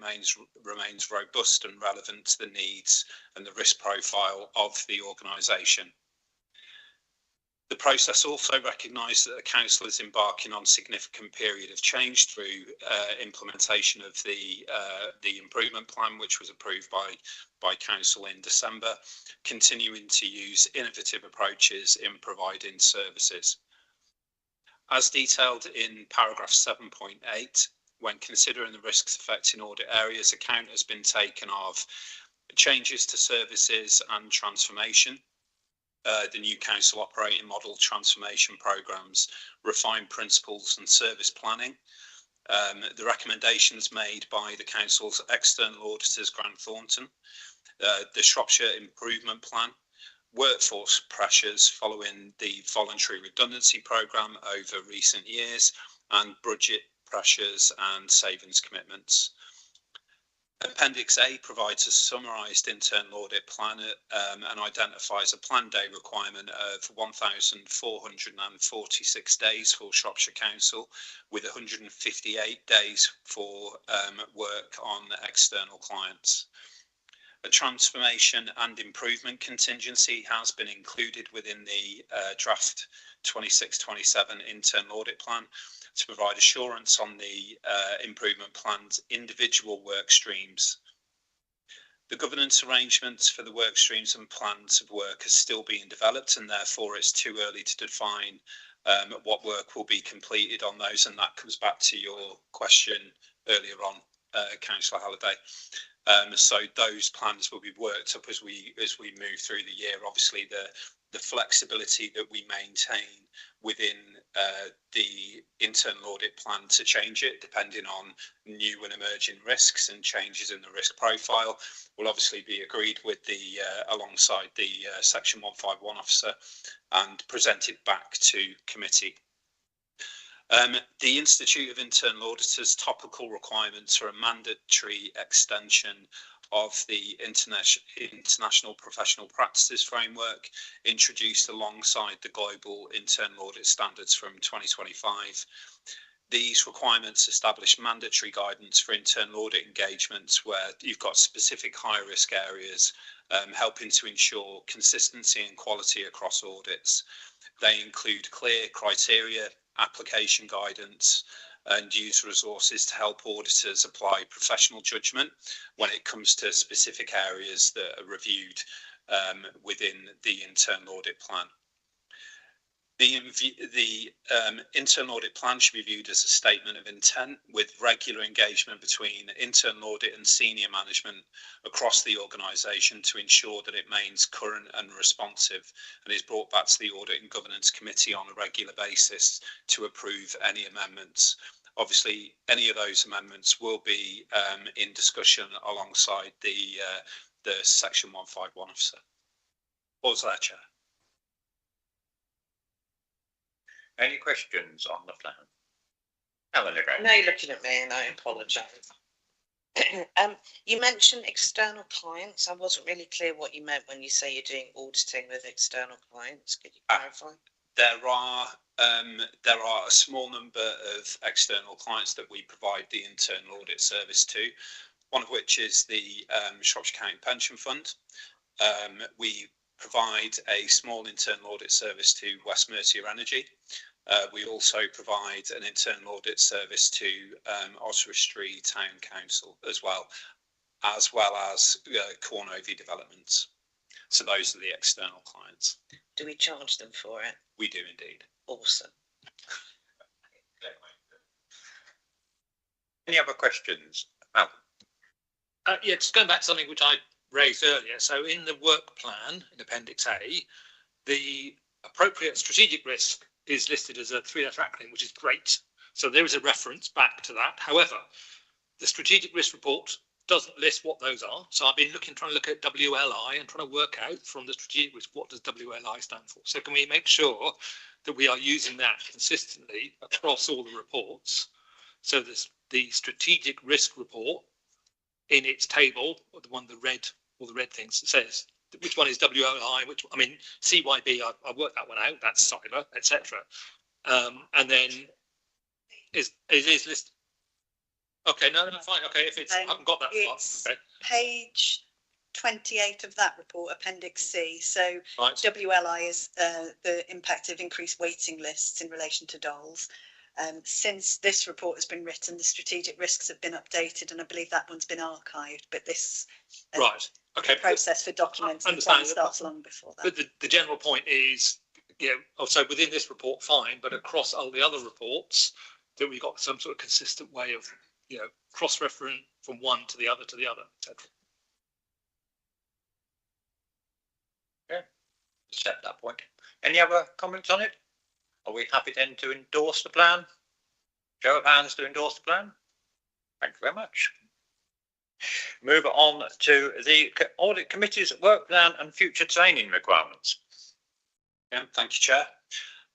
remains robust and relevant to the needs and the risk profile of the organisation. The process also recognised that the Council is embarking on a significant period of change through implementation of the improvement plan, which was approved by Council in December, continuing to use innovative approaches in providing services. As detailed in paragraph 7.8, when considering the risks affecting audit areas, account has been taken of changes to services and transformation, the new Council operating model transformation programmes, refined principles and service planning, the recommendations made by the Council's external auditors, Grant Thornton, the Shropshire improvement plan, workforce pressures following the voluntary redundancy programme over recent years, and budget pressures and savings commitments. Appendix A provides a summarised internal audit plan and identifies a planned day requirement of 1,446 days for Shropshire Council, with 158 days for work on external clients. A transformation and improvement contingency has been included within the draft 26-27 internal audit plan to provide assurance on the improvement plan's individual work streams. The governance arrangements for the work streams and plans of work are still being developed, and therefore it's too early to define what work will be completed on those, and that comes back to your question earlier on, Councillor Halliday. So those plans will be worked up as we move through the year. Obviously, the flexibility that we maintain within the internal audit plan to change it, depending on new and emerging risks and changes in the risk profile, will obviously be agreed with alongside the Section 151 officer and presented back to committee. The Institute of Internal Auditors topical requirements for a mandatory extension of the International Professional Practices Framework introduced alongside the Global Internal Audit Standards from 2025. These requirements establish mandatory guidance for internal audit engagements where you've got specific high risk areas, helping to ensure consistency and quality across audits. They include clear criteria, application guidance, and use resources to help auditors apply professional judgment when it comes to specific areas that are reviewed within the internal audit plan. The internal audit plan should be viewed as a statement of intent with regular engagement between internal audit and senior management across the organisation to ensure that it remains current and responsive and is brought back to the Audit and Governance Committee on a regular basis to approve any amendments. Obviously, any of those amendments will be in discussion alongside the Section 151 officer. What was that, Chair? Any questions on the plan? Helen again. No, you're looking at me and I apologise. You mentioned external clients. I wasn't really clear what you meant when you say you're doing auditing with external clients. Could you clarify? There are a small number of external clients that we provide the internal audit service to, one of which is the Shropshire County Pension Fund. We provide a small internal audit service to West Mercia Energy. We also provide an internal audit service to Shrewsbury Town Council as well as Quay Developments. So those are the external clients. Do we charge them for it? We do indeed. Awesome. Any other questions? Oh. Yeah, just going back to something which I raised earlier. So in the work plan in Appendix A, the appropriate strategic risk is listed as a 3-letter acronym, which is great. So there is a reference back to that. However, the strategic risk report doesn't list what those are. So I've been trying to look at WLI and trying to work out from the strategic risk, what does WLI stand for? So can we make sure that we are using that consistently across all the reports? So the strategic risk report in its table, or the one, all the red things, it says which one is WLI, CYB, I've worked that one out, that's cyber, etc. And then it is listed. Okay, no, fine. Okay, if it's, I haven't got that far. Okay. Page 28 of that report, Appendix C. So right. WLI is the impact of increased waiting lists in relation to DOLs. Since this report has been written, the strategic risks have been updated, and I believe that one's been archived. But this right, okay, process for documents starts long before that. But the general point is, so within this report, fine, but across all the other reports, that we've got some sort of consistent way of, cross-reference from one to the other, etc. Yeah, set that point. Any other comments on it? Are we happy then to endorse the plan? Show of hands to endorse the plan? Thank you very much. Move on to the Audit Committee's work plan and future training requirements. Yeah, thank you, Chair.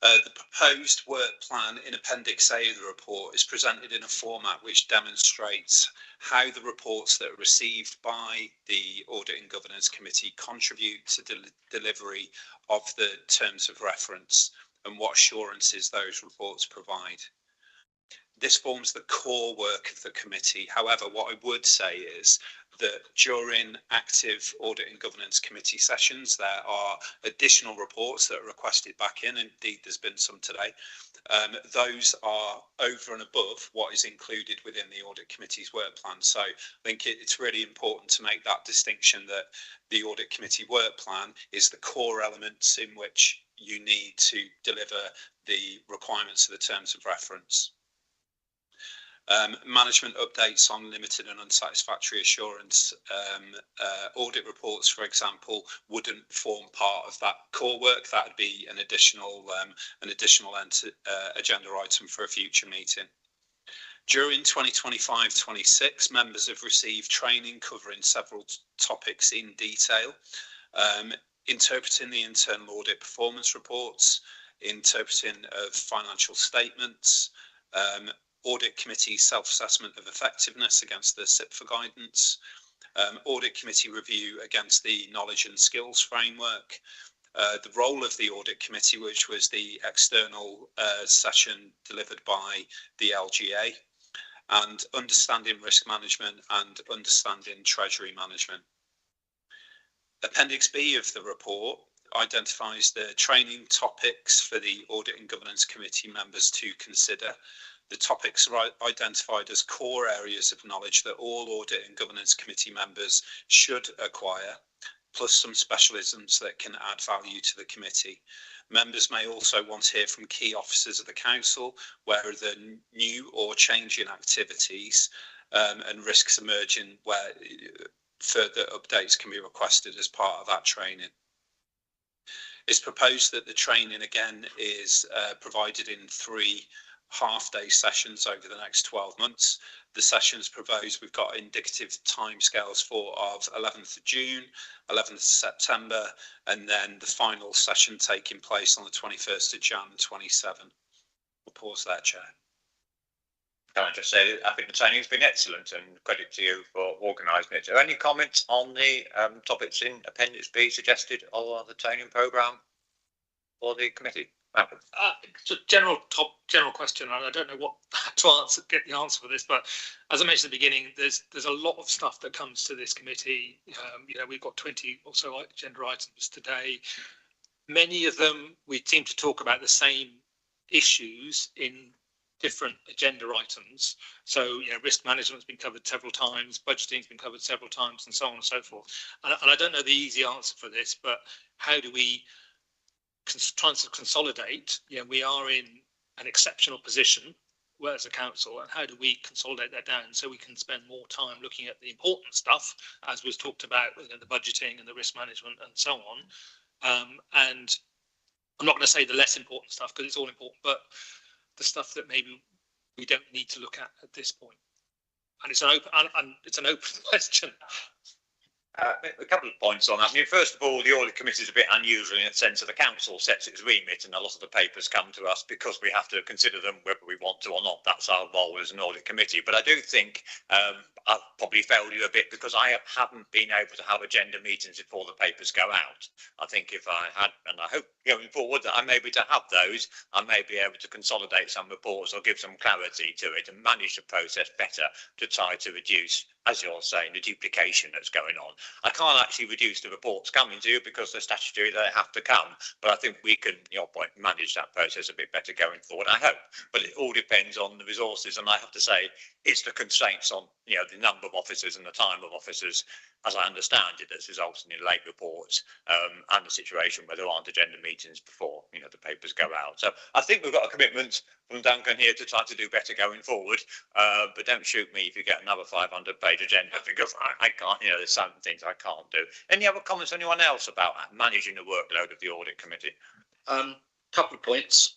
The proposed work plan in Appendix A of the report is presented in a format which demonstrates how the reports that are received by the Audit and Governance Committee contribute to the delivery of the terms of reference and what assurances those reports provide. This forms the core work of the committee. However, what I would say is that during active Audit and Governance Committee sessions, there are additional reports that are requested back in. Indeed, there's been some today. Those are over and above what is included within the Audit Committee's work plan. So I think it's really important to make that distinction that the Audit Committee work plan is the core elements in which you need to deliver the requirements of the terms of reference. Management updates on limited and unsatisfactory assurance audit reports, for example, wouldn't form part of that core work. That would be an additional agenda item for a future meeting. During 2025-26, members have received training covering several topics in detail, interpreting the internal audit performance reports, interpreting of financial statements, audit committee self-assessment of effectiveness against the SIPFA guidance, audit committee review against the knowledge and skills framework, the role of the audit committee, which was the external session delivered by the LGA, and understanding risk management and understanding treasury management. Appendix B of the report identifies the training topics for the Audit and Governance Committee members to consider. The topics are identified as core areas of knowledge that all Audit and Governance Committee members should acquire, plus some specialisms that can add value to the committee. Members may also want to hear from key officers of the council where the new or changing activities and risks emerging, where further updates can be requested as part of that training. It's proposed that the training again is provided in 3 half-day sessions over the next 12 months. The sessions proposed, we've got indicative timescales for of 11th of June, 11th of September, and then the final session taking place on the 21st of Jan 27. We'll pause there, Chair. Can I just say, I think the training's been excellent, and credit to you for organising it. Are there any comments on the topics in Appendix B suggested or the training programme for the committee? It's a general question, and I don't know what to get the answer for this, but as I mentioned at the beginning, there's a lot of stuff that comes to this committee. We've got 20 or so agenda items today. Many of them we seem to talk about the same issues in different agenda items. So, risk management's been covered several times, budgeting's been covered several times, and so on and so forth. And I don't know the easy answer for this, but how do we try to consolidate? We are in an exceptional position as a council, and how do we consolidate that down so we can spend more time looking at the important stuff, as was talked about, the budgeting and the risk management and so on. And I'm not going to say the less important stuff, because it's all important, but the stuff that maybe we don't need to look at this point. And it's an open question. A couple of points on that. I mean, first of all, the audit committee is a bit unusual in the sense that the council sets its remit, and a lot of the papers come to us because we have to consider them whether we want to or not. That's our role as an audit committee. But I do think I've probably failed you a bit because I haven't been able to have agenda meetings before the papers go out. I think if I had, and I hope going forward that I'm able to have those, I may be able to consolidate some reports or give some clarity to it and manage the process better to try to reduce, as you're saying, the duplication that's going on. I can't actually reduce the reports coming to you because they're statutory, they have to come. But I think we can, your point, manage that process a bit better going forward, I hope. But it all depends on the resources. And I have to say, it's the constraints on, the number of officers and the time of officers, as I understand it, that's resulting in late reports and the situation where there aren't agenda meetings before, the papers go out. So I think we've got a commitment from Duncan here to try to do better going forward. But don't shoot me if you get another 500-page agenda, because I can't, there's some things I can't do. Any other comments, anyone else, about managing the workload of the audit committee? Couple of points.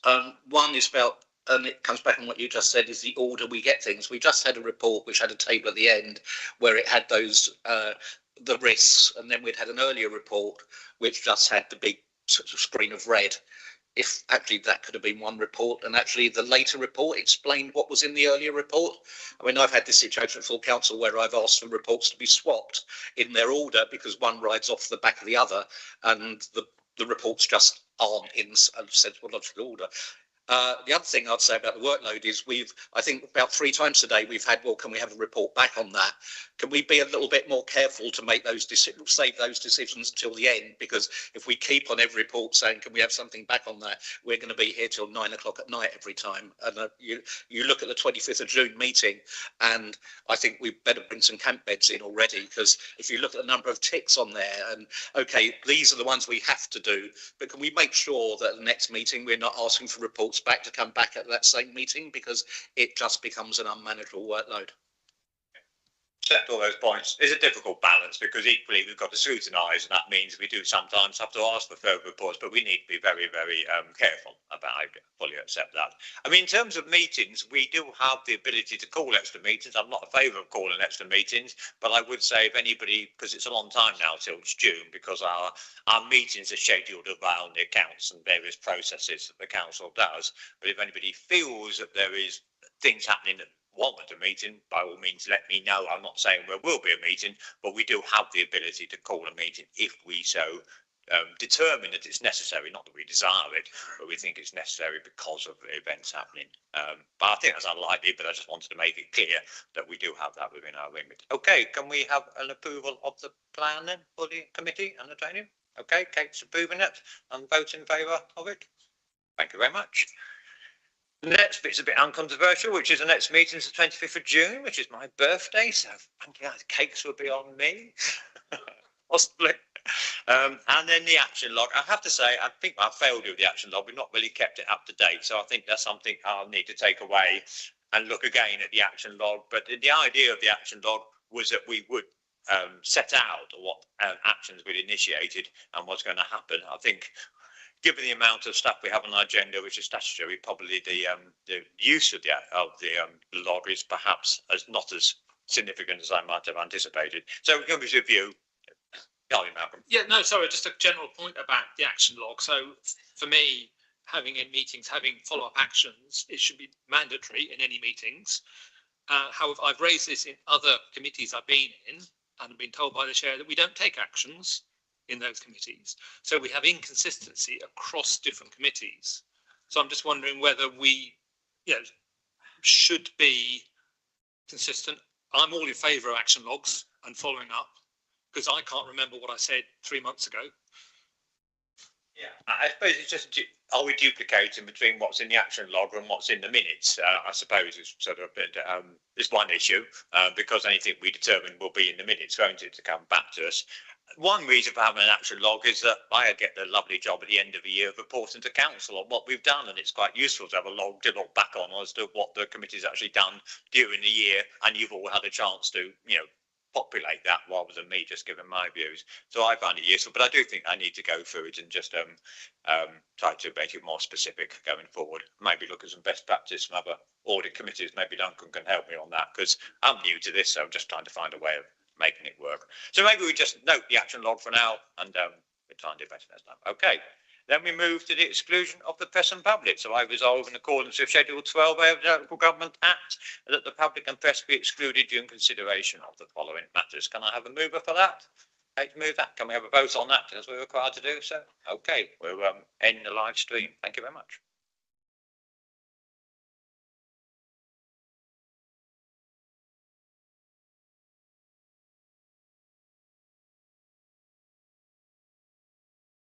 One is about, and it comes back on what you just said, is the order we get things. We just had a report which had a table at the end where it had those the risks, and then we'd had an earlier report which just had the big sort of screen of red. If actually that could have been one report, and actually the later report explained what was in the earlier report. I mean, I've had this situation at full council where I've asked for reports to be swapped in their order because one rides off the back of the other, and the reports just aren't in a sensible logical order. The other thing I'd say about the workload is I think about 3 times today we've had, well, can we have a report back on that? Can we be a little bit more careful to make those decisions, save those decisions until the end? Because if we keep on every report saying, can we have something back on that, we're going to be here till 9 o'clock at night every time. And you look at the 25th of June meeting, and I think we better bring some camp beds in already, because if you look at the number of ticks on there, and okay, these are the ones we have to do, but can we make sure that at the next meeting we're not asking for reports back to come back at that same meeting, because it just becomes an unmanageable workload. accept all those points. It's a difficult balance because equally we've got to scrutinise, and that means we do sometimes have to ask for further reports, but we need to be very, very careful about. I fully accept that. I mean, in terms of meetings, we do have the ability to call extra meetings. I'm not in favour of calling extra meetings, but I would say if anybody, because it's a long time now till it's June, because our meetings are scheduled around the accounts and various processes that the council does. But if anybody feels that there is things happening that warrant a meeting, by all means let me know. I'm not saying there will be a meeting, but we do have the ability to call a meeting if we so determine that it's necessary. Not that we desire it, but we think it's necessary because of the events happening. But I think that's unlikely, but I just wanted to make it clear that we do have that within our remit. Okay, can we have an approval of the plan then for the committee and the training? Okay, Kate's approving it and votes in favour of it. Thank you very much. The next bit's a bit uncontroversial, which is the next meeting is the 25th of June, which is my birthday. So thank you, cakes will be on me, possibly. And then the action log. I have to say, I think I failed with the action log. We've not really kept it up to date. So I think that's something I'll need to take away and look again at the action log. But the idea of the action log was that we would set out what actions we'd initiated and what's going to happen. I think, given the amount of stuff we have on our agenda, which is statutory, probably the use of the log is perhaps not as significant as I might have anticipated. So we're going to review. Malcolm. Yeah, no, sorry, just a general point about the action log. So for me, having in meetings, having follow-up actions, it should be mandatory in any meetings. However, I've raised this in other committees I've been in and have been told by the chair that we don't take actions in those committees. So we have inconsistency across different committees. So I'm just wondering whether we should be consistent. I'm all in favour of action logs and following up, because I can't remember what I said 3 months ago. Yeah, I suppose it's just, are we duplicating between what's in the action log and what's in the minutes? I suppose it's sort of it's one issue, because anything we determine will be in the minutes, won't it, to come back to us. One reason for having an action log is that I get the lovely job at the end of the year of reporting to council on what we've done, and it's quite useful to have a log to look back on as to what the committee's actually done during the year, and you've all had a chance to, populate that rather than me just giving my views. So I find it useful, but I do think I need to go through it and just try to make it more specific going forward. Maybe look at some best practice from other audit committees. Maybe Duncan can help me on that, because I'm new to this, so I'm just trying to find a way of making it work. So maybe we just note the action log for now, and we'll try and do better next time. Okay. Then we move to the exclusion of the press and public. So I resolve in accordance with Schedule 12A of the Local Government Act that the public and press be excluded during consideration of the following matters. Can I have a mover for that? Okay, to move that. Can we have a vote on that as we're required to do so? Okay, we'll end the live stream. Thank you very much.